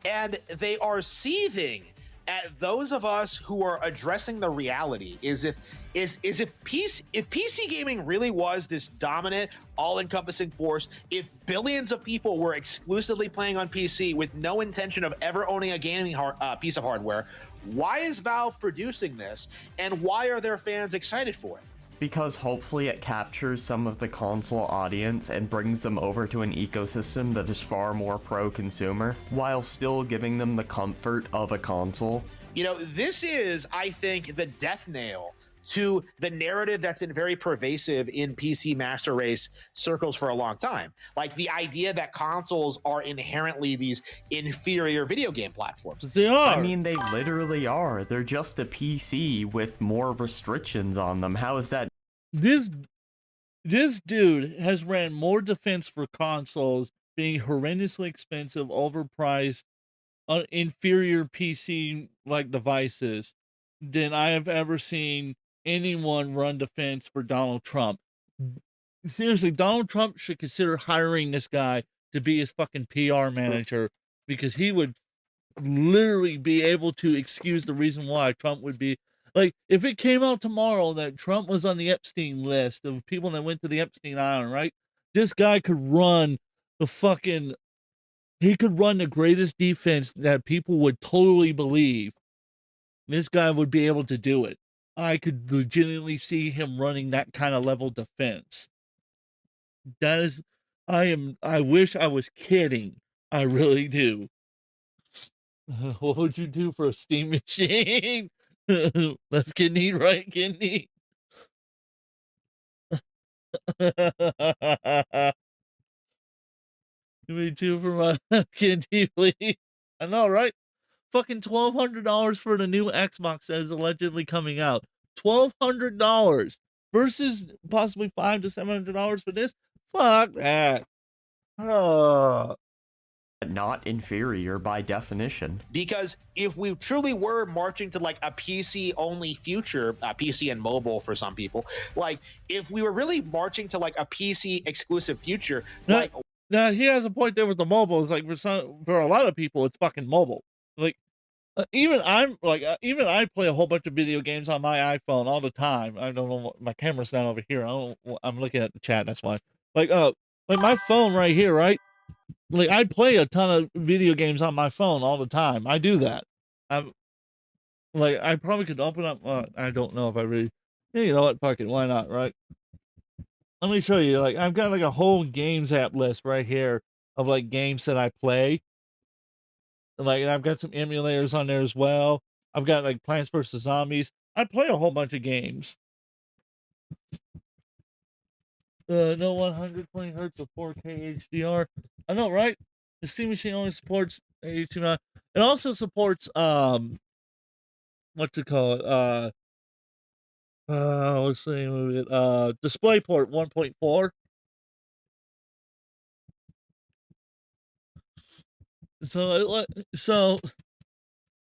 and they are seething at those of us who are addressing the reality. If PC gaming really was this dominant, all-encompassing force, if billions of people were exclusively playing on PC with no intention of ever owning a gaming piece of hardware, why is Valve producing this, and why are their fans excited for it? Because hopefully it captures some of the console audience and brings them over to an ecosystem that is far more pro-consumer, while still giving them the comfort of a console. You know, this is, I think, the death nail to the narrative that's been very pervasive in PC Master Race circles for a long time. Like, the idea that consoles are inherently these inferior video game platforms. They are. I mean, they literally are. They're just a PC with more restrictions on them. How is that? This dude has ran more defense for consoles being horrendously expensive, overpriced, inferior PC-like devices than I have ever seen anyone run defense for Donald Trump. Seriously, Donald Trump should consider hiring this guy to be his fucking PR manager, because he would literally be able to excuse the reason why Trump would be, like, if it came out tomorrow that Trump was on the Epstein list of people that went to the Epstein Island, right? This guy could run he could run the greatest defense that people would totally believe. This guy would be able to do it. I could legitimately see him running that kind of level defense. That is, I wish I was kidding. I really do. What would you do for a steam machine? Left kidney, right kidney. Give me two for my left kidney, please. I know, right? Fucking $1,200 for the new Xbox that is allegedly coming out. $1,200 versus possibly $500 to $700 for this. Fuck that. Not inferior by definition. Because if we truly were marching to like a PC only future, PC and mobile for some people, like if we were really marching to like a PC exclusive future, now he has a point there with the mobile. It's like for a lot of people, it's fucking mobile. Like even I play a whole bunch of video games on my iPhone all the time. I don't know what, my camera's not over here. I'm looking at the chat. That's why. Like my phone right here, right? Like I play a ton of video games on my phone all the time. I do that. I probably could open up. I don't know if I really. Yeah, you know what? Fuck it. Why not? Right. Let me show you. Like I've got like a whole games app list right here of like games that I play. Like I've got some emulators on there as well. I've got like Plants vs Zombies. I play a whole bunch of games. No 120 hertz of 4K HDR. I know, right? The Steam Machine only supports HDMI. It also supports what's it called? What's the name of it? DisplayPort 1.4. So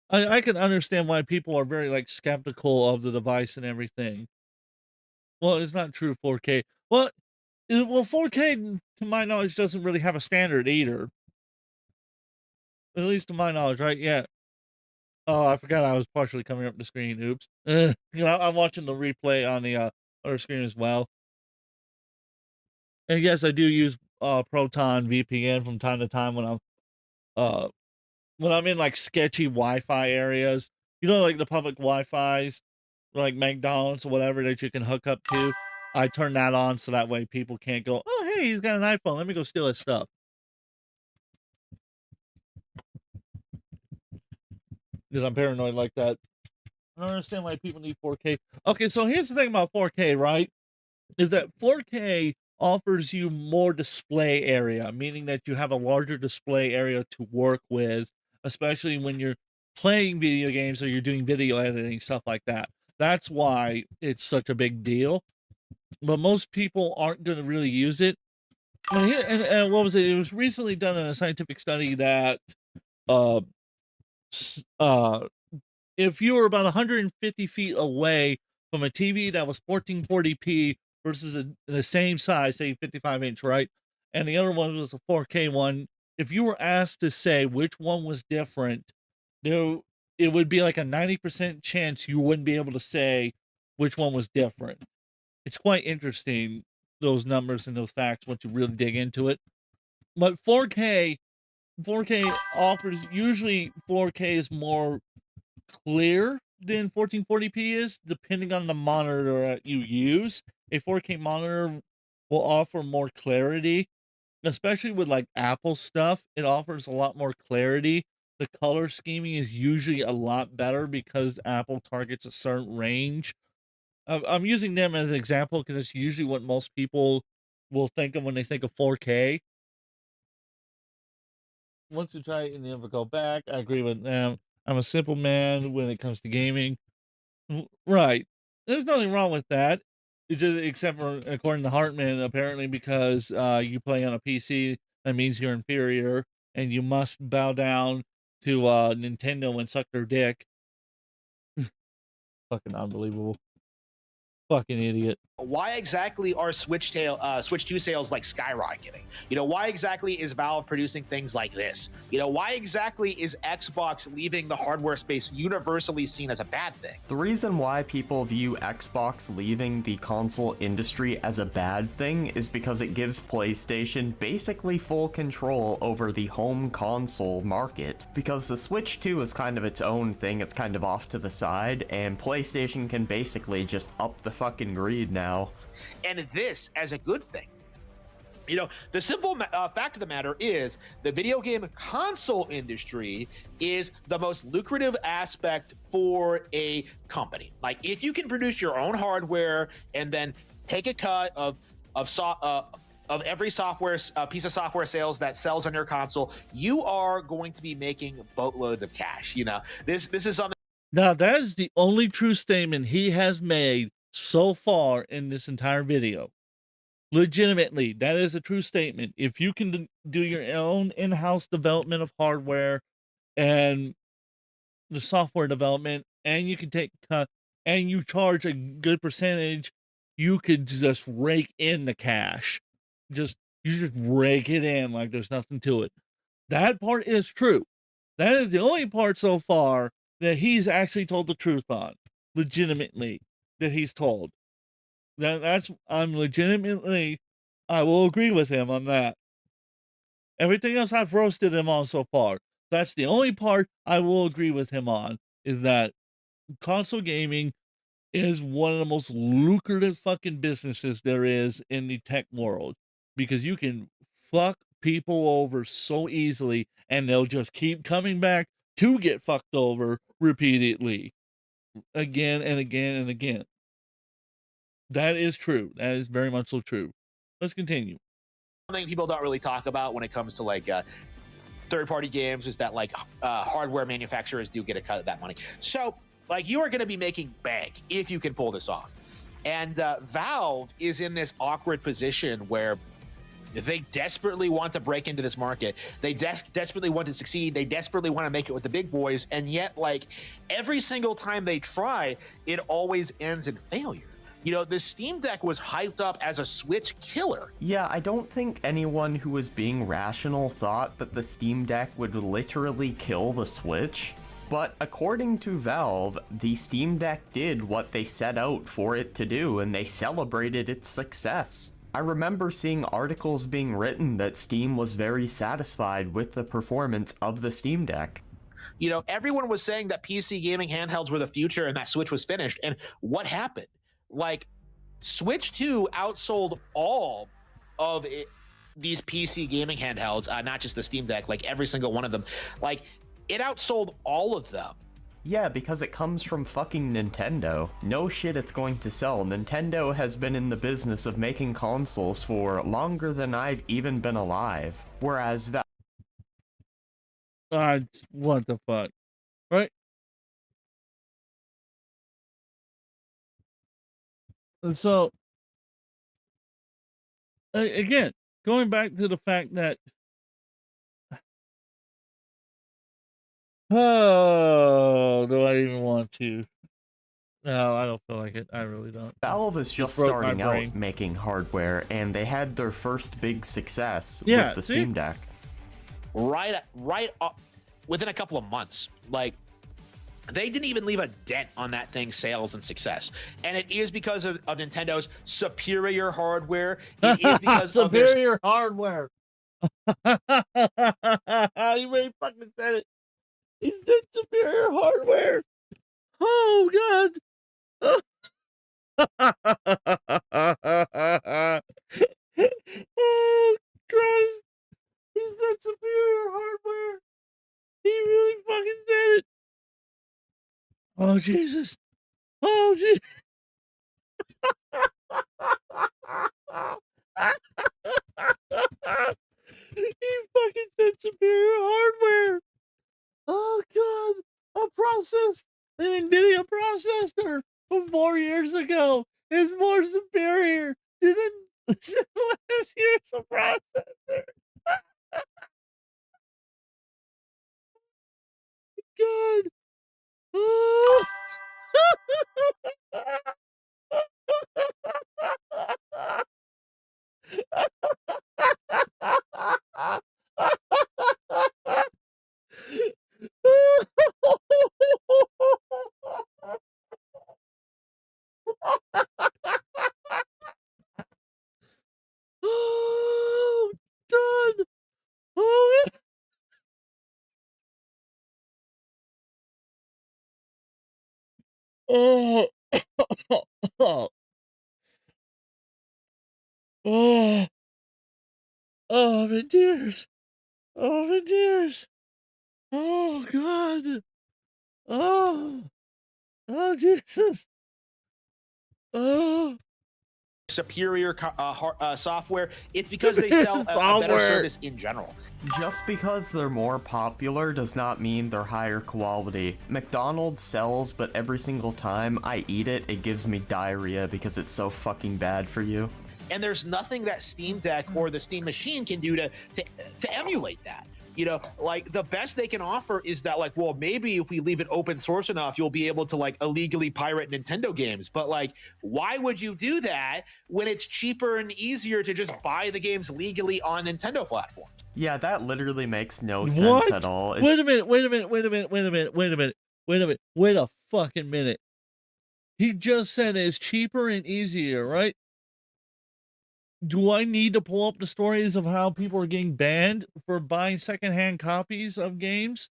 I can understand why people are very like skeptical of the device and everything. Well, it's not true 4K. Well, 4K to my knowledge doesn't really have a standard either. At least to my knowledge, right? Yeah. Oh, I forgot I was partially coming up the screen. Oops. You know, I'm watching the replay on the other screen as well. And yes, I do use Proton VPN from time to time when I'm in like sketchy Wi-Fi areas. You know, like the public Wi-Fi's, like McDonald's or whatever that you can hook up to. I turn that on so that way people can't go, oh, hey, he's got an iPhone. Let me go steal his stuff. Because I'm paranoid like that. I don't understand why people need 4K. Okay, so here's the thing about 4K, right? Is that 4K offers you more display area, meaning that you have a larger display area to work with, especially when you're playing video games or you're doing video editing, stuff like that. That's why it's such a big deal. But most people aren't going to really use it. And what was it? It was recently done in a scientific study that uh, if you were about 150 feet away from a TV that was 1440p versus the same size, say 55-inch, right? And the other one was a 4K one. If you were asked to say which one was different, it would be like a 90% chance you wouldn't be able to say which one was different. It's quite interesting, those numbers and those facts, once you really dig into it. But 4K offers, usually 4K is more clear than 1440p is, depending on the monitor that you use. A 4K monitor will offer more clarity, especially with like Apple stuff. It offers a lot more clarity. The color scheming is usually a lot better because Apple targets a certain range. I'm using them as an example because it's usually what most people will think of when they think of 4K. Once you try it and you never go back, I agree with them. I'm a simple man when it comes to gaming. Right. There's nothing wrong with that. It just, except for, according to Hartman, apparently because you play on a PC, that means you're inferior and you must bow down to Nintendo and suck their dick. Fucking unbelievable. Fucking idiot. Why exactly are Switch 2 sales like skyrocketing? Why exactly is Valve producing things like this? Why exactly is Xbox leaving the hardware space universally seen as a bad thing? The reason why people view Xbox leaving the console industry as a bad thing is because it gives PlayStation basically full control over the home console market. Because the Switch 2 is kind of its own thing, it's kind of off to the side, and PlayStation can basically just up the fucking greed now. And this as a good thing. The simple fact of the matter is the video game console industry is the most lucrative aspect for a company. Like, if you can produce your own hardware and then take a cut of every software piece of software sales that sells on your console, you are going to be making boatloads of cash. This is something. Now, that is the only true statement he has made so far in this entire video. Legitimately, that is a true statement. If you can do your own in-house development of hardware and the software development, and you can take cut and you charge a good percentage, you could just rake in the cash. You just rake it in like there's nothing to it. That part is true. That is the only part so far that he's actually told the truth on, legitimately, that he's told. I will agree with him on that. Everything else I've roasted him on so far. That's the only part I will agree with him on, is that console gaming is one of the most lucrative fucking businesses there is in the tech world, because you can fuck people over so easily and they'll just keep coming back to get fucked over repeatedly, again and again and again. That is true. That is very much so true. Let's continue. Something people don't really talk about when it comes to like third-party games is that like hardware manufacturers do get a cut of that money. So like, you are going to be making bank if you can pull this off. And Valve is in this awkward position where they desperately want to break into this market. They desperately want to succeed. They desperately want to make it with the big boys. And yet, like, every single time they try, it always ends in failure. The Steam Deck was hyped up as a Switch killer. Yeah, I don't think anyone who was being rational thought that the Steam Deck would literally kill the Switch. But according to Valve, the Steam Deck did what they set out for it to do, and they celebrated its success. I remember seeing articles being written that Steam was very satisfied with the performance of the Steam Deck. Everyone was saying that PC gaming handhelds were the future and that Switch was finished. And what happened? Like, Switch 2 outsold all of these PC gaming handhelds, not just the Steam Deck, like every single one of them. Like, it outsold all of them. Yeah, because it comes from fucking Nintendo. No shit, it's going to sell. Nintendo has been in the business of making consoles for longer than I've even been alive. Whereas What the fuck, right? And so, again, going back to the fact that, oh, do I even want to? No, I don't feel like it. I really don't. Valve is just broke my starting out brain. making hardware, and they had their first big success Yeah, with the see? Steam Deck. Right up within a couple of months. Like, they didn't even leave a dent on that thing's sales and success. And it is because of Nintendo's superior hardware. It is because of their superior hardware. He really fucking said it. He said superior hardware. Oh God. Oh Christ. He said superior hardware. He really fucking said it. Oh Jesus. Oh Jesus. He fucking said superior hardware. Oh God, a process, an NVIDIA processor from 4 years ago is more superior than last year's processor. God. Oh. Oh God! Oh, oh, oh, oh, oh, I'm in tears. Oh, I'm in tears. Oh God! Oh, oh Jesus! Oh, superior software. It's because they sell a better Software. service in general. Just because they're more popular does not mean they're higher quality. McDonald's sells, but every single time I eat it, it gives me diarrhea because it's so fucking bad for you. And there's nothing that Steam Deck or the Steam Machine can do to emulate that. You know, like, the best they can offer is that, like, well, maybe if we leave it open source enough, you'll be able to, like, illegally pirate Nintendo games. But, like, why would you do that when it's cheaper and easier to just buy the games legally on Nintendo platforms? Yeah, that literally makes no sense what? at all. Wait a minute! Wait a minute! Wait a minute! Wait a minute! Wait a minute! Wait a minute! Wait a fucking minute! He just said it's cheaper and easier, right? Do I need to pull up the stories of how people are getting banned for buying secondhand copies of games?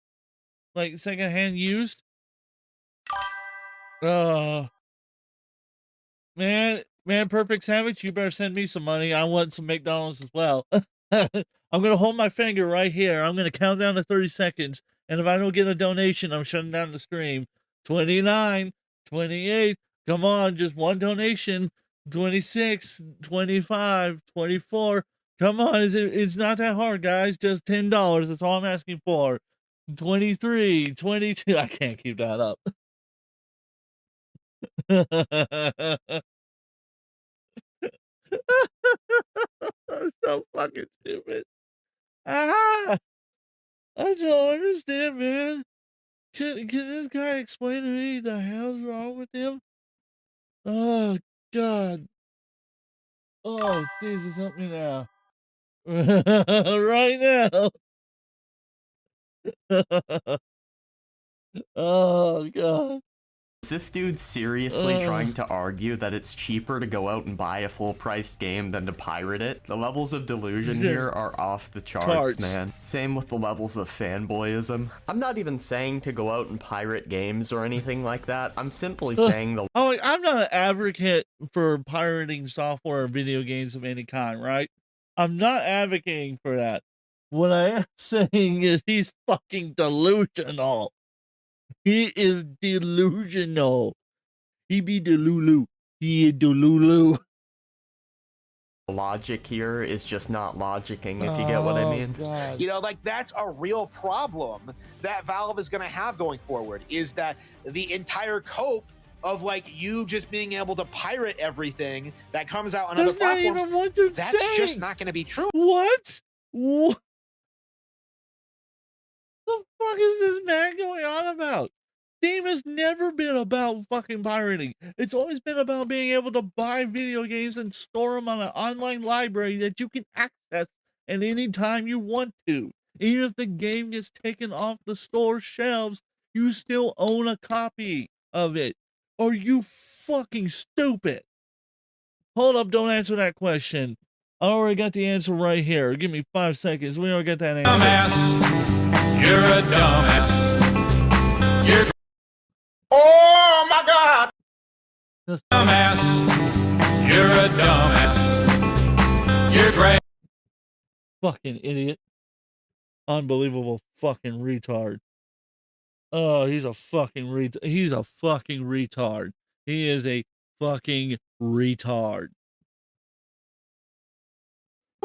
Like secondhand used? Man, Perfect Savage, you better send me some money. I want some McDonald's as well. I'm gonna hold my finger right here. I'm gonna count down to 30 seconds. And if I don't get a donation, I'm shutting down the stream. 29, 28. Come on, just one donation. 26, 25, 24. Come on, it's not that hard, guys. Just $10. That's all I'm asking for. 23, 22. I can't keep that up. I'm so fucking stupid. Ah, I don't understand, man. Can this guy explain to me the hell's wrong with him? Oh God. Oh Jesus, help me now. Right now. Oh God. Is this dude seriously trying to argue that it's cheaper to go out and buy a full-priced game than to pirate it? The levels of delusion here are off the charts, man. Same with the levels of fanboyism. I'm not even saying to go out and pirate games or anything like that. I'm simply saying the... I'm not an advocate for pirating software or video games of any kind, right? I'm not advocating for that. What I am saying is he's fucking delusional. He is delusional. He be delulu. He is delulu. Logic here is just not logicking, if you get what I mean. God. You know, like that's a real problem that Valve is going to have going forward, is that the entire cope of like you just being able to pirate everything that comes out on That's other platforms. not even what they're That's saying. just not going to be true. What? What the fuck is this man going on about? Steam has never been about fucking pirating. It's always been about being able to buy video games and store them on an online library that you can access at any time you want to. Even if the game gets taken off the store shelves, you still own a copy of it. Are you fucking stupid? Hold up, don't answer that question. I already got the answer right here. Give me 5 seconds. We already got that answer. Dumbass. You're a dumbass. You're. Oh my God. Just Dumbass. You're a dumbass. You're great. fucking idiot. Unbelievable fucking retard. Oh, he's a fucking retard. He's a fucking retard. He is a fucking retard.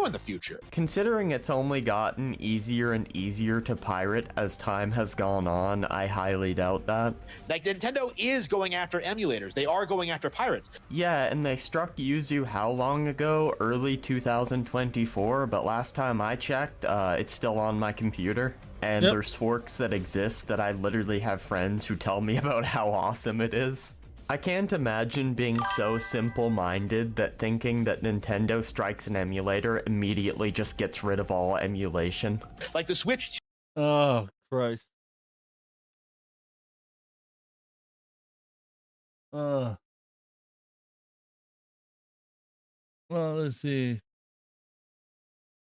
In the future. Considering it's only gotten easier and easier to pirate as time has gone on, I highly doubt that. Like Nintendo is going after emulators. They are going after pirates. Yeah, and they struck Yuzu how long ago? Early 2024, but last time I checked, it's still on my computer. And Yep. there's forks that exist that I literally have friends who tell me about how awesome it is. I can't imagine being so simple-minded that thinking that Nintendo strikes an emulator immediately just gets rid of all emulation. Like the Switch Oh, Christ. Well, let's see.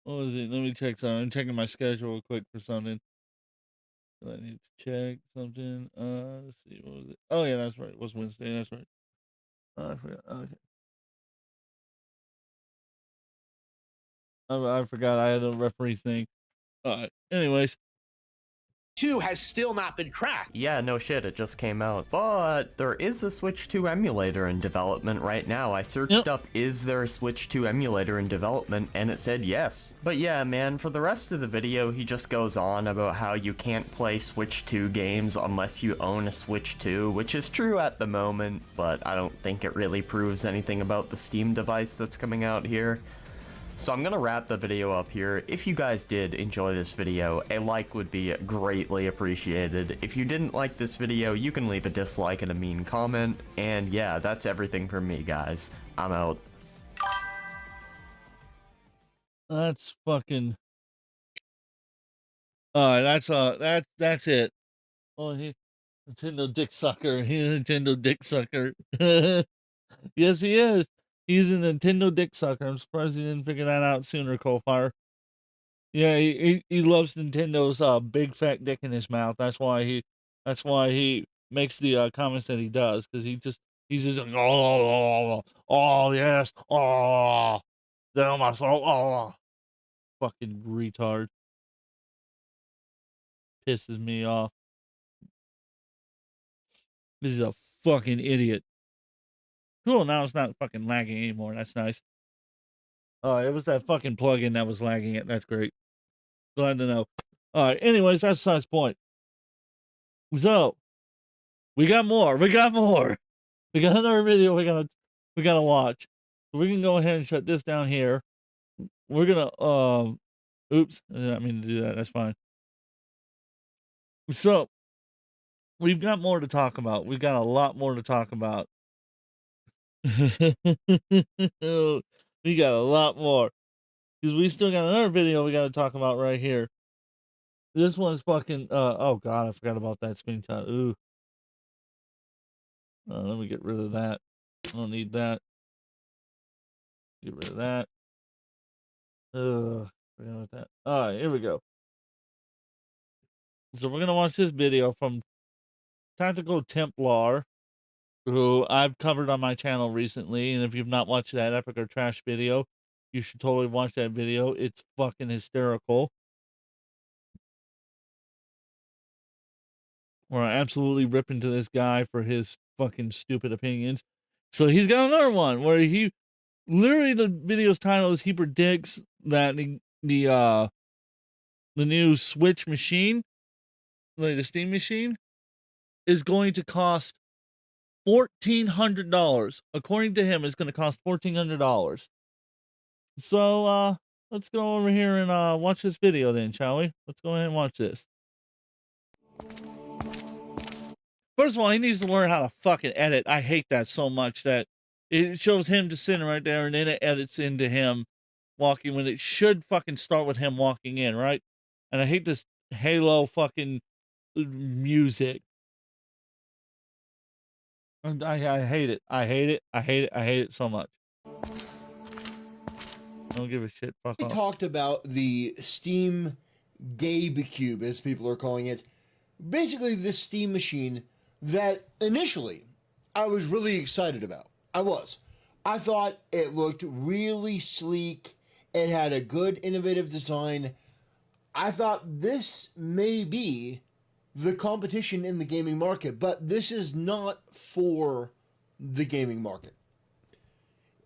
What was it? Let me check something. I'm checking my schedule real quick for something. I need to check something. Let's see. What was it? Oh, yeah, that's right. It was Wednesday. That's right. I forgot. Okay. I forgot I had a referee thing. All right. Anyways. 2 has still not been cracked. Yeah, no shit, it just came out. But there is a Switch 2 emulator in development right now. I searched up, is there a Switch 2 emulator in development, and it said yes. But yeah, man, for the rest of the video, he just goes on about how you can't play Switch 2 games unless you own a Switch 2, which is true at the moment, but I don't think it really proves anything about the Steam device that's coming out here. So I'm gonna wrap the video up here. If you guys did enjoy this video, a like would be greatly appreciated. If you didn't like this video, you can leave a dislike and a mean comment. And yeah, that's everything from me, guys. I'm out. That's fucking. That's it. Oh, he Nintendo dick sucker. He's a Nintendo dick sucker. Yes, he is. He's a Nintendo dick sucker. I'm surprised he didn't figure that out sooner, Coalfire. Yeah, he loves Nintendo's big fat dick in his mouth. That's why he makes the comments that he does, because he's just like, oh yes, oh down my soul, oh fucking retard. Pisses me off. This is a fucking idiot. Cool, now it's not fucking lagging anymore. That's nice. It was that fucking plugin that was lagging it. That's great. Glad to know. Anyways, that's besides the point. So, we got more. We got another video we gotta watch. So we can go ahead and shut this down here. We're gonna, oops, I did not mean to do that. That's fine. So, we've got more to talk about. We've got a lot more to talk about. We got a lot more. Because we still got another video we got to talk about right here. This one's fucking, oh god, I forgot about that screenshot. Ooh. Let me get rid of that. I don't need that. Get rid of that. Forgot about that. Alright, here we go. So we're gonna watch this video from Tactical Templar, who I've covered on my channel recently, and if you've not watched that Epic or Trash video, you should totally watch that video. It's fucking hysterical. where I absolutely rip into this guy for his fucking stupid opinions. So he's got another one where he literally, the video's title is, he predicts that the new Switch machine, like the Steam machine, is going to cost $1,400. According to him, it's going to cost $1,400. So let's go over here and watch this video then, shall we? Let's go ahead and watch this. First of all, he needs to learn how to fucking edit. I hate that so much that it shows him just sitting right there and then it edits into him walking when it should fucking start with him walking in, right? And I hate this Halo fucking music. And I hate it. I hate it. I hate it. I hate it so much. I don't give a shit. Fuck We off. talked about the Steam GameCube, as people are calling it. Basically, this Steam machine that initially I was really excited about. I thought it looked really sleek. It had a good, innovative design. I thought this may be the competition in the gaming market, but this is not for the gaming market.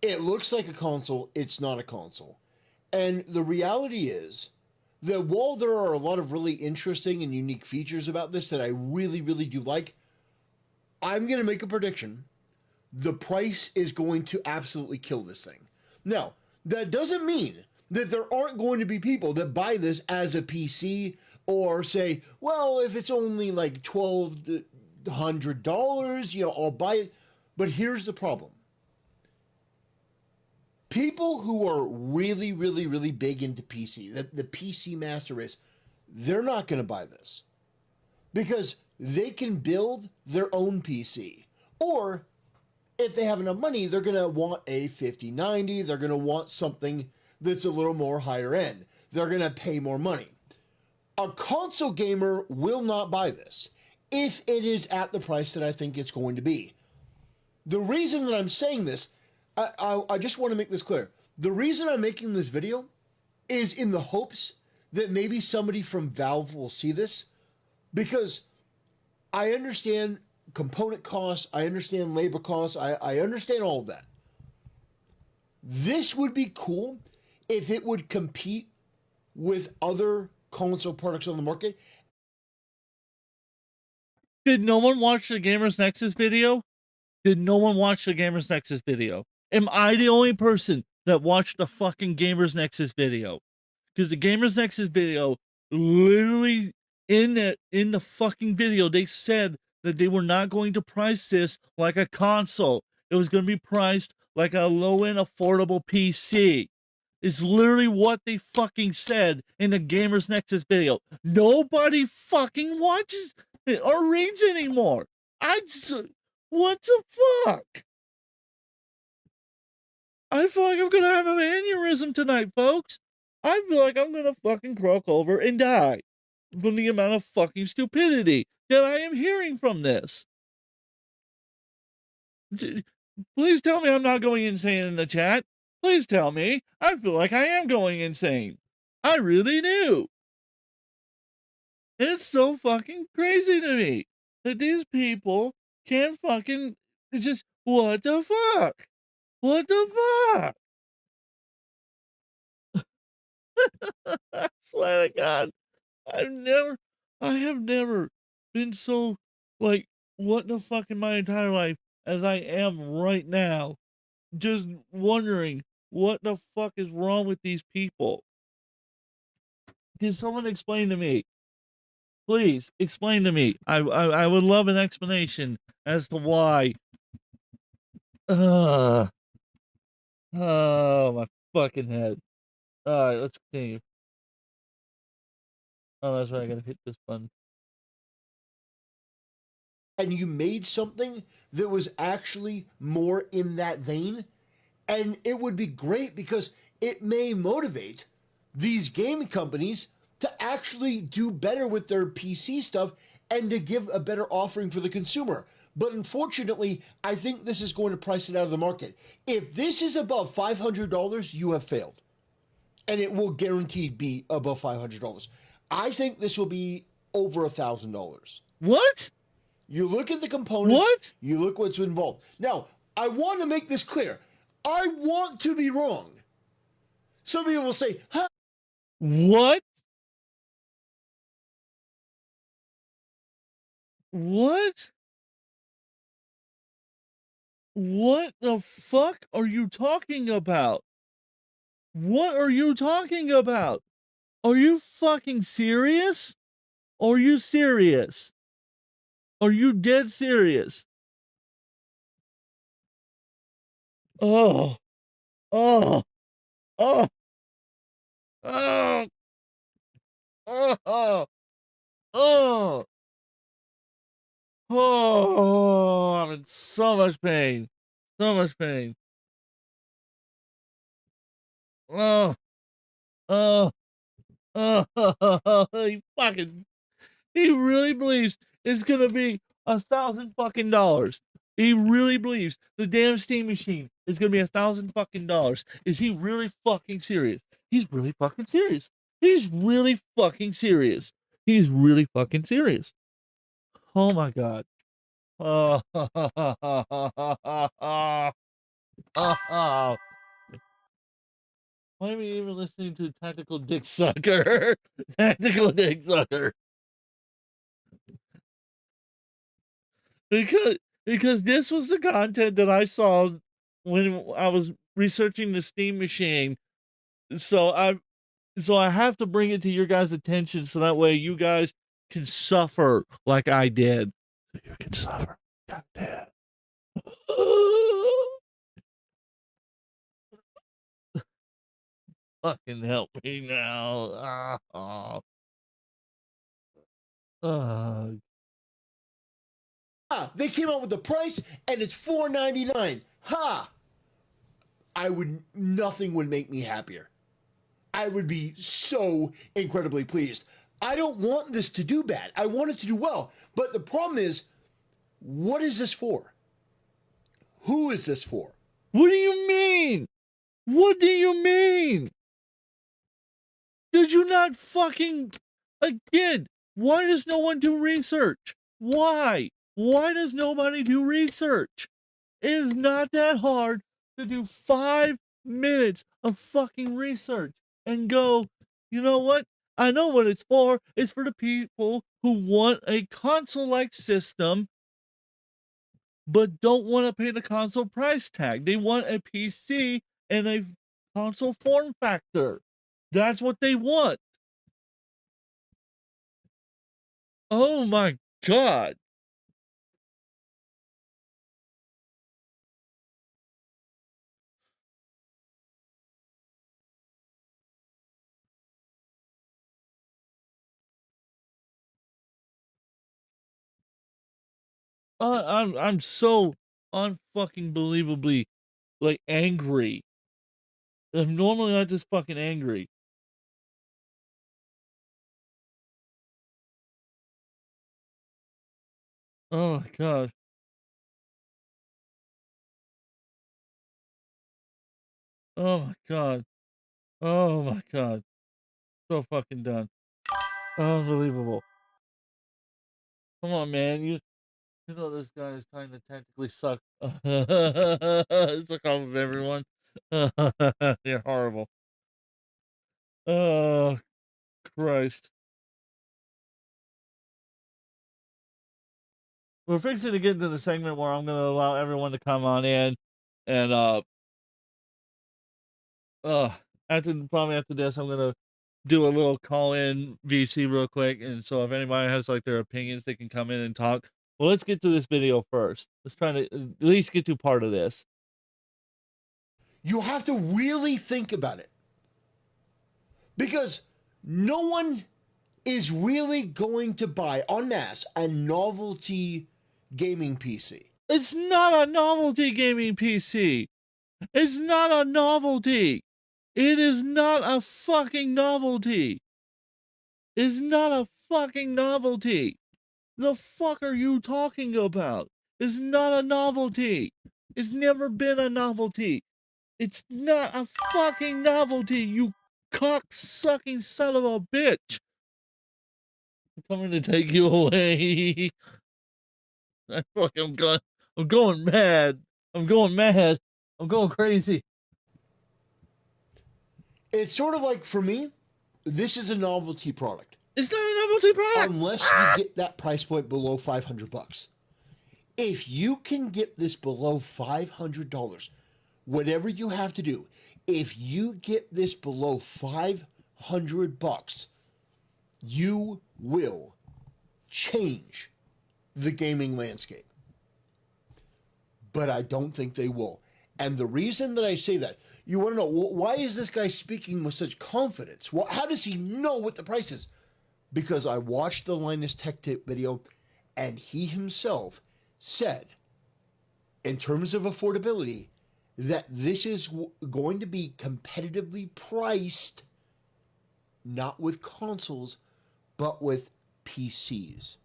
It looks like a console, it's not a console. And the reality is that while there are a lot of really interesting and unique features about this that I really, really do like, I'm going to make a prediction. The price is going to absolutely kill this thing. Now, that doesn't mean that there aren't going to be people that buy this as a PC or say, well, if it's only like $1,200, I'll buy it. But here's the problem. People who are really, really, really big into PC, the PC master race, they're not going to buy this because they can build their own PC. Or if they have enough money, they're going to want a 5090. They're going to want something that's a little more higher end. They're going to pay more money. A console gamer will not buy this if it is at the price that I think it's going to be. The reason that I'm saying this, I just want to make this clear. The reason I'm making this video is in the hopes that maybe somebody from Valve will see this, because I understand component costs, I understand labor costs, I understand all of that. This would be cool if it would compete with other console products on the market. Did no one watch the Gamers Nexus video? Did no one watch the Gamers Nexus video? Am I the only person that watched the fucking Gamers Nexus video? Because the Gamers Nexus video, literally in the fucking video, they said that they were not going to price this like a console. It was going to be priced like a low-end affordable PC. It's literally what they fucking said in the Gamers Nexus video. Nobody fucking watches it or reads anymore. What the fuck? I feel like I'm gonna have an aneurysm tonight, folks. I feel like I'm gonna fucking croak over and die from the amount of fucking stupidity that I am hearing from this. Please tell me I'm not going insane in the chat. Please tell me. I feel like I am going insane. I really do. And it's so fucking crazy to me that these people can't fucking just, what the fuck? What the fuck? I swear to God, I have never been so like, what the fuck in my entire life as I am right now. Just wondering what the fuck is wrong with these people. Can someone explain to me? Please explain to me. I would love an explanation as to why. Oh, my fucking head. All right, let's continue. Oh, that's right. I gotta hit this button. And you made something that was actually more in that vein, and it would be great because it may motivate these game companies to actually do better with their PC stuff and to give a better offering for the consumer. But unfortunately, I think this is going to price it out of the market. If this is above $500, you have failed. And it will guaranteed be above $500. I think this will be over $1,000. What? You look at the components. What? You look what's involved. Now, I want to make this clear. I want to be wrong. Some people will say, huh? What? What? What the fuck are you talking about? What are you talking about? Are you fucking serious? Are you serious? Are you dead serious? Oh, oh, oh, oh, oh, oh, oh, I'm in so much pain. So much pain. Oh, oh, oh, he really believes it's gonna be $1,000 fucking. He really believes the damn steam machine is gonna be $1,000 fucking. Is he really fucking serious? He's really fucking serious. He's really fucking serious. He's really fucking serious. Oh my god. Oh, oh. Why am I even listening to Tactical Dick Sucker? Tactical Dick Sucker. Because this was the content that I saw when I was researching the Steam machine. So I have to bring it to your guys' attention so that way you guys can suffer like I did. So you can suffer. God damn. Fucking help me now. They came out with the price and it's $4.99. Ha! Nothing would make me happier. I would be so incredibly pleased. I don't want this to do bad. I want it to do well. But the problem is, what is this for? Who is this for? What do you mean? What do you mean? Did you not fucking... Again, why does no one do research? Why? Why does nobody do research? It is not that hard to do 5 minutes of fucking research and go, you know what? I know what it's for. It's for the people who want a console-like system but don't want to pay the console price tag. They want a PC and a console form factor. That's what they want. Oh my god. I'm so unfucking believably like angry. I'm normally not this fucking angry. Oh my god. Oh my god. Oh my god. So fucking done. Unbelievable. Come on, man. You know this guy is trying to tactically suck. Suck off of everyone. You're horrible. Oh Christ. We're fixing to get into the segment where I'm gonna allow everyone to come on in and probably after this I'm gonna do a little call-in VC real quick, and so if anybody has like their opinions they can come in and talk. Well, let's get to this video first. Let's try to at least get to part of this. You have to really think about it. Because no one is really going to buy en masse a novelty gaming PC. It's not a novelty gaming PC. It's not a novelty. It is not a fucking novelty. It's not a fucking novelty. The fuck are you talking about? It's not a novelty. It's never been a novelty. It's not a fucking novelty, you cock-sucking son of a bitch. I'm coming to take you away. I'm going mad. I'm going mad. I'm going crazy. It's sort of like, for me, this is a novelty product. It's not a novelty product. Unless you get that price point below $500. If you can get this below $500, whatever you have to do, if you get this below $500, you will change the gaming landscape. But I don't think they will. And the reason that I say that, you want to know, why is this guy speaking with such confidence? Well, how does he know what the price is? Because I watched the Linus Tech Tip video, and he himself said, in terms of affordability, that this is going to be competitively priced, not with consoles, but with PCs.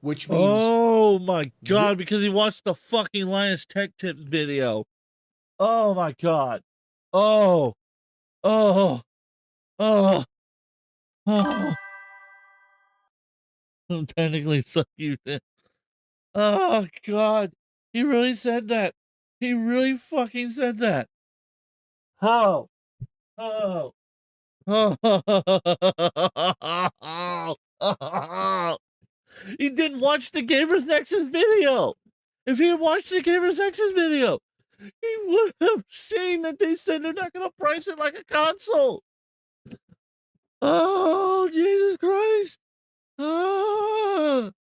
Which means... Oh my god, because he watched the fucking Linus Tech Tips video. Oh my god. Oh. Oh. Oh. Oh. I'm technically so you did. Oh god. He really said that. He really fucking said that. How? Oh. Oh. He didn't watch the Gamers Nexus video. If he had watched the Gamers Nexus video, he would have seen that they said they're not going to price it like a console. Oh, Jesus Christ. Oh,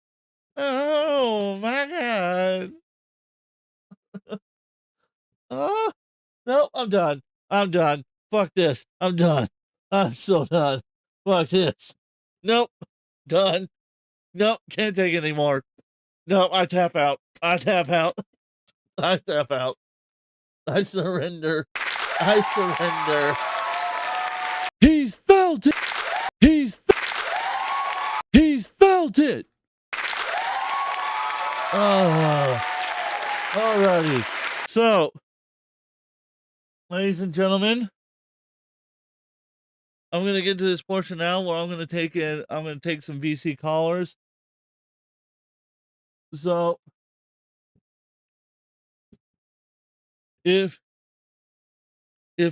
oh my God. Oh, no, I'm done. I'm done. Fuck this. I'm done. I'm so done. Fuck this. Nope. Done. Nope. Can't take it anymore. Nope. I tap out. I tap out. I tap out. I surrender. I surrender. He's felt it. He's felt it. Oh, alrighty. So, ladies and gentlemen, I'm gonna get to this portion now where I'm gonna take some VC callers. So, if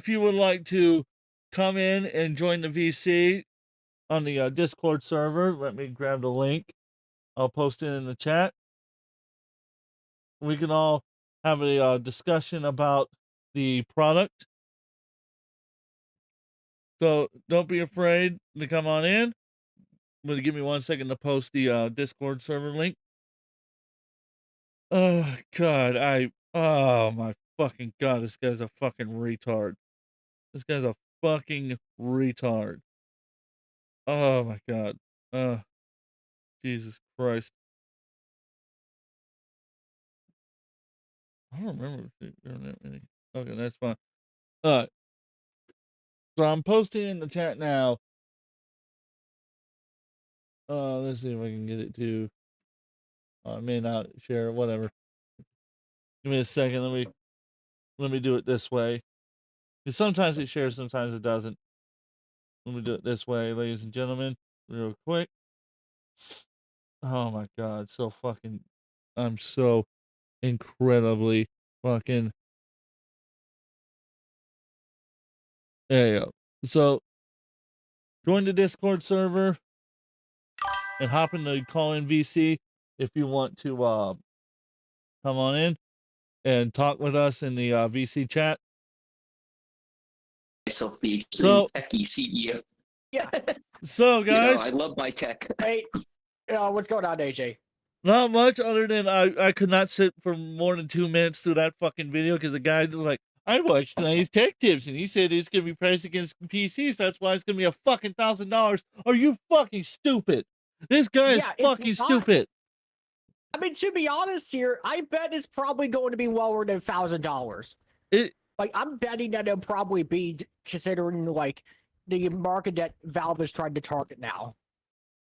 you would like to come in and join the VC on the Discord server, let me grab the link. I'll post it in the chat. We can all have a discussion about the product. So don't be afraid to come on in. I'm going to give me 1 second to post the Discord server link. Oh, God. Oh, my fucking God. This guy's a fucking retard. This guy's a fucking retard. Oh, my God. Jesus Christ. I don't remember if there were that many. Okay, that's fine. All right. So I'm posting in the chat now. Let's see if I can get it to. I may not share it, whatever. Give me a second. Let me do it this way. Because sometimes it shares, sometimes it doesn't. Let me do it this way, ladies and gentlemen, real quick. Oh my God, I'm so incredibly fucking. There you go. So, join the Discord server and hop in the call-in VC if you want to come on in and talk with us in the VC chat. Myself the So- techie CEO. Yeah. So, guys, I love my tech. Hey, what's going on, AJ? not much other than I could not sit for more than 2 minutes through that fucking video because the guy was like, I watched tonight's tech tips and he said it's gonna be priced against PCs. That's why it's gonna be a fucking $1,000. Are you fucking stupid? This guy is fucking stupid. I mean, to be honest here, I bet it's probably going to be lower than $1,000. Like, I'm betting that it'll probably be, considering like the market that Valve is trying to target now.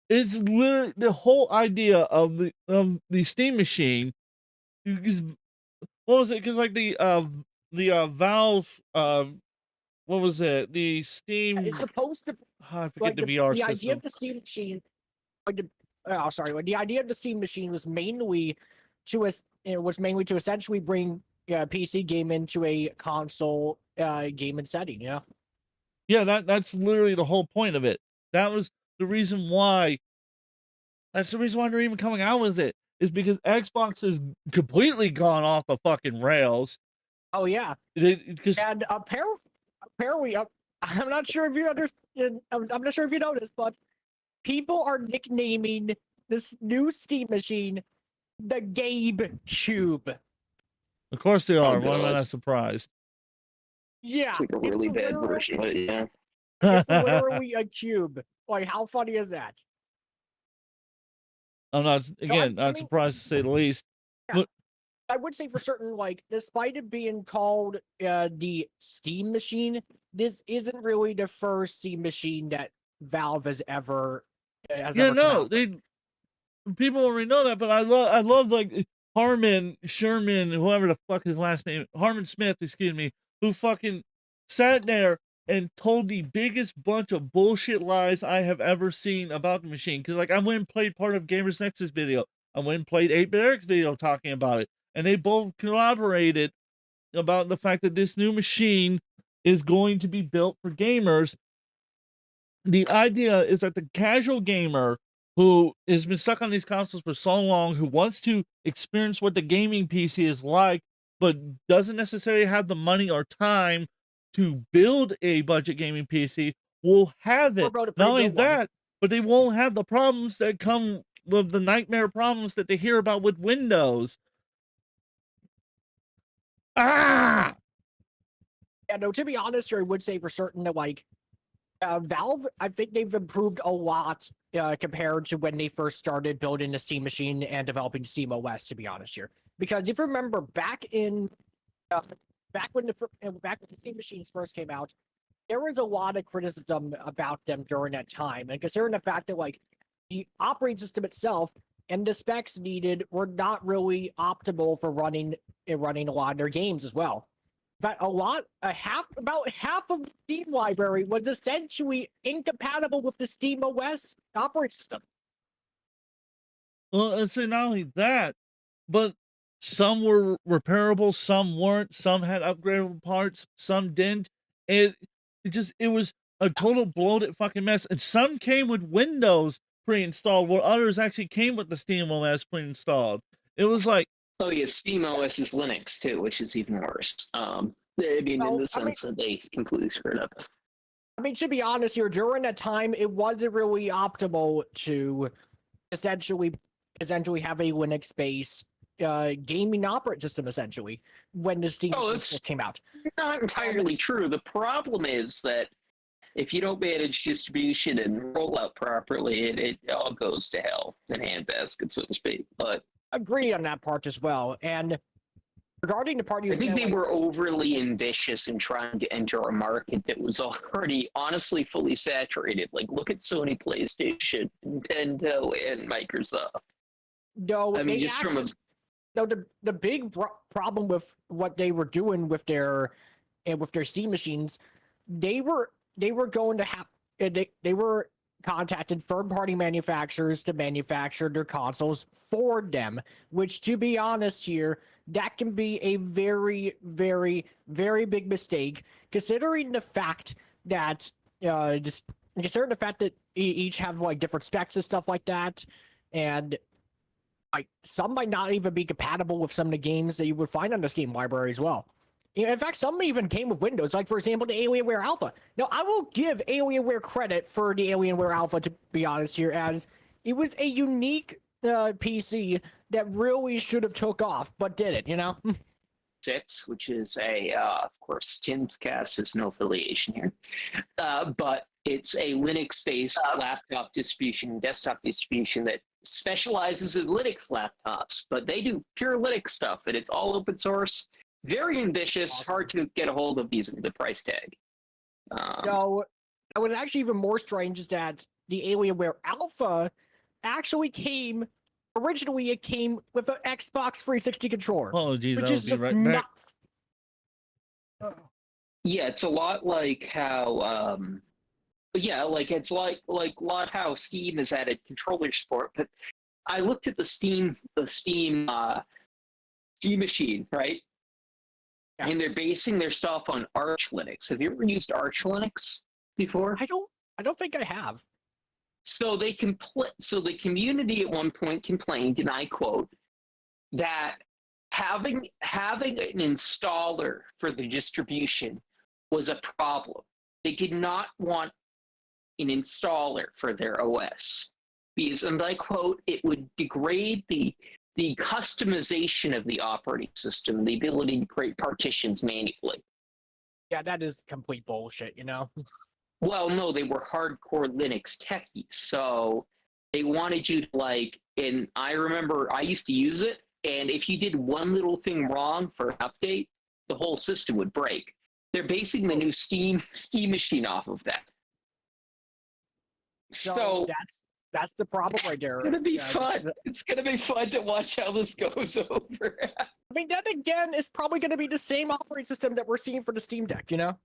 It's literally the whole idea of the Steam machine. What was it? Because like the Valve what was it? The Steam. It's supposed to. I forget the VR the system. idea of the Steam machine, like oh, sorry. The idea of the Steam machine was mainly to essentially bring PC game into a console gaming setting. You know? Yeah, that's literally the whole point of it. That was the reason why. That's the reason why they're even coming out with it, is because Xbox has completely gone off the fucking rails. Oh yeah. And apparently, I'm not sure if you understand. I'm not sure if you noticed, but people are nicknaming this new Steam machine the Gabe Cube. Of course they are. Oh, Why am I God. not surprised? Yeah, It's like a really bad version of it, yeah. It's literally a cube. Like, how funny is that? I'm not surprised to say the least. But I would say for certain, like, despite it being called the Steam machine, this isn't really the first Steam machine that Valve has ever come out with. People already know that, but I love like Harmon Sherman, whoever the fuck his last name, Harmon Smith, excuse me, who fucking sat there and told the biggest bunch of bullshit lies I have ever seen about the machine. Because like I went and played part of Gamers Nexus video, I went and played 8-Bit Eric's video talking about it, and they both collaborated about the fact that this new machine is going to be built for gamers. The idea is that the casual gamer who has been stuck on these consoles for so long, who wants to experience what the gaming PC is like, but doesn't necessarily have the money or time to build a budget gaming PC, will have it. Not only that, but they won't have the problems that come with the nightmare problems that they hear about with Windows. Yeah, no, to be honest, I would say for certain that, like, Valve, I think they've improved a lot compared to when they first started building the Steam machine and developing Steam OS, to be honest here. Because if you remember back when the Steam machines first came out, there was a lot of criticism about them during that time. And considering the fact that, like, the operating system itself and the specs needed were not really optimal for running a lot of their games as well. That about half of the Steam library was essentially incompatible with the Steam OS operating system. Well, and so not only that, but some were repairable, some weren't, some had upgradable parts, some didn't. It was a total bloated fucking mess. And some came with Windows pre-installed, where others actually came with the Steam OS pre-installed. It was like, oh yeah, Steam OS is Linux too, which is even worse. I mean, in the sense that they completely screwed up. I mean, to be honest here, during that time, it wasn't really optimal to essentially have a Linux-based gaming operating system, essentially, when the Steam came out. Not entirely true. The problem is that if you don't manage distribution and rollout properly, it all goes to hell in handbaskets, so to speak. But agree on that part as well. And regarding the part I think they were overly ambitious in trying to enter a market that was already honestly fully saturated. Like, look at Sony, PlayStation, Nintendo, and Microsoft. No, I mean, just from a... No, the big problem with what they were doing with their Steam machines, they were going to have they were contacted third-party manufacturers to manufacture their consoles for them, which, to be honest here, that can be a very, very, very big mistake, considering the fact that each have like different specs and stuff like that, and like some might not even be compatible with some of the games that you would find on the Steam library as well. In fact, some even came with Windows, like, for example, the Alienware Alpha. Now, I will give Alienware credit for the Alienware Alpha, to be honest here, as it was a unique PC that really should have took off, but didn't, you know? 6, which is of course, Timbs Cast has no affiliation here, but it's a Linux-based laptop distribution, desktop distribution that specializes in Linux laptops, but they do pure Linux stuff, and it's all open source. Very ambitious, hard to get a hold of using the price tag. No, it was actually even more strange is that the Alienware Alpha actually originally it came with an Xbox 360 controller. Oh, geez, which is just nuts. Yeah, it's a lot like how yeah, like it's like a lot how Steam has added controller support. But I looked at the Steam Steam machine, right? Yeah. And they're basing their stuff on Arch Linux. Have you ever used Arch Linux before? I don't think I have. So so the community at one point complained, and I quote, that having an installer for the distribution was a problem. They did not want an installer for their OS because, and I quote, it would degrade the customization of the operating system, the ability to create partitions manually. Yeah, that is complete bullshit, you know? Well, no, they were hardcore Linux techies, so they wanted you to like, and I remember I used to use it, and if you did one little thing wrong for an update, the whole system would break. They're basing the new Steam machine off of that. So that's the problem right there. It's gonna be fun. It's gonna be fun to watch how this goes over. I mean, then again, it's probably gonna be the same operating system that we're seeing for the Steam Deck, you know?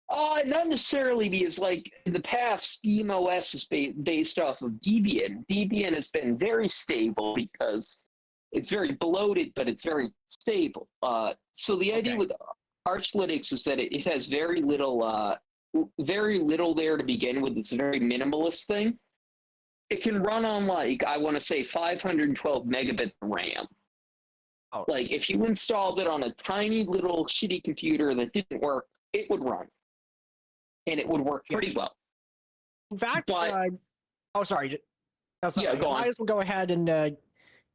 Not necessarily, because like in the past, Steam OS is based off of Debian. Debian has been very stable because it's very bloated, but it's very stable. So the idea with Arch Linux is that it has very little there to begin with. It's a very minimalist thing. It can run on like, I want to say 512 megabits of RAM. Oh. Like if you installed it on a tiny little shitty computer that didn't work, it would run. And it would work pretty well. In fact, But- sorry. Yeah, go I on. might as well go ahead and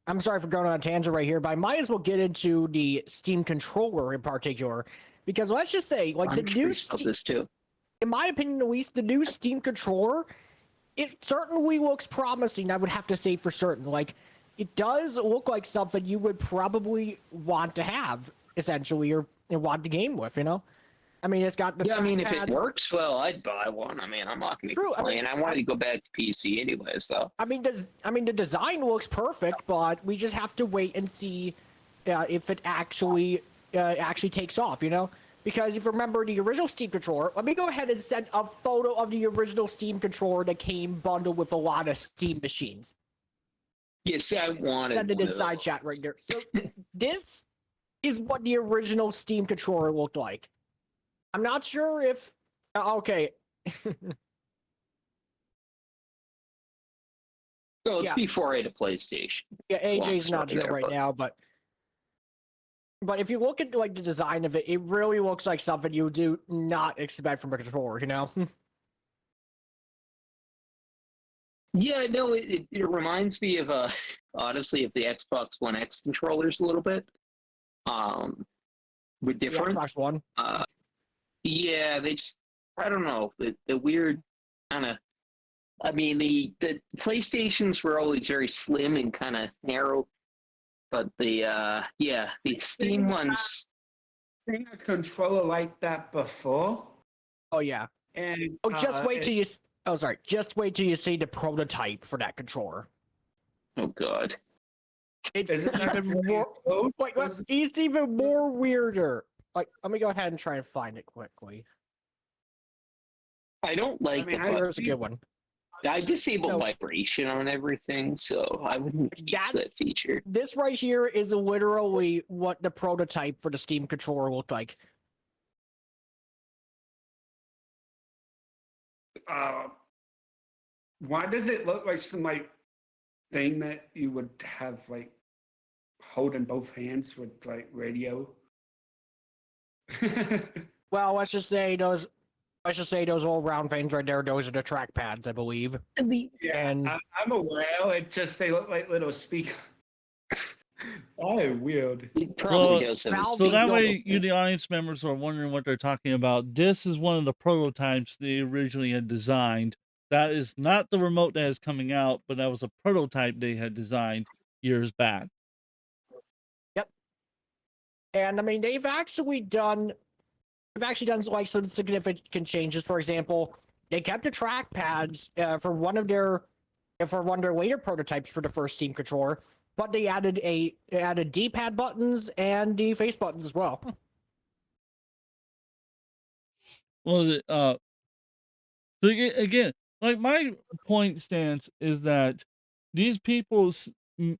I'm sorry for going on a tangent right here, but I might as well get into the Steam controller in particular, because let's just say, like, I'm the new curious about Steam, this too. in my opinion at least, the new Steam controller, it certainly looks promising. I would have to say for certain, like, it does look like something you would probably want to have essentially, or want to game with, you know. I mean, it's got the Yeah, I mean, if it trackpads. works, well, I'd buy one. I mean, I'm not going to True, I complain. mean, I wanted to go back to PC anyway, so. I mean, the design looks perfect, but we just have to wait and see if it actually takes off, you know? Because if you remember the original Steam controller, let me go ahead and send a photo of the original Steam controller that came bundled with a lot of Steam machines. Yes, I wanted Send it one in of side those. chat right there. So this is what the original Steam controller looked like. I'm not sure if... okay. So it's Yeah. before I had a PlayStation. Yeah, It's a long AJ's not story here there, right but- now, but if you look at like the design of it, it really looks like something you do not expect from a controller, you know? Yeah, no, it reminds me of honestly of the Xbox One X controllers a little bit. With different. The Xbox One. Yeah, they just, I don't know, the weird kind of. I mean, the PlayStations were always very slim and kind of narrow, but the Steam ones. Seen a controller like that before. Oh yeah. And Just wait till you. Oh, sorry. Just wait till you see the prototype for that controller. Oh God. It's Is it not even more. Wait, it's even more weirder. Like, let me go ahead and try and find it quickly. I don't like the There's a good one. I disable vibration on everything, so I wouldn't use that feature. This right here is literally what the prototype for the Steam controller looked like. Why does it look like some like thing that you would have like holding both hands with like radio? Well, let's just say those all round things right there. Those are the trackpads, I believe. Yeah, And I'm aware. It just they look like little speakers. Oh, weird. So that way, you, the audience members, are wondering what they're talking about. This is one of the prototypes they originally had designed. That is not the remote that is coming out, but that was a prototype they had designed years back. Yep. And I mean, they've actually done like some significant changes. For example, they kept the trackpads for one of their later prototypes for the first Steam controller, but they added D-pad buttons and the face buttons as well. What was it? So again, like my point stance is that these people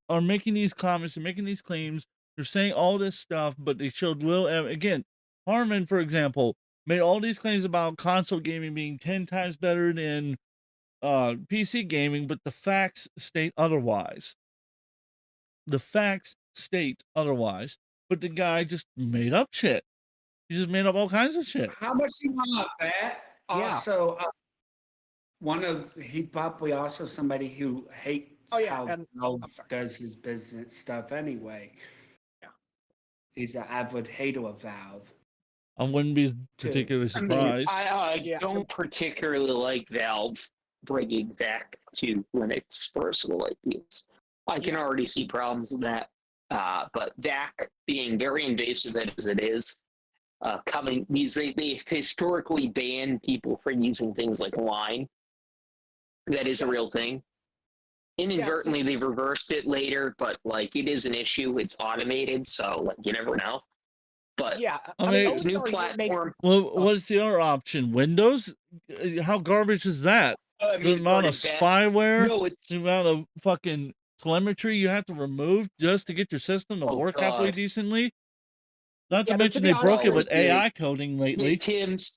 are making these comments and making these claims. They're saying all this stuff, but they showed little. Again, Harmon, for example, made all these claims about console gaming being 10 times better than PC gaming, but the facts state otherwise. The facts state otherwise. But the guy just made up shit. He just made up all kinds of shit. How much you want that? Also, he probably also somebody who hates how Valve does his business stuff anyway. Yeah. He's an avid hater of Valve. I wouldn't be particularly surprised. I don't particularly like Valve bringing back to Linux personally. I can already see problems with that. But VAC being very invasive as it is, they've historically banned people from using things like Line. That is a real thing. Inadvertently, they've reversed it later, but like it is an issue. It's automated, so like you never know. But I mean, it's a new platform. Well, what's the other option? Windows? How garbage is that? The amount of spyware, the amount of fucking telemetry you have to remove just to get your system to work halfway decently. Not to mention they broke it with AI coding lately. Timbs,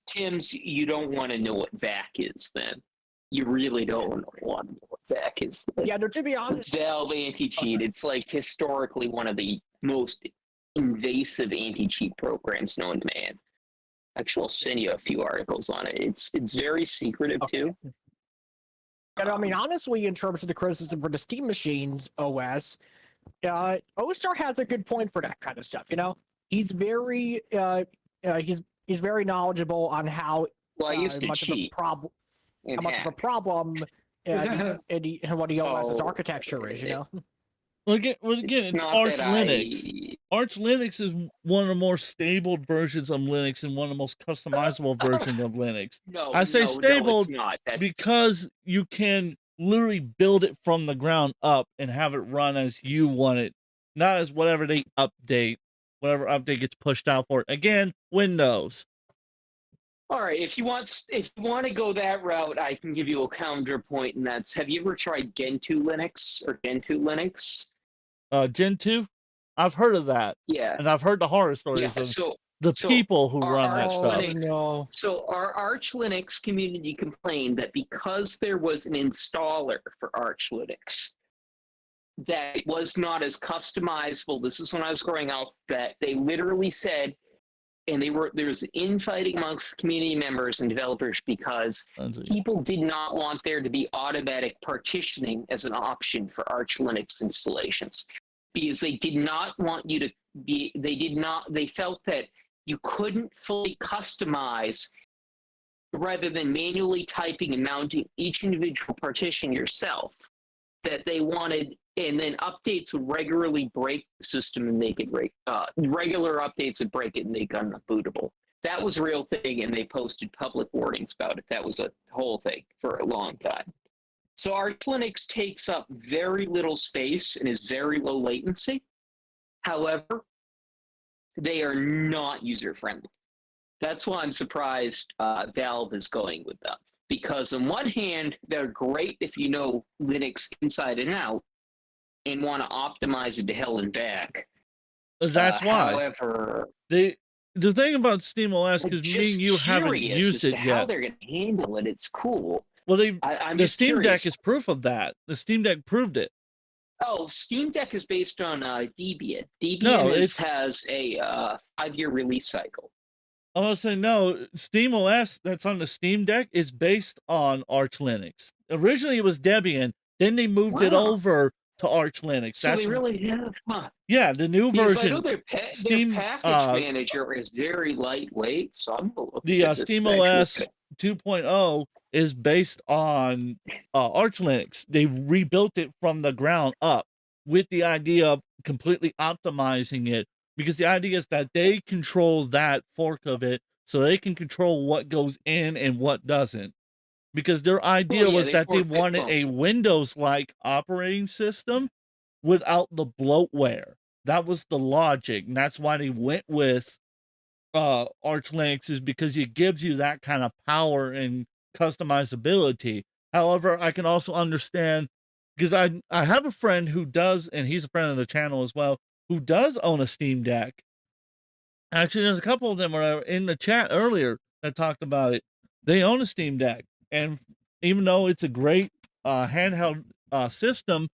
you don't want to know what VAC is then. You really don't want to know what VAC is then. Yeah, no, to be honest. It's Valve anti-cheat. It's like historically one of the most invasive anti-cheat programs known to man. Actually, I'll send you a few articles on it. It's very secretive too. And I mean, honestly, in terms of the criticism for the Steam Machines OS, Ostar has a good point for that kind of stuff. You know, he's very he's very knowledgeable on how much of a problem and what the OS's architecture is. You know. Well, again, it's Arch Linux. Arch Linux is one of the more stable versions of Linux and one of the most customizable versions of Linux. I say stable it's not. because you can literally build it from the ground up and have it run as you want it, not as whatever update gets pushed out for it. Again, Windows. All right, if you want to go that route, I can give you a counterpoint, and that's: have you ever tried Gentoo Linux or Gentoo Linux? Gentoo? I've heard of that. Yeah. And I've heard the horror stories of people who run that stuff. No. So our Arch Linux community complained that because there was an installer for Arch Linux, that it was not as customizable. This is when I was growing up, that they literally said, and there was infighting amongst community members and developers because people did not want there to be automatic partitioning as an option for Arch Linux installations, because they did not want you to be, they felt that you couldn't fully customize rather than manually typing and mounting each individual partition yourself, that they wanted, and then updates would regularly break the system and make it regular updates would break it and make it unbootable. That was a real thing, and they posted public warnings about it. That was a whole thing for a long time. So Arch Linux takes up very little space and is very low latency. However, they are not user-friendly. That's why I'm surprised Valve is going with them. Because on one hand, they're great if you know Linux inside and out and want to optimize it to hell and back. That's why. However, the thing about SteamOS, because me and you haven't used it yet. How they're going to handle it? It's cool. Well, I'm the just Steam curious. Deck is proof of that. The Steam Deck proved it. Oh, Steam Deck is based on Debian. Debian No, has a 5-year release cycle. I was saying, no, SteamOS that's on the Steam Deck is based on Arch Linux. Originally, it was Debian. Then they moved it over to Arch Linux. So they really have, huh? Yeah, the new Because version. I know their package manager is very lightweight, so I'm gonna look The at this SteamOS 2.0 is based on Arch Linux. They rebuilt it from the ground up with the idea of completely optimizing it, because the idea is that they control that fork of it, so they can control what goes in and what doesn't. Because their idea was that they wanted a Windows-like operating system without the bloatware. That was the logic, and that's why they went with Arch Linux, is because it gives you that kind of power and customizability. However, I can also understand, because I have a friend who does, and he's a friend of the channel as well, who does own a Steam Deck. Actually, there's a couple of them were in the chat earlier that talked about it. They own a Steam Deck, and even though it's a great handheld system,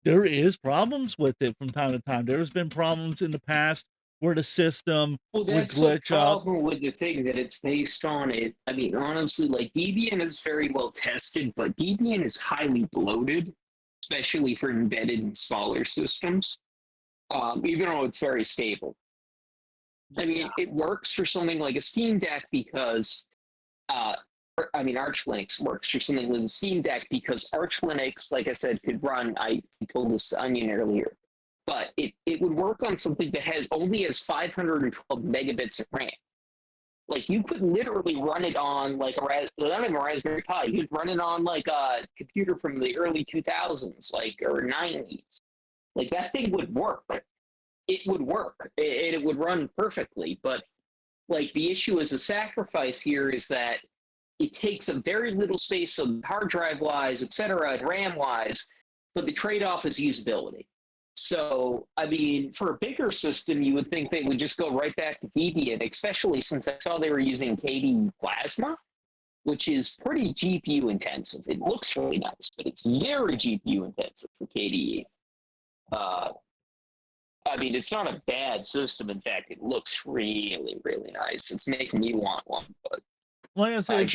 there is problems with it from time to time. There's been problems in the past where the system would That's the glitch up. problem with the thing that it's based on. It, I mean, honestly, like Debian is very well tested, but Debian is highly bloated, especially for embedded and smaller systems. Even though it's very stable. I mean, it works for something like a Steam Deck because, I mean, Arch Linux works for something like a Steam Deck because Arch Linux, like I said, could run, I told this to Onion earlier, but it would work on something that only has 512 megabits of RAM. Like, you could literally run it on, like, not even a Raspberry Pi. You'd run it on, like, a computer from the early 2000s, like, or 90s. Like, that thing would work. It would work. It would run perfectly. But, like, the issue is the sacrifice here is that it takes a very little space of hard drive-wise, et cetera, and RAM-wise, but the trade-off is usability. So, I mean, for a bigger system, you would think they would just go right back to Debian, especially since I saw they were using KDE Plasma, which is pretty GPU intensive. It looks really nice, but it's very GPU intensive for KDE. I mean, it's not a bad system. In fact, it looks really, really nice. It's making me want one, but like I said,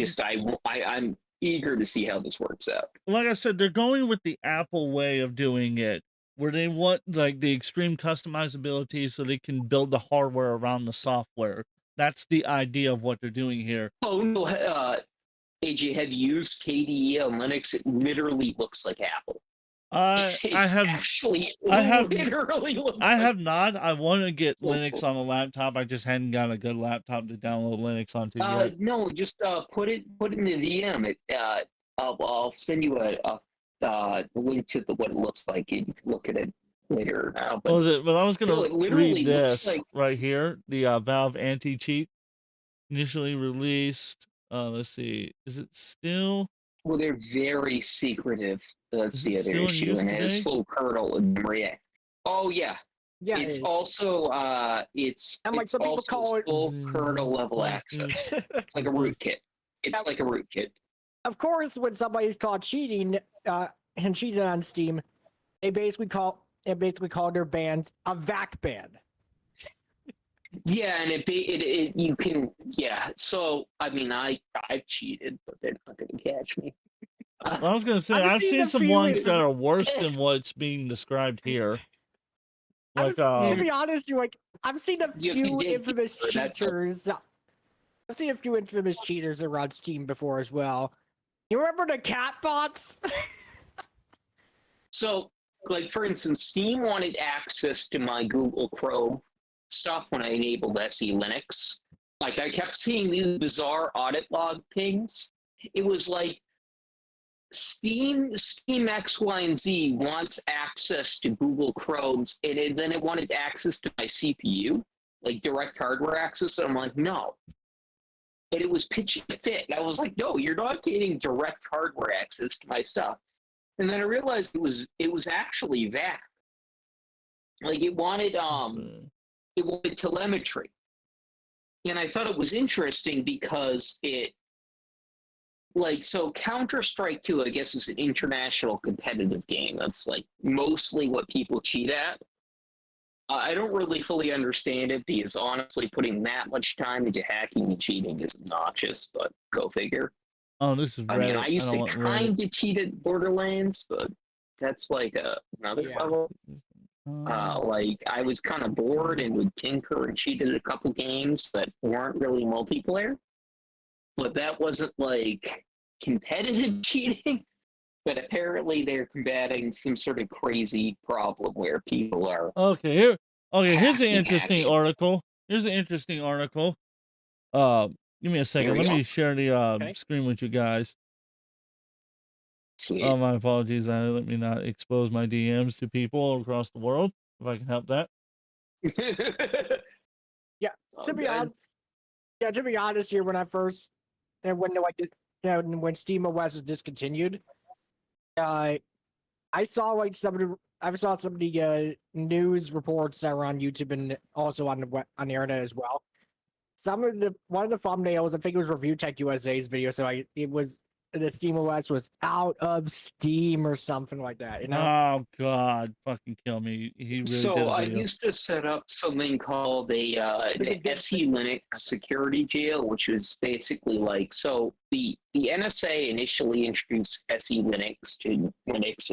I'm eager to see how this works out. Like I said, they're going with the Apple way of doing it, where they want like the extreme customizability so they can build the hardware around the software. That's the idea of what they're doing here. Oh no, AJ, have you used KDE on Linux? It literally looks like Apple. I have literally looks I like have not. I want to get Linux on a laptop. I just hadn't got a good laptop to download Linux onto yet. No, just put it in the VM. I'll send you a link to what it looks like. You can look at it later. But I was gonna read this like... right here. The Valve anti-cheat initially released. Let's see. Is it still? Well, they're very secretive. That's the other issue, and it has full kernel and memory. Oh yeah, yeah. It's also it's some people call it full kernel level access. It's like a rootkit. It's like a rootkit. Of course, when somebody's caught cheating and cheated on Steam, they basically call their bans a VAC ban. Yeah, and you can So I mean, I've cheated, but they're not going to catch me. I was gonna say I've seen some ones that are worse than what's being described here. Like, to be honest, I've seen a few infamous cheaters. I've seen a few infamous cheaters around Steam before as well. You remember the cat bots? So, like for instance, Steam wanted access to my Google Chrome stuff when I enabled SE Linux. Like I kept seeing these bizarre audit log pings. It was like Steam X, Y, and Z wants access to Google Chrome's, and then it wanted access to my CPU, like direct hardware access. And I'm like, no. And it was pitching a fit. And I was like, no, you're not getting direct hardware access to my stuff. And then I realized it was actually that. Like it wanted telemetry. And I thought it was interesting because so Counter-Strike 2, I guess, is an international competitive game. That's like mostly what people cheat at. I don't really fully understand it because honestly, putting that much time into hacking and cheating is obnoxious, but go figure. Oh, this is Reddit. I mean, I used to kind of cheat at Borderlands, but that's like another level. Like I was kind of bored and would tinker and cheat at a couple games that weren't really multiplayer. But that wasn't like competitive cheating. But apparently they're combating some sort of crazy problem where people are. Okay, here's an interesting article. Give me a second. Let me share the screen with you guys. Sweet. Oh, my apologies. Let me not expose my DMs to people across the world, if I can help that. To be honest, here when I first, and when when SteamOS was discontinued, I saw like some of the news reports that were on YouTube and also on the internet as well. One of the thumbnails, I think it was Review Tech USA's video, so it was the SteamOS was out of Steam or something like that. Oh God, fucking kill me. He really did So a I video. used to set up something called the SE Linux security jail, which was basically like, so the NSA initially introduced SE Linux to Linux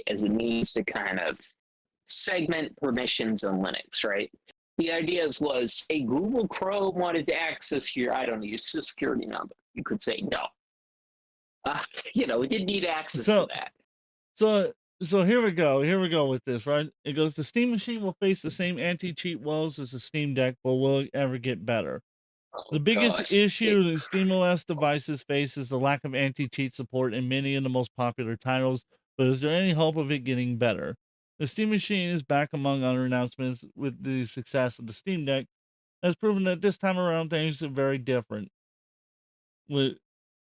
as a means to kind of segment permissions on Linux, right? The idea was, hey, Google Chrome wanted to access your, I don't know, your security number. You could say no. It didn't need access to that. So here we go. Here we go with this, right? It goes, the Steam machine will face the same anti-cheat woes as the Steam Deck, but will it ever get better? The biggest gosh. issue that SteamOS devices face is the lack of anti-cheat support in many of the most popular titles, but is there any hope of it getting better? The Steam machine is back among other announcements with the success of the Steam Deck, has proven that this time around things are very different. With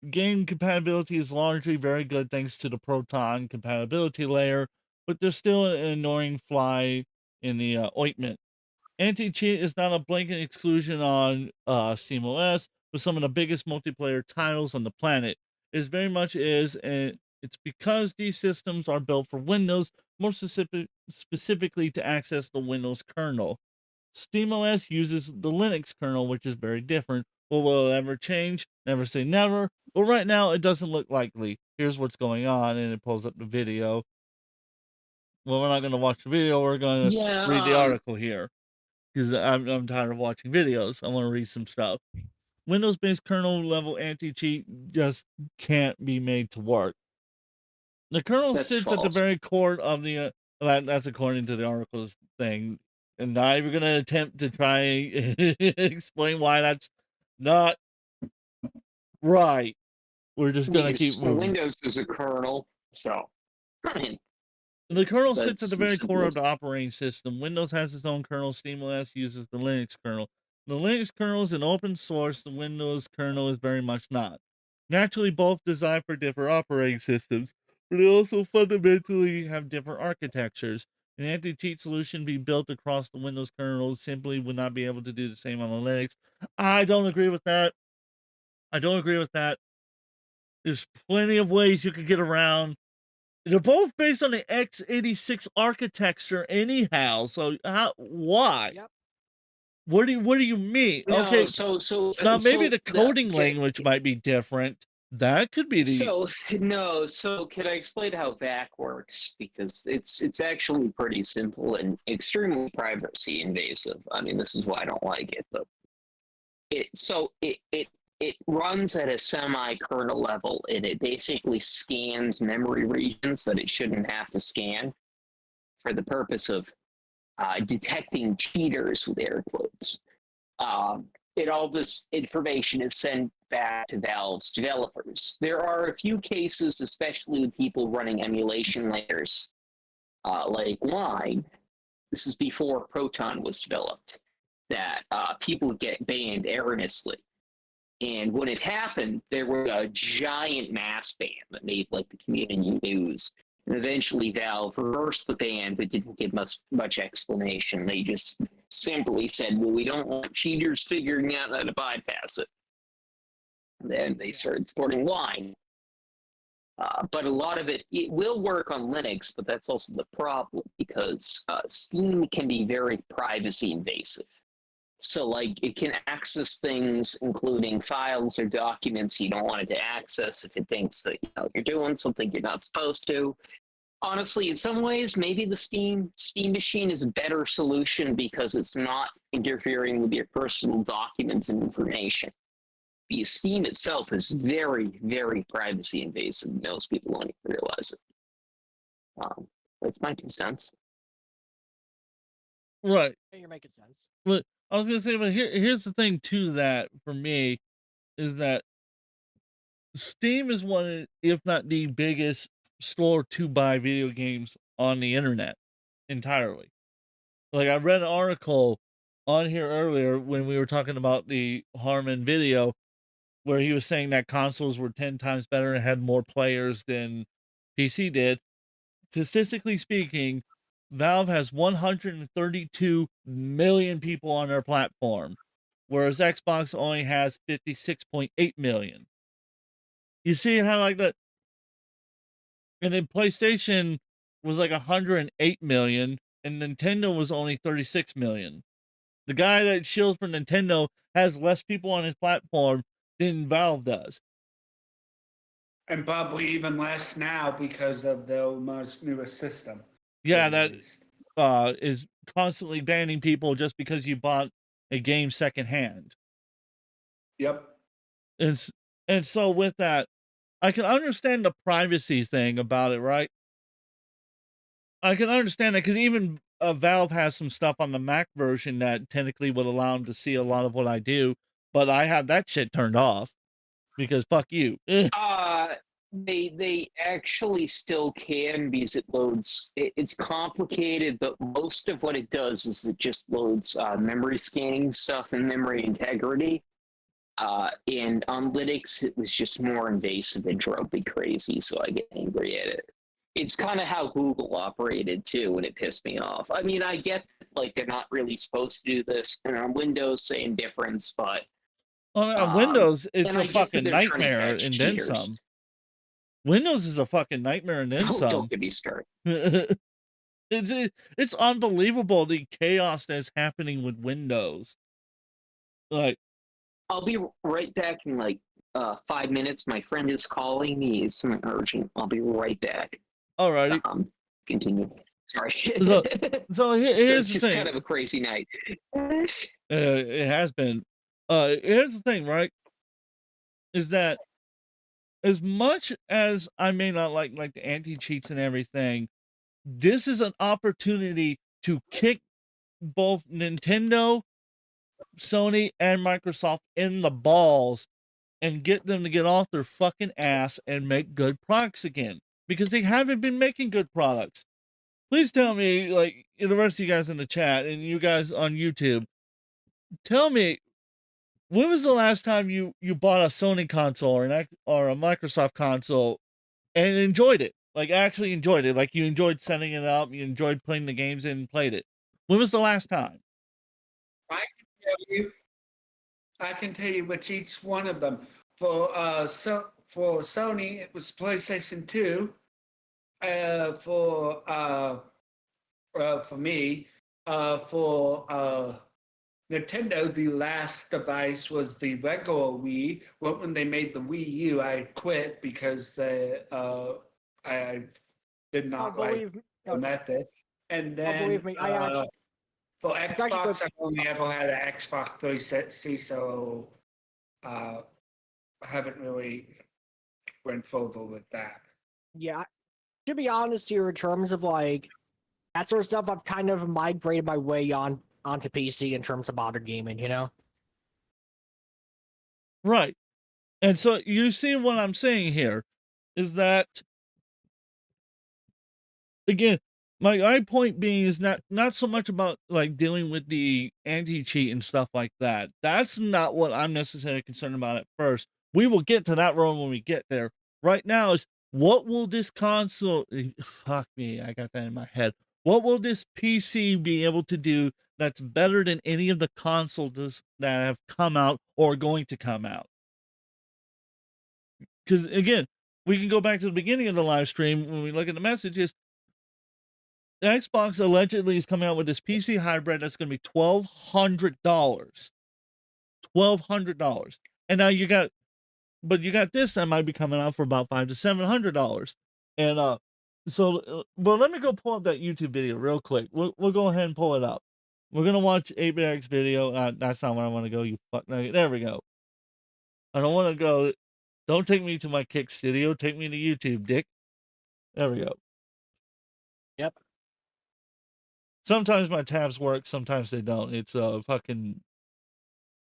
game compatibility is largely very good thanks to the Proton compatibility layer, but there's still an annoying fly in the ointment. Anti-cheat is not a blanket exclusion on SteamOS, but some of the biggest multiplayer titles on the planet. It very much is, and it's because these systems are built for Windows, more specifically to access the Windows kernel. SteamOS uses the Linux kernel, which is very different. Will it ever change? Never say never. But right now, it doesn't look likely. Here's what's going on, and it pulls up the video. Well, we're not going to watch the video. We're going to read the article here because I'm tired of watching videos. I want to read some stuff. Windows-based kernel level anti-cheat just can't be made to work. The kernel sits at the very core of the. That's according to the article's thing, and not even going to attempt to try and explain why that's not right. We're just going to keep moving. Windows is a kernel, so I mean. The kernel sits at the very core of the operating system. Windows has its own kernel. SteamOS uses the Linux kernel. The Linux kernel is an open source. The Windows kernel is very much not. Naturally, both designed for different operating systems, but they also fundamentally have different architectures. An anti-cheat solution being built across the Windows kernel simply would not be able to do the same on the Linux. I don't agree with that. There's plenty of ways you could get around. They're both based on the x86 architecture anyhow. So why? Yep. What do you mean? No, okay. So now maybe the coding language might be different. That could be the So can I explain how VAC works? Because it's actually pretty simple and extremely privacy invasive. I mean, this is why I don't like it, but it runs at a semi-kernel level, and it basically scans memory regions that it shouldn't have to scan for the purpose of detecting cheaters, with air quotes. All this information is sent back to Valve's developers. There are a few cases, especially with people running emulation layers, like Wine. This is before Proton was developed, that people get banned erroneously. And when it happened, there was a giant mass ban that made like the community news. And eventually Valve reversed the ban, but didn't give much explanation. They just simply said, well, we don't want cheaters figuring out how to bypass it. And then they started supporting Wine. But a lot of it will work on Linux, but that's also the problem, because Steam can be very privacy invasive. So, like, it can access things, including files or documents you don't want it to access if it thinks that you're doing something you're not supposed to. Honestly, in some ways, maybe the Steam machine is a better solution because it's not interfering with your personal documents and information. Because Steam itself is very, very privacy invasive. Most people don't even realize it. That's my 2 cents. Right. You're making sense. But I was gonna say, but here's the thing too, that for me is that Steam is one, if not the biggest store to buy video games on the internet entirely. Like, I read an article on here earlier when we were talking about the Harman video, where he was saying that consoles were 10 times better and had more players than PC did. Statistically speaking, Valve has 132 million people on their platform, whereas Xbox only has 56.8 million. You see how like that? And then PlayStation was like 108 million, and Nintendo was only 36 million. The guy that shields for Nintendo has less people on his platform than Valve does. And probably even less now because of the most newest system. Yeah, that is constantly banning people just because you bought a game secondhand. Yep. And so with that, I can understand the privacy thing about it, right? I can understand that because even Valve has some stuff on the Mac version that technically would allow them to see a lot of what I do, but I have that shit turned off because fuck you. They actually still can because it loads. It's complicated, but most of what it does is it just loads memory scanning stuff and memory integrity. And on Linux, it was just more invasive and drove me crazy, so I get angry at it. It's kind of how Google operated too, and it pissed me off. I mean, I get like they're not really supposed to do this, and on Windows, same difference, but on Windows, it's and a I get that fucking they're trying to nightmare catch and then cheaters. some. Windows is a fucking nightmare and then Oh, some. don't get me started. It's unbelievable the chaos that's happening with Windows. Like, I'll be right back in like 5 minutes. My friend is calling me. It's something urgent. I'll be right back. Alrighty. Continue. Sorry. So here's so it's the just thing. kind of a crazy night. It has been. Here's the thing, right? Is that as much as I may not like the anti-cheats and everything, this is an opportunity to kick both Nintendo, Sony, and Microsoft in the balls and get them to get off their fucking ass and make good products again, because they haven't been making good products. Please tell me, like, the rest of you guys in the chat and you guys on YouTube, tell me, when was the last time you bought a Sony console or a Microsoft console and enjoyed it? Like, actually enjoyed it. Like, you enjoyed setting it up, you enjoyed playing the games and played it. When was the last time? I can tell you which each one of them. For Sony, it was PlayStation 2. For me, for Nintendo, the last device was the regular Wii. When they made the Wii U, I quit because I did not like the method. And then believe me, I actually. For Xbox, I've only ever had an Xbox 360, so I haven't really went further with that. Yeah, to be honest here, in terms of like that sort of stuff, I've kind of migrated my way onto PC in terms of modern gaming, you know? Right. And so you see what I'm saying here is that, again, my point being is not so much about like dealing with the anti-cheat and stuff like that. That's not what I'm necessarily concerned about at first. We will get to that road when we get there. Right now is, what will this console, fuck me, I got that in my head. What will this PC be able to do that's better than any of the consoles that have come out or are going to come out? Because again, we can go back to the beginning of the live stream when we look at the messages. Xbox allegedly is coming out with this PC hybrid that's going to be $1,200. $1,200. And now you got this that might be coming out for about $500 to $700. And well, let me go pull up that YouTube video real quick. We'll go ahead and pull it up. We're gonna watch 8BitEric's video. That's not where I want to go. You fuck nugget. There we go. I don't want to go. Don't take me to my Kick Studio. Take me to YouTube, dick. There we go. Yep. Sometimes my tabs work, sometimes they don't. It's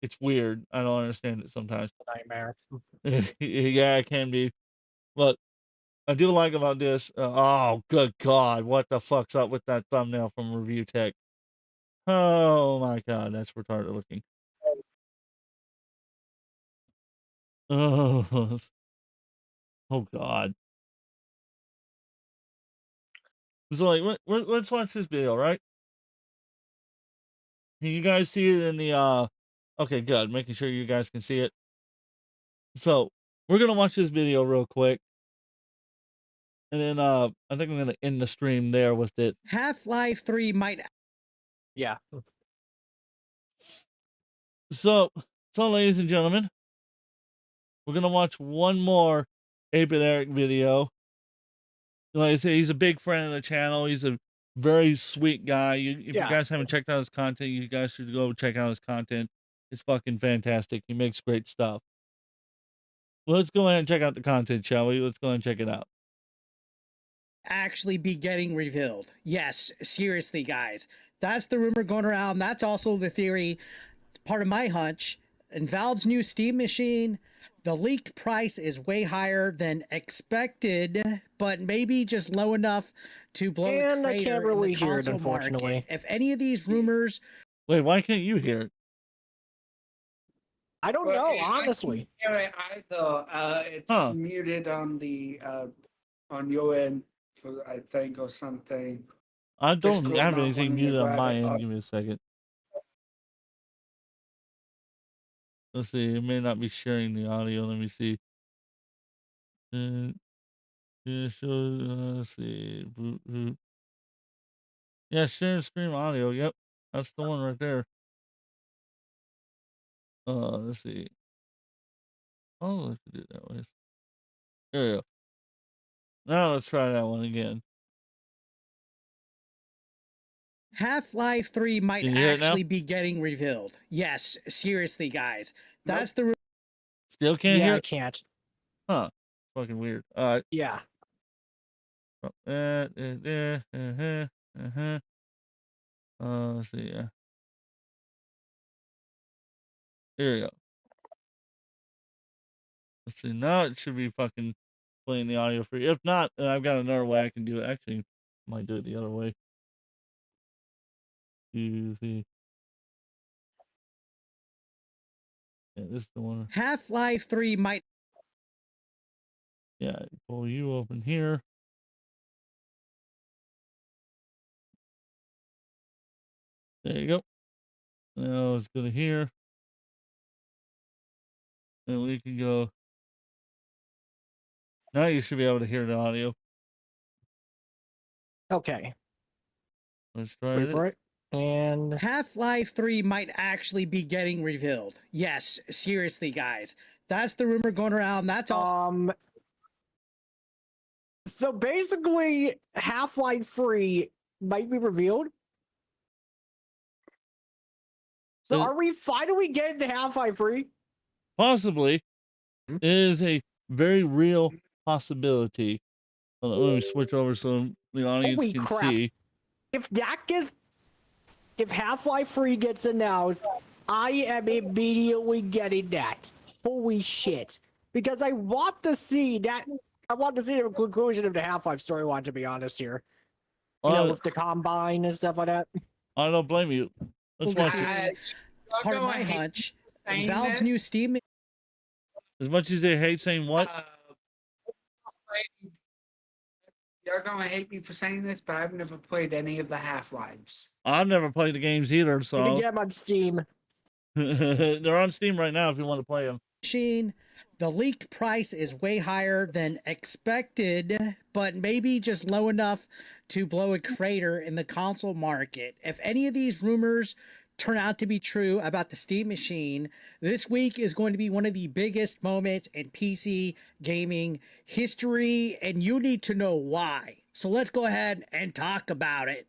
it's weird. I don't understand it sometimes. Nightmare. Yeah, it can be. But I do like about this. Oh, good God. What the fuck's up with that thumbnail from Review Tech? Oh my God, that's retarded looking. Oh, oh God. So like, let's watch this video, right? Can you guys see it in the okay, good. Making sure you guys can see it. So we're gonna watch this video real quick. And then I think I'm gonna end the stream there with it. Half-Life 3 might. Yeah. So ladies and gentlemen, we're gonna watch one more 8-Bit Eric video. Like I say, he's a big friend of the channel. He's a very sweet guy. If you guys haven't checked out his content, you guys should go check out his content. It's fucking fantastic. He makes great stuff. Let's go ahead and check out the content, shall we? Let's go ahead and check it out. Actually be getting revealed. Yes, seriously, guys. That's the rumor going around. That's also the theory. It's part of my hunch. In Valve's new Steam machine, the leaked price is way higher than expected, but maybe just low enough to blow a And I crater can't really in the hear it, console unfortunately. market. If any of these rumors... Wait, why can't you hear it? I don't know, honestly. I can't hear it either. It's muted on the on your end, for, I think, or something. I don't Discord have not anything wanting to muted on grab my it end. up. Give me a second. Let's see. It may not be sharing the audio. Let me see. Yeah, let's see. Boot. Yeah, share stream audio. Yep, that's the one right there. Let's see. Oh, I could do it that way. There we go. Now let's try that one again. Half-Life 3 might Can you hear it now? actually be getting revealed. Yes, seriously, guys. That's the... Still can't Yeah, hear I it? can't. Huh. Fucking weird. Yeah. Let's see. Here we go. Let's see. Now it should be fucking playing the audio for you. If not, I've got another way I can do it. Actually, might do it the other way. You see. Yeah, this is the one. Half-Life 3 might... Yeah, pull you open here. There you go. Now let's go to here. And we can go. Now you should be able to hear the audio. Okay. Let's try Wait for it. And Half-Life 3 might actually be getting revealed. Yes, seriously, guys. That's the rumor going around. That's all. So basically, Half-Life 3 might be revealed. So are we finally getting to Half-Life 3? Possibly. It is a very real possibility. Hold on, let me switch over so the audience Holy can crap. see. If Half-Life 3 gets announced, I am immediately getting that. Holy shit. Because I want to see that. I want to see the conclusion of the Half-Life storyline, to be honest here. You know, with the Combine and stuff like that. I don't blame you. Let's watch it. Part of my hunch. Valve's new Steam... As much as they hate saying what? You're gonna hate me for saying this, but I've never played any of the Half-Lives. I've never played the games either, You so. can get them on Steam. They're on Steam right now if you want to play them. Machine, the leaked price is way higher than expected, but maybe just low enough to blow a crater in the console market. If any of these rumors turn out to be true about the Steam machine, this week is going to be one of the biggest moments in PC gaming history, and you need to know why. So let's go ahead and talk about it.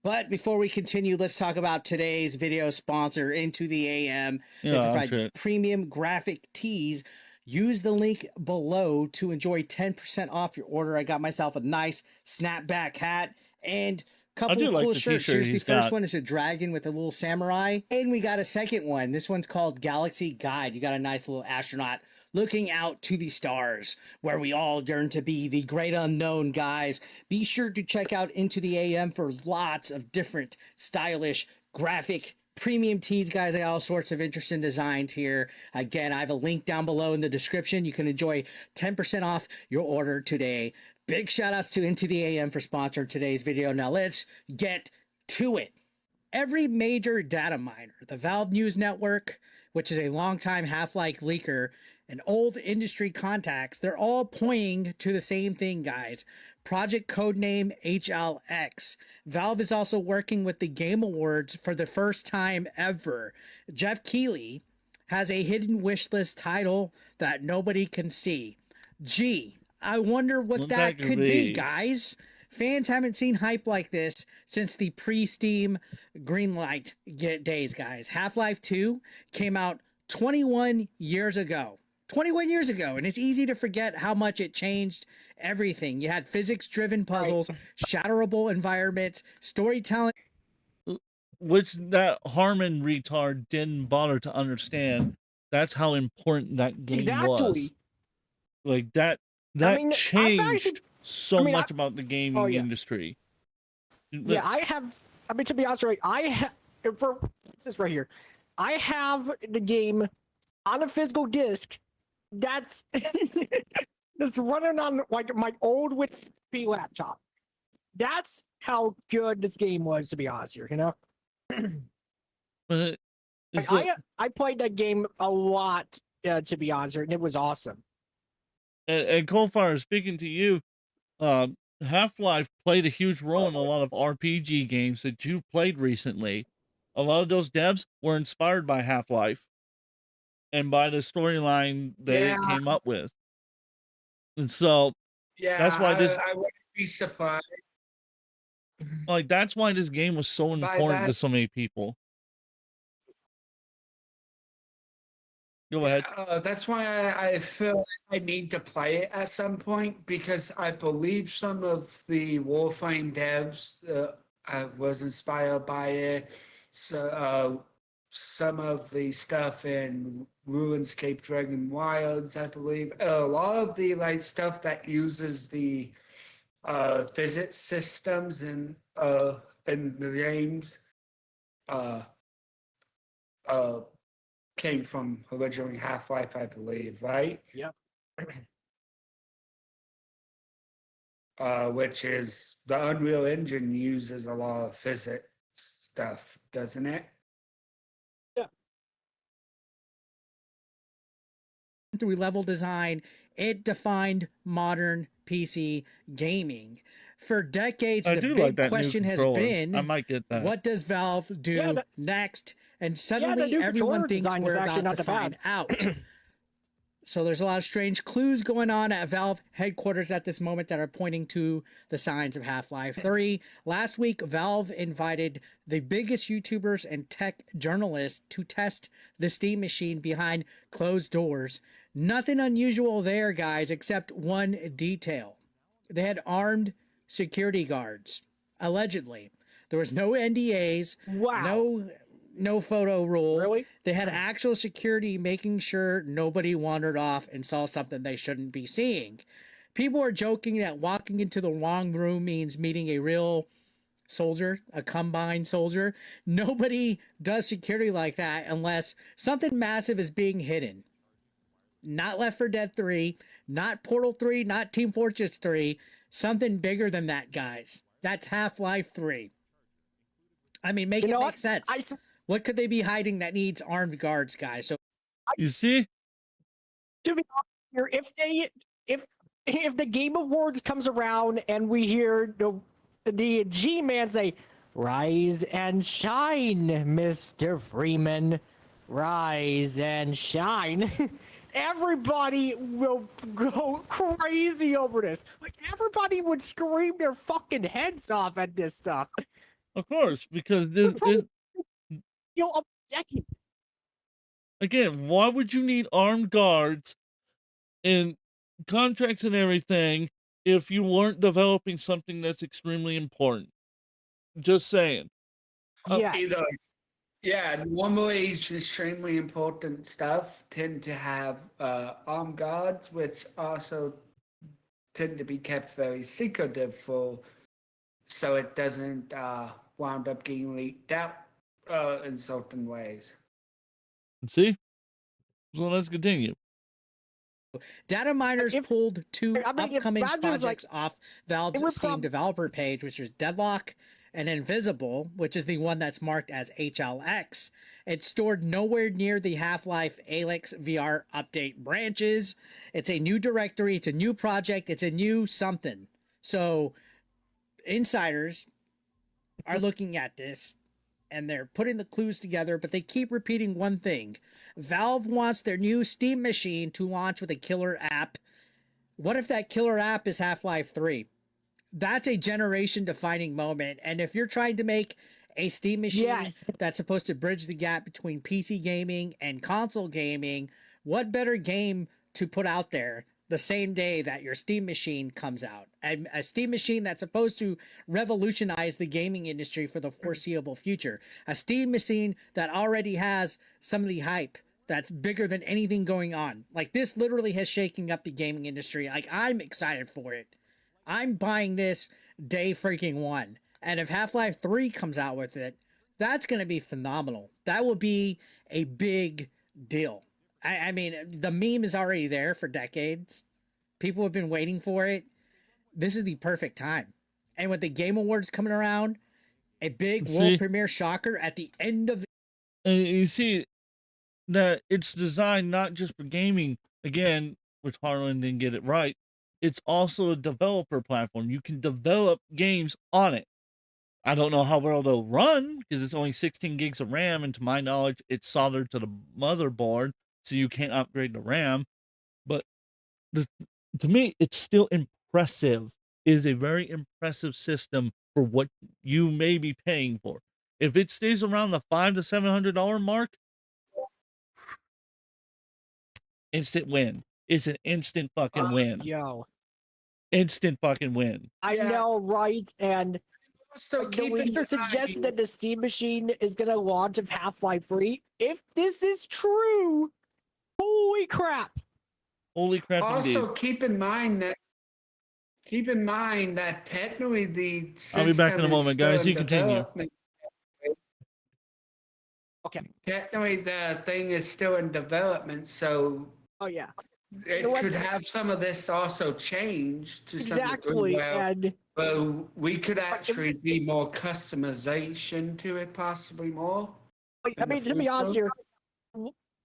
But before we continue, let's talk about today's video sponsor, Into the AM. They provide premium graphic tees. Use the link below to enjoy 10% off your order. I got myself a nice snapback hat and couple of cool shirts. Here's the first one. It's a dragon with a little samurai. And we got a second one. This one's called Galaxy Guide. You got a nice little astronaut looking out to the stars, where we all yearn to be, the great unknown, guys. Be sure to check out Into the AM for lots of different stylish graphic premium tees, guys. I got all sorts of interesting designs here. Again, I have a link down below in the description. You can enjoy 10% off your order today. Big shout outs to Into the AM for sponsoring today's video. Now let's get to it. Every major data miner, the Valve News Network, which is a longtime Half-Life leaker, and old industry contacts, they're all pointing to the same thing, guys. Project Codename HLX. Valve is also working with the Game Awards for the first time ever. Jeff Keighley has a hidden wishlist title that nobody can see. Gee, I wonder what that could be, guys. Fans haven't seen hype like this since the pre-Steam greenlight days, guys. Half-Life 2 came out 21 years ago. 21 years ago, and it's easy to forget how much it changed everything. You had physics-driven puzzles, shatterable environments, storytelling. Which that Harmon retard didn't bother to understand. That's how important that game was. Like that changed so much about the gaming industry. Yeah, I have. I mean, to be honest, right? I have for this right here. I have the game on a physical disc. That's that's running on like my old with P laptop. That's how good this game was, to be honest here. You know. I played that game a lot, to be honest, and it was awesome. And Coldfire, speaking to you, Half-Life played a huge role in a lot of RPG games that you've played recently. A lot of those devs were inspired by Half-Life and by the storyline that it came up with. And so that's why this I wouldn't be surprised. Like that's why this game was so important to so many people. Go ahead. That's why I feel like I need to play it at some point, because I believe some of the Warframe devs was inspired by it. So some of the stuff in RuneScape Dragon Wilds, I believe. A lot of the stuff that uses the physics systems in the games came from originally Half-Life, I believe, right? Yep. Which is the Unreal Engine uses a lot of physics stuff, doesn't it? Yeah. Through level design, it defined modern PC gaming. For decades, the big question has been, I might get that. What does Valve do next? And suddenly everyone thinks we're about to find out. So there's a lot of strange clues going on at Valve headquarters at this moment that are pointing to the signs of Half-Life 3. Last week, Valve invited the biggest YouTubers and tech journalists to test the Steam machine behind closed doors. Nothing unusual there, guys, except one detail. They had armed security guards, allegedly. There was no NDAs, no photo rule. Really? They had actual security making sure nobody wandered off and saw something they shouldn't be seeing. People are joking that walking into the wrong room means meeting a real soldier, a combined soldier. Nobody does security like that unless something massive is being hidden. Not Left 4 Dead 3, not Portal 3, not Team Fortress 3. Something bigger than that, guys. That's Half-Life 3. I mean, make it make sense. What could they be hiding that needs armed guards, guys? So you see, to be honest, if the Game Awards comes around and we hear the G-Man say, "Rise and shine, Mr. Freeman, rise and shine," everybody will go crazy over this. Like everybody would scream their fucking heads off at this stuff. Of course, because this a decade. Again, why would you need armed guards and contracts and everything if you weren't developing something that's extremely important? Just saying. Yes. Yeah, normally extremely important stuff tend to have armed guards, which also tend to be kept very secretive so it doesn't wound up getting leaked out. in certain ways. See? So let's continue. Data miners pulled two upcoming Roger's projects off Valve's Steam developer page, which is Deadlock and Invisible, which is the one that's marked as HLX. It's stored nowhere near the Half-Life Alyx VR update branches. It's a new directory. It's a new project. It's a new something. So insiders are looking at this and they're putting the clues together, but they keep repeating one thing. Valve wants their new Steam machine to launch with a killer app. What if that killer app is Half-Life 3? That's a generation-defining moment. And if you're trying to make a Steam machine that's supposed to bridge the gap between PC gaming and console gaming, what better game to put out there the same day that your Steam machine comes out? A Steam machine that's supposed to revolutionize the gaming industry for the foreseeable future. A Steam machine that already has some of the hype that's bigger than anything going on. Like, this literally has shaken up the gaming industry. Like, I'm excited for it. I'm buying this day freaking one. And if Half-Life 3 comes out with it, that's going to be phenomenal. That will be a big deal. I mean, the meme is already there for decades. People have been waiting for it. This is the perfect time. And with the Game Awards coming around, a big world premiere shocker at the end of the... And you see that it's designed not just for gaming, again, which Harlan didn't get it right. It's also a developer platform. You can develop games on it. I don't know how well they'll run because it's only 16 gigs of RAM, and to my knowledge, it's soldered to the motherboard, so you can't upgrade the RAM. But to me, it's still impressive. It is a very impressive system for what you may be paying for. If it stays around the $500 to $700 mark, instant win. It's an instant fucking win. Instant fucking win. I know, right? And so the research suggests that the Steam machine is going to launch of Half-Life 3. If this is true, holy crap. Holy crap, also, indeed. keep in mind that technically the system I'll be back in a moment, guys. You continue. Okay. Technically, the thing is still in development, so it could have some of this also change to some degree. And but we could actually be more customization to it, possibly more. I mean, to be honest here,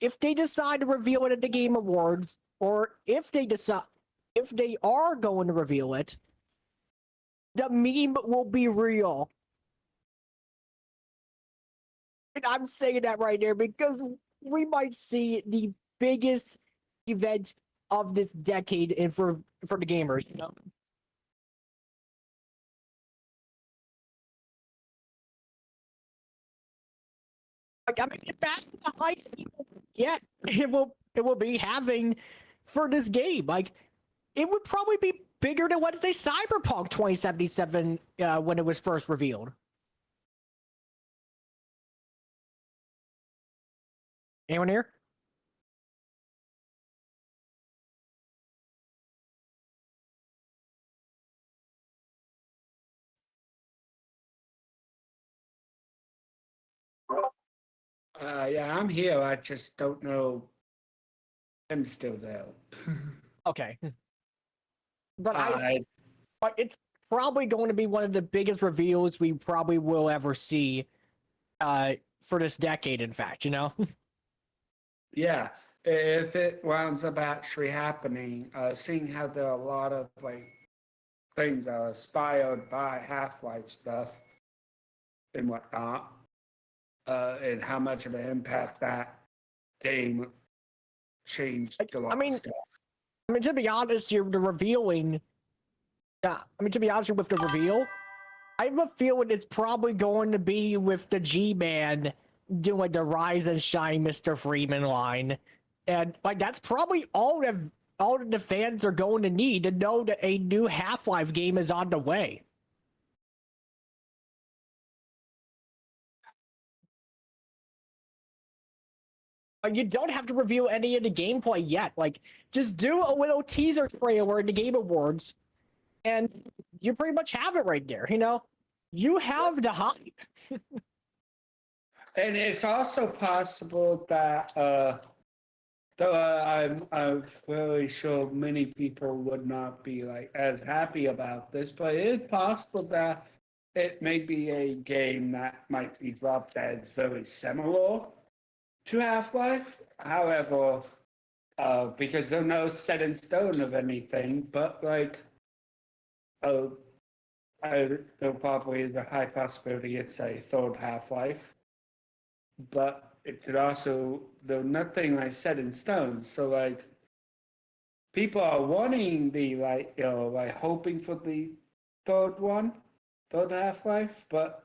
if they decide to reveal it at the Game Awards, or if they are going to reveal it, the meme will be real. And I'm saying that right there because we might see the biggest event of this decade and for the gamers. You know? Like, I mean, imagine the hype people get it will be having for this game. Like, it would probably be bigger than what say Cyberpunk 2077 when it was first revealed. Anyone here? Yeah, I'm here. I just don't know. I'm still there. Okay. But but it's probably going to be one of the biggest reveals we probably will ever see for this decade, in fact, you know? Yeah, if it winds up actually happening, seeing how there are a lot of like things are inspired by Half-Life stuff and whatnot, and how much of an impact that game changed a lot of stuff. I mean, to be honest, the revealing. To be honest with the reveal, I have a feeling it's probably going to be with the G-Man doing the Rise and Shine Mr. Freeman line. And like that's probably all the fans are going to need to know that a new Half-Life game is on the way. You don't have to reveal any of the gameplay yet. Like, just do a little teaser trailer in the Game Awards, and you pretty much have it right there. You know, you have the hype. And it's also possible that, though I'm really sure many people would not be like as happy about this, but it is possible that it may be a game that might be dropped that is very similar to Half-Life. However, because they're no set in stone of anything, but like, there probably is a high possibility it's a third Half-Life. But it could also, though nothing like set in stone. So like, people are wanting the like, like hoping for the third Half-Life, but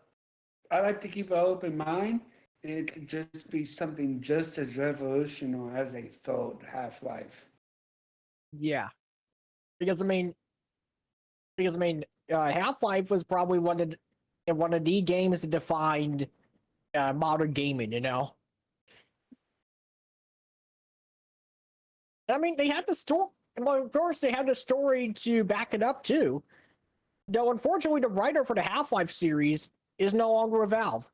I like to keep an open mind. It could just be something just as revolutionary as a third Half-Life. Yeah, because I mean, Half-Life was probably one of the games that defined modern gaming. You know, I mean, they had the story. Well, of course, they had the story to back it up too. Though, unfortunately, the writer for the Half-Life series is no longer with Valve.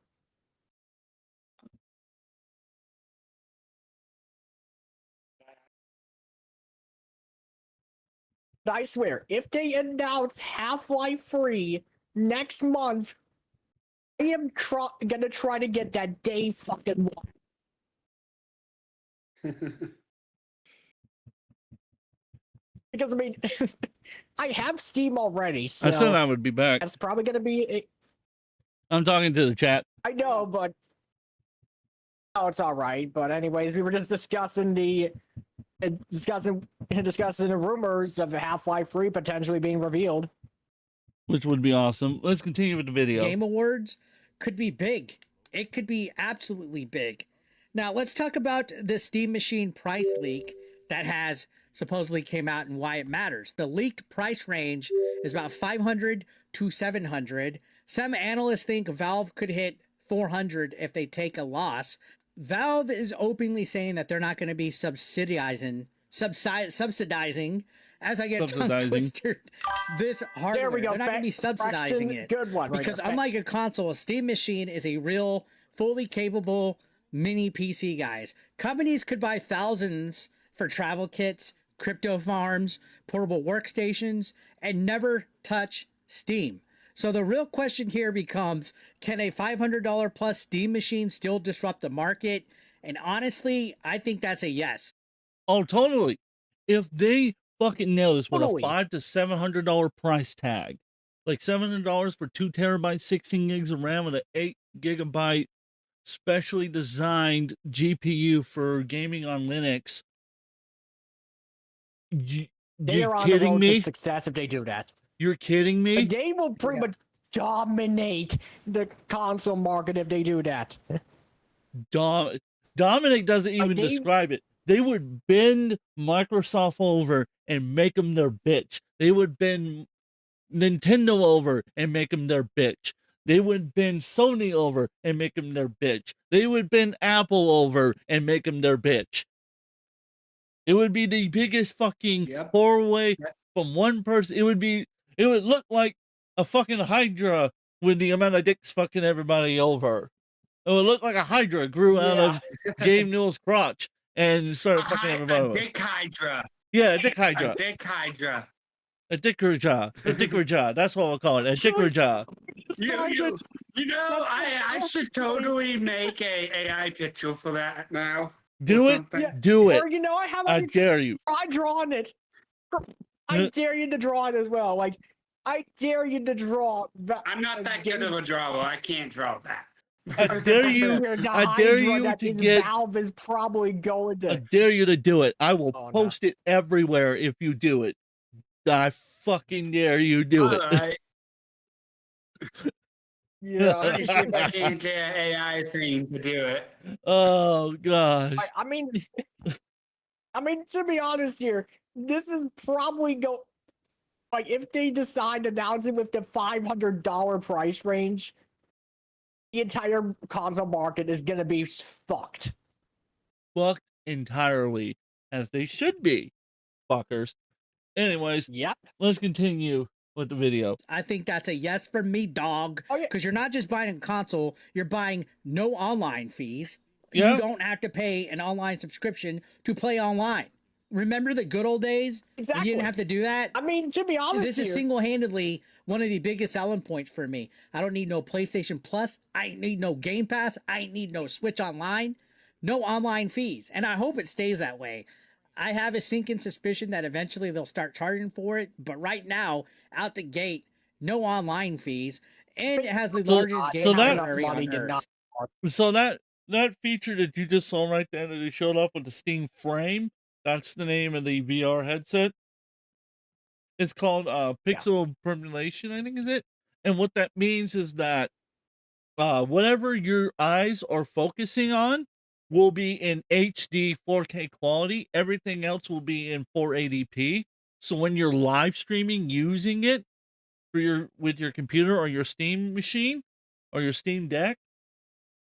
I swear, if they announce Half-Life 3 next month, I am gonna try to get that day fucking one. Because I mean, I have Steam already, so I said I would be back. that's probably gonna be. I'm talking to the chat. I know, but oh, it's all right. But anyways, we were just discussing the rumors of Half-Life 3 potentially being revealed, which would be awesome. Let's continue with the video. Game Awards could be big. It could be absolutely big. Now, let's talk about the Steam Machine price leak that has supposedly came out and why it matters. The leaked price range is about 500 to 700. Some analysts think Valve could hit 400 if they take a loss. Valve is openly saying that they're not going to be subsidizing, as I get tongue twisted, this hardware. There we go. They're not going to be subsidizing it. Good one. Because unlike a console, a Steam Machine is a real, fully capable mini PC, guys. Companies could buy thousands for travel kits, crypto farms, portable workstations, and never touch Steam. So the real question here becomes, can a $500 plus Steam machine still disrupt the market? And honestly, I think that's a yes. Oh, totally. If they fucking nail this with a $500 to $700 price tag, like $700 for 2 terabytes, 16 gigs of RAM with an 8 gigabyte specially designed GPU for gaming on Linux. They are on the road to success if they do that. You're kidding me? They will pretty much dominate the console market if they do that. Dominate doesn't even describe it. They would bend Microsoft over and make them their bitch. They would bend Nintendo over and make them their bitch. They would bend Sony over and make them their bitch. They would bend Apple over and make them their bitch. It would be the biggest fucking four-way from one person. It would look like a fucking Hydra with the amount of dicks fucking everybody over. It would look like a Hydra grew out of Gabe Newell's crotch and started fucking everybody over. A dick Hydra. Yeah, a dick Hydra. A dick Hydra. A dickerjaw. A dickerjaw. That's what we'll call it. A dickerjaw. You know, I should totally make a AI picture for that now. Do it. Yeah. Do it. Or, you know, I dare you. I drawn it. I dare you to draw it as well. Like, I dare you to draw. I'm not that good of a drawer. I can't draw that. I dare you. I dare you to get. Valve is probably going to. I dare you to do it. I will post it everywhere if you do it. I fucking dare you do it. Right. Yeah, let me see if I can get an AI thing to do it. Oh gosh. I mean, to be honest here, this is probably like if they decide to announce it with the $500 price range, the entire console market is gonna be fucked. Fucked entirely, as they should be, fuckers. Anyways, yep. Let's continue with the video. I think that's a yes for me, dog. Oh, yeah. Because you're not just buying a console, you're buying no online fees. Yeah. You don't have to pay an online subscription to play online. Remember the good old days? Exactly. You didn't have to do that. I mean, to be honest, This is here, single-handedly one of the biggest selling points for me. I don't need no PlayStation Plus. I need no Game Pass. I need no Switch Online. No online fees. And I hope it stays that way. I have a sinking suspicion that eventually they'll start charging for it. But right now, out the gate, no online fees. And it has the largest game library on Earth. So that feature that you just saw right there that it showed up with the Steam Frame, that's the name of the VR headset. It's called pixel permeation, I think is it. And what that means is that whatever your eyes are focusing on will be in HD 4K quality. Everything else will be in 480p. So when you're live streaming using it for with your computer or your Steam machine or your Steam Deck,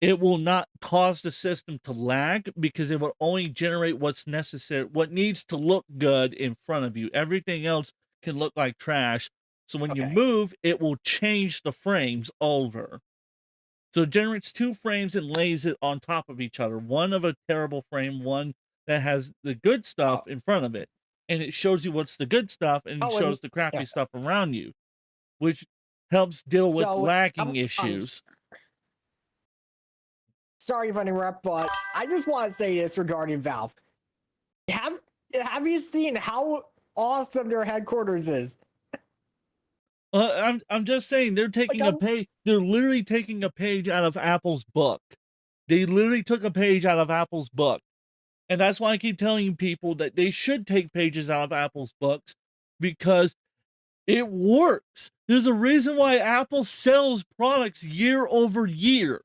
it will not cause the system to lag because it will only generate what's necessary, what needs to look good in front of you. Everything else can look like trash. So when you move, it will change the frames over. So it generates 2 frames and lays it on top of each other. One of a terrible frame, one that has the good stuff in front of it. And it shows you what's the good stuff and shows the crappy stuff around you, which helps deal with lagging issues. Sorry if I interrupt, but I just want to say this regarding Valve. Have you seen how awesome their headquarters is? I'm just saying they're taking a page. They're literally taking a page out of Apple's book. They literally took a page out of Apple's book, and that's why I keep telling people that they should take pages out of Apple's books because it works. There's a reason why Apple sells products year over year,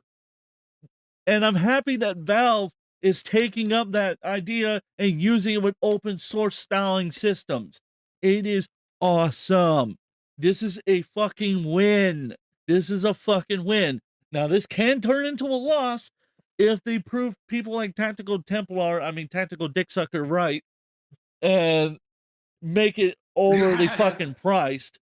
and I'm happy that Valve is taking up that idea and using it with open source styling systems. It is awesome. This is a fucking win. This is a fucking win. Now, this can turn into a loss if they prove people like Tactical Dicksucker right and make it overly fucking priced,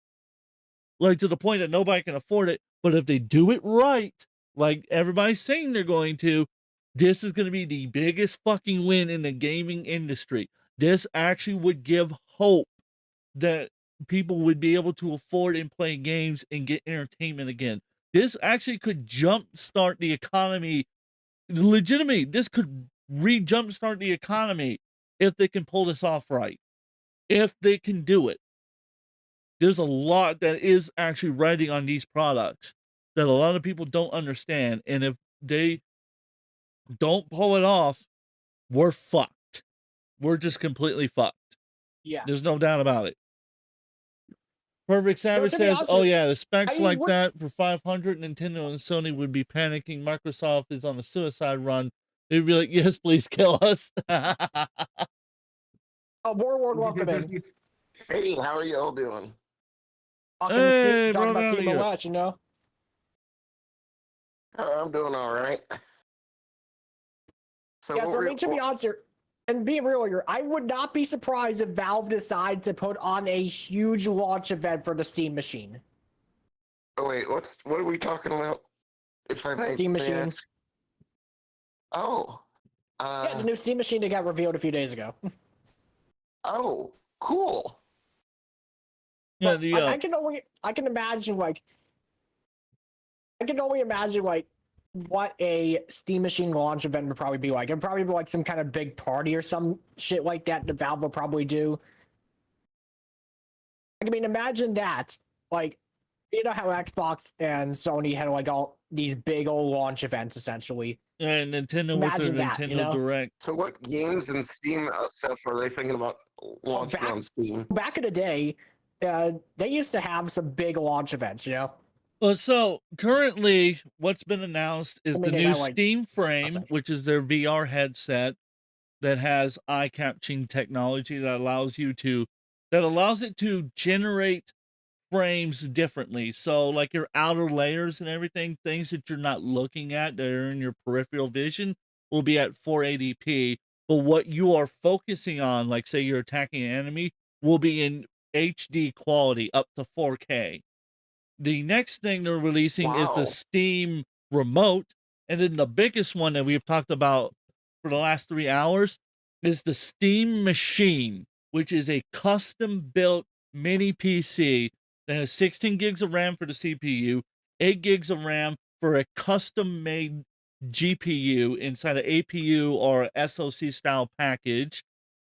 like to the point that nobody can afford it. But if they do it right, like everybody's saying they're going to, this is going to be the biggest fucking win in the gaming industry. This actually would give hope that people would be able to afford and play games and get entertainment again. This actually could jumpstart the economy. Legitimately, this could jumpstart the economy if they can pull this off right. If they can do it. There's a lot that is actually riding on these products that a lot of people don't understand. And if they don't pull it off, we're fucked. We're just completely fucked. Yeah. There's no doubt about it. Perfect Savage says, oh yeah, the specs like that for 500, Nintendo and Sony would be panicking. Microsoft is on a suicide run. They'd be like, yes, please kill us. Warlord, welcome in. Hey, how are you all doing? Hey, talking bro, about Steam how are you? Watch, you know? I'm doing all right. So, Yeah, so I mean, to be honest here, and being real here, I would not be surprised if Valve decides to put on a huge launch event for the Steam machine. oh wait, what are we talking about? If I may Steam machine. ask? Oh, Yeah, the new Steam machine that got revealed a few days ago. oh, cool. Yeah, But I can only imagine like what a Steam machine launch event would probably be like. It'd probably be like some kind of big party or some shit like that Valve will probably do. I mean, imagine that. Like, you know how Xbox and Sony had like all these big old launch events essentially. Yeah, Nintendo Imagine with their that, Nintendo you know? Direct. So what games and Steam stuff are they thinking about launching on Steam? Back in the day, they used to have some big launch events, you know? Well, so currently what's been announced is the new like- Steam Frame, which is their VR headset that has eye catching technology that allows it to generate frames differently. So like your outer layers and everything, things that you're not looking at that are in your peripheral vision will be at 480p. But what you are focusing on, like say you're attacking an enemy, will be in HD quality up to 4K. The next thing they're releasing is the Steam Remote. And then the biggest one that we've talked about for the last 3 hours is the Steam Machine, which is a custom-built mini PC that has 16 gigs of RAM for the CPU, 8 gigs of RAM for a custom-made GPU inside an APU or SoC style package.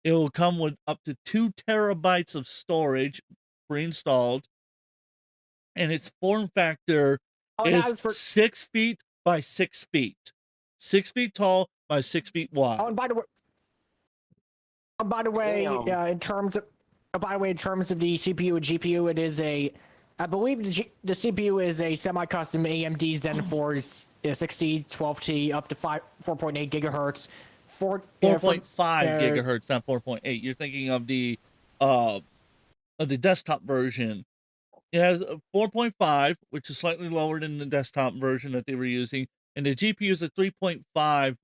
It will come with up to 2 terabytes of storage pre-installed, and its form factor is 6 feet by 6 feet, 6 feet tall by 6 feet wide. Oh, and by the way, in terms of the CPU and GPU, it is I believe the CPU is a semi-custom AMD Zen 4 6012T up to 4.8 gigahertz. 4.5 gigahertz, not 4.8. You're thinking of the desktop version. It has 4.5, which is slightly lower than the desktop version that they were using, and the GPU is a 3.5.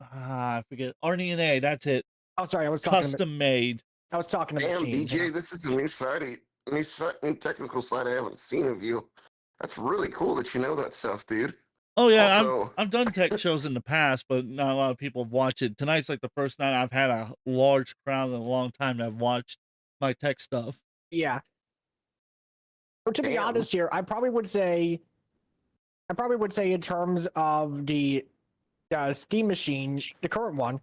I forget RDNA. That's it. Oh, sorry, I was talking custom made. I was talking to Damn, machine. DJ, this is a new technical side I haven't seen of you. That's really cool that you know that stuff, dude. Oh yeah, Also, I've done tech shows in the past, but not a lot of people watch it. Tonight's like the first night I've had a large crowd in a long time that have watched my tech stuff. Yeah. But to be honest here, I probably would say in terms of the Steam Machine, the current one,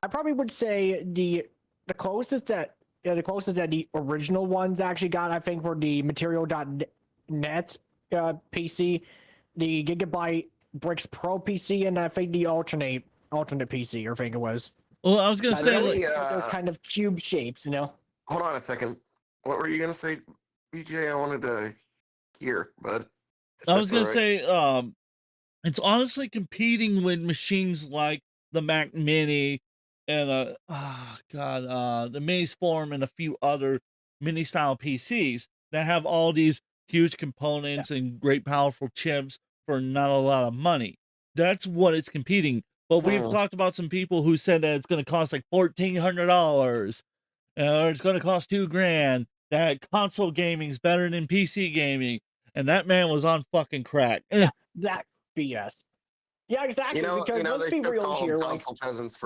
I probably would say the closest that the original ones actually got, I think, were the Material.net PC, the Gigabyte Bricks Pro PC, and I think the alternate PC, I think it was. Well, I was gonna say those kind of cube shapes, you know. Hold on a second. What were you gonna say, BJ? I wanted to hear, bud. I was gonna say, it's honestly competing with machines like the Mac Mini and the Mini Swarm and a few other mini style PCs that have all these huge components and great powerful chips for not a lot of money. That's what it's competing. But we've talked about some people who said that it's going to cost like $1,400, or it's going to cost $2,000. That console gaming is better than PC gaming, and that man was on fucking crack. That BS. Yeah, exactly. Because let's be real here. Like,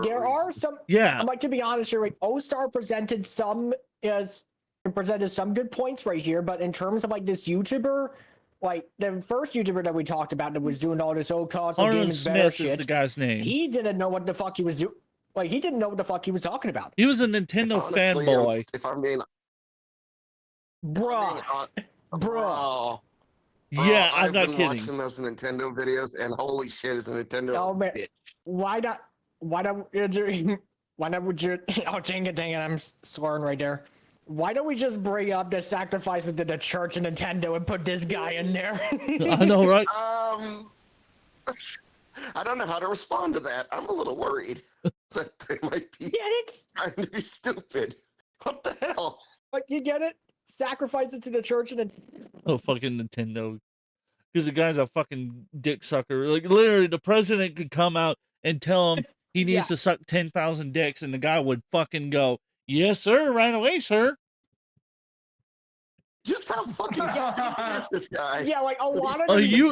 there are some. Yeah. Like, to be honest here, like O-Star presented some good points right here, but in terms of like this YouTuber, like the first YouTuber that we talked about that was doing all this console gaming better shit, is the guy's name. He didn't know what the fuck he was doing. Like, he didn't know what the fuck he was talking about. He was a Nintendo fanboy. If I'm being, bruh. Yeah, I'm not kidding. I've been watching those Nintendo videos, and holy shit, is a Nintendo Oh man, bitch. why not would you? Oh dang it! I'm swearing right there. Why don't we just bring up the sacrifices to the church and Nintendo and put this guy in there? I know, right? I don't know how to respond to that. I'm a little worried that they might be trying to be stupid. What the hell? Like, you get it? Sacrifice it to the church and fucking Nintendo. Because the guy's a fucking dick sucker. Like, literally, the president could come out and tell him he needs to suck 10,000 dicks, and the guy would fucking go, "Yes, sir, right away, sir." Just how fucking stupid is this guy? Yeah, like a lot of these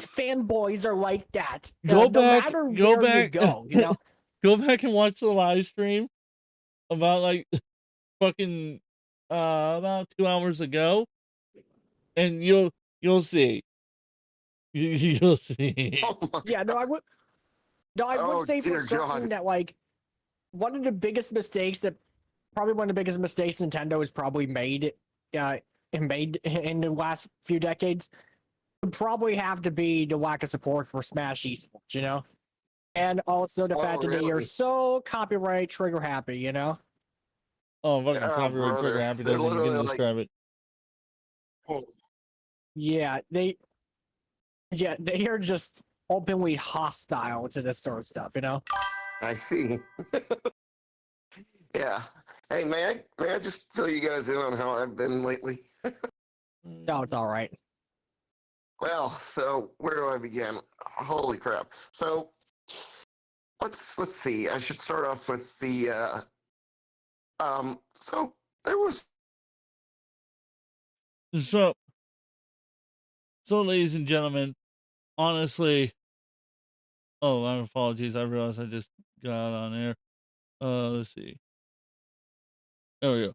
fanboys are like that. Go back, no matter go where back, you go, you know. Go back and watch the live stream about like fucking about 2 hours ago, and you'll see. You'll see. Yeah, I would say for certain that like one of the biggest mistakes Nintendo has probably made in the last few decades would probably have to be the lack of support for Smash esports, you know, and also the fact that they are so copyright trigger happy, you know. Oh, fucking copyright trigger happy doesn't even begin to describe it. Yeah, they are just openly hostile to this sort of stuff, you know. I see. Yeah. Hey, may I just fill you guys in on how I've been lately? No, it's all right. Well, so where do I begin? Holy crap! So let's see. I should start off with the So there was. So, ladies and gentlemen, honestly, oh, my apologies. I realized I just got on air. Let's see. There we go.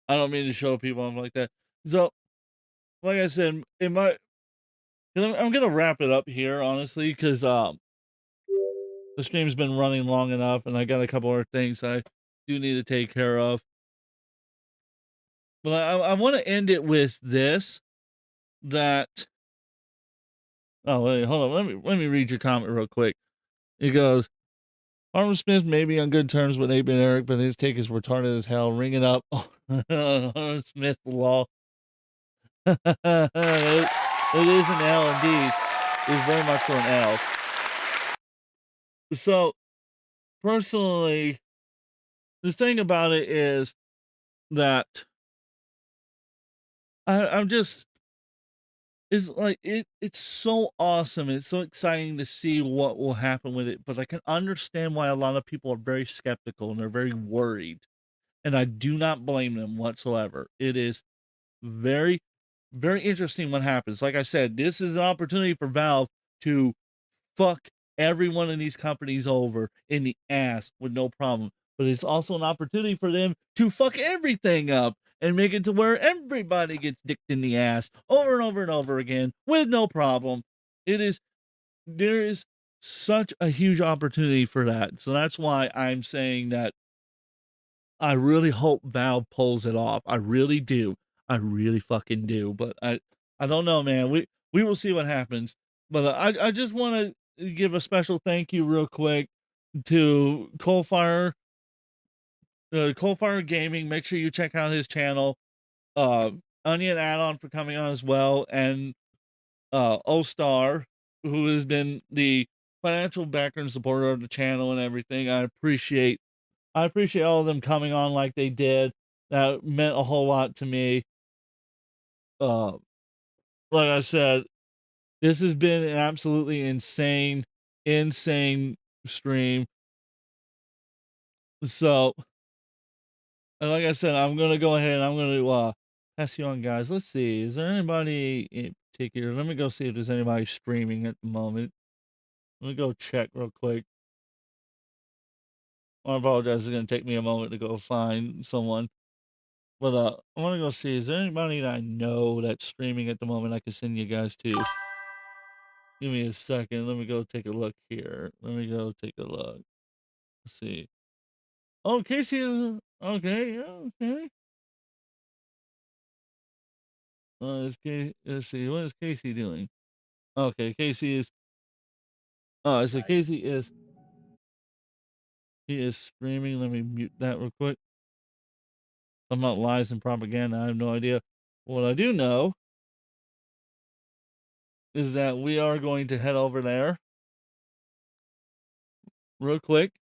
I don't mean to show people I'm like that. So, like I said, I'm gonna wrap it up here, honestly, because the stream's been running long enough, and I got a couple other things I do need to take care of. But I want to end it with this. That. Oh wait, hold on. Let me read your comment real quick. It goes. Arnold Smith may be on good terms with Abe and Eric, but his take is retarded as hell. Ring it up. Arnold Smith law. it is an L indeed. It is very much so an L. So, personally, the thing about it is that I'm just, it's like, it's so awesome. It's so exciting to see what will happen with it, but I can understand why a lot of people are very skeptical and they're very worried. And I do not blame them whatsoever. It is very, very interesting what happens. Like I said, this is an opportunity for Valve to fuck every one of these companies over in the ass with no problem. But it's also an opportunity for them to fuck everything up and make it to where everybody gets dicked in the ass over and over and over again with no problem. There is such a huge opportunity for that. So that's why I'm saying that I really hope Valve pulls it off. I really do. I really fucking do. But I don't know, man. We will see what happens. But I just want to give a special thank you real quick to Coalfire Gaming. Make sure you check out his channel. Onion Add-on for coming on as well, and O-Star, who has been the financial backer and supporter of the channel and everything. I appreciate all of them coming on like they did. That meant a whole lot to me. Like I said, this has been an absolutely insane stream. So, and like I said, I'm gonna go ahead and I'm gonna pass you on, guys. Let's see. Is there anybody in particular? Let me go see if there's anybody streaming at the moment. Let me go check real quick. I apologize. It's gonna take me a moment to go find someone. But I want to go see. Is there anybody that I know that's streaming at the moment I can send you guys to? Give me a second. Let me go take a look here. Let me go take a look. Let's see. Oh, Casey is okay. Okay. Let's see. What is Casey doing? Okay, Casey is. Oh, so Casey is. He is streaming. Let me mute that real quick. I'm not lies and propaganda. I have no idea. What I do know is that we are going to head over there real quick.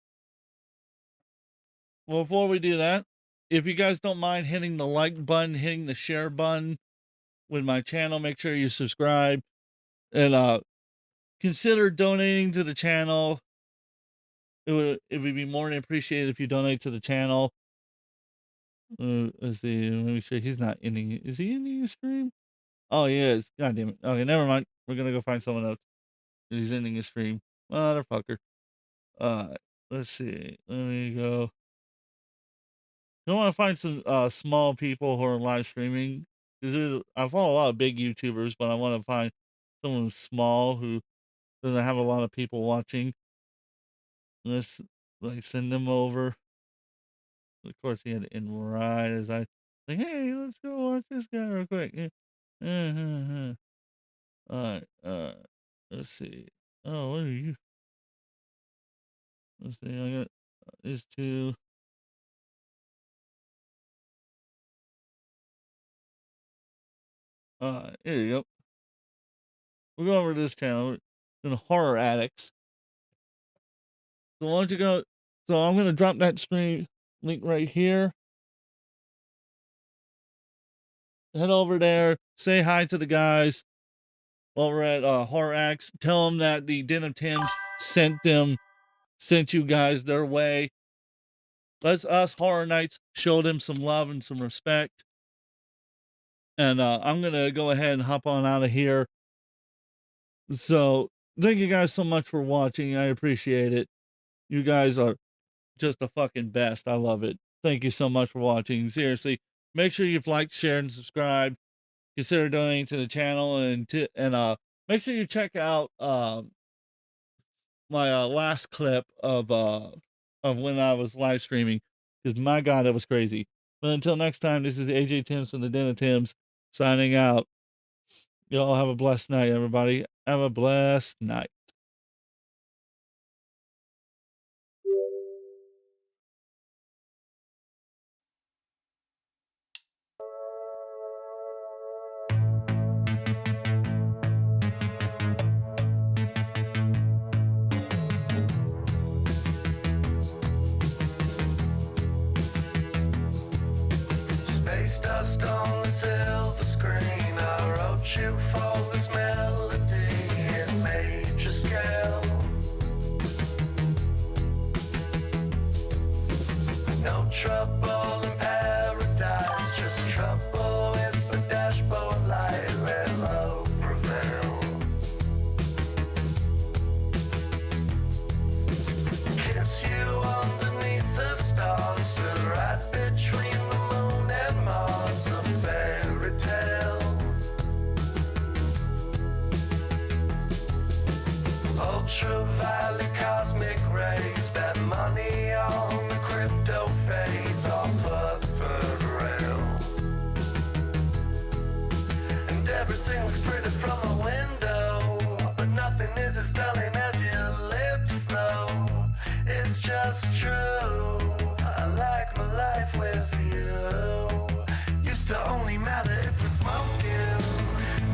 Well, before we do that, if you guys don't mind hitting the like button, hitting the share button with my channel, make sure you subscribe and consider donating to the channel. It would be more than appreciated if you donate to the channel. Let's see. Let me sure he's not ending. Is he ending the stream? Oh, he is. God damn it. Okay, never mind. We're gonna go find someone else. He's ending his stream. Motherfucker. Let's see. Let me go. I want to find some small people who are live streaming. Because I follow a lot of big YouTubers, but I want to find someone small who doesn't have a lot of people watching. Let's send them over. Of course, he had to end right as I like, hey, let's go watch this guy real quick. All right, let's see. Oh, what are you? Let's see. I got these two. Here you go. We'll go over to this channel. We're doing Horror Addicts. So why don't you go? So I'm gonna drop that stream link right here. Head over there. Say hi to the guys over at Horror Addicts. Tell them that the Den of Timbs sent you guys their way. let's us Horror Nights show them some love and some respect. And I'm going to go ahead and hop on out of here. So thank you guys so much for watching. I appreciate it. You guys are just the fucking best. I love it. Thank you so much for watching. Seriously, make sure you've liked, shared, and subscribed. Consider donating to the channel, and make sure you check out my last clip of when I was live streaming, because my God, that was crazy. But until next time, this is AJ Timbs from the Den of Timbs signing out. Y'all have a blessed night, everybody. Have a blessed night. Space dust on the silver screen. I wrote you for this melody in major scale. No trouble in paradise, just trouble with the dashboard light. Let love prevail. Kiss you underneath the stars, stood right between the moon and Mars, a fairy tale. Ultraviolet cosmic rays, bet money on the crypto phase, all but third rail. And everything looks pretty from a window, but nothing is as stunning as your lips, though. It's just true. I like my life with you. Used to only matter if we're smoking.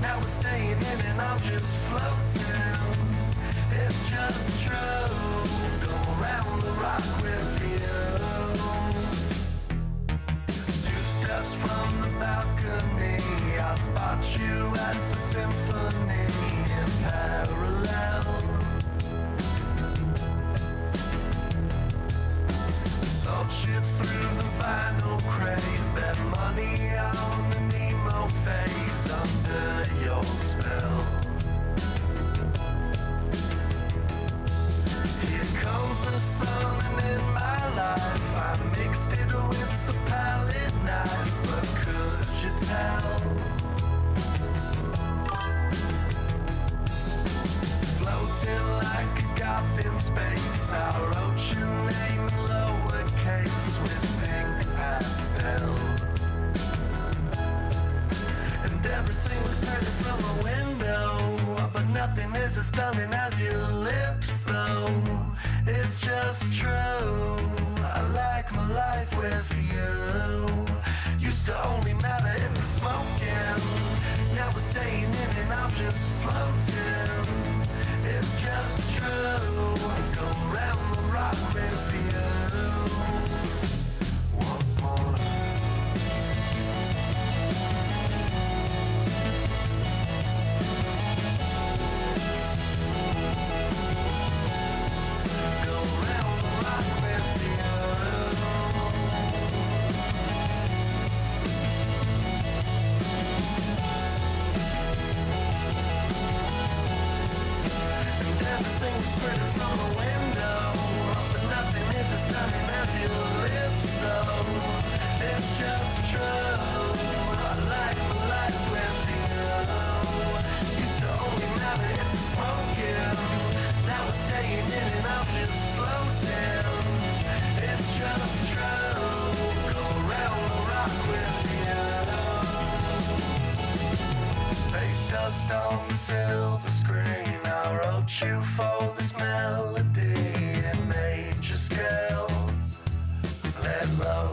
Now we're staying in and I'm just floating. It's just true. Go around the rock with you. 2 steps from the balcony, I spot you at the symphony in parallel. Salt you through the vinyl craze, bet money on the Nemo phase under your spell. Here comes the sun and in my life I mixed it with the palette knife, but could you tell? Floating like a goth in space, I wrote your name in lowercase with pink pastel. And everything was pretty from a window, but nothing is as stunning as your lips, though. It's just true. I like my life with you. Used to only matter if we're smoking. Now we're staying in and I'm just floating. It's just true. Go round the rock with you. Once more. Go round the rock with you. And everything's pretty from a window, but nothing is as stunning as your lips, though. It's just true. I like my life with you. Used to only matter if you're smoking. Now we're staying in and I'm just floating. It's just true. Go around the rock with you. Space dust on the silver screen. I wrote you for this melody in major scale. Let love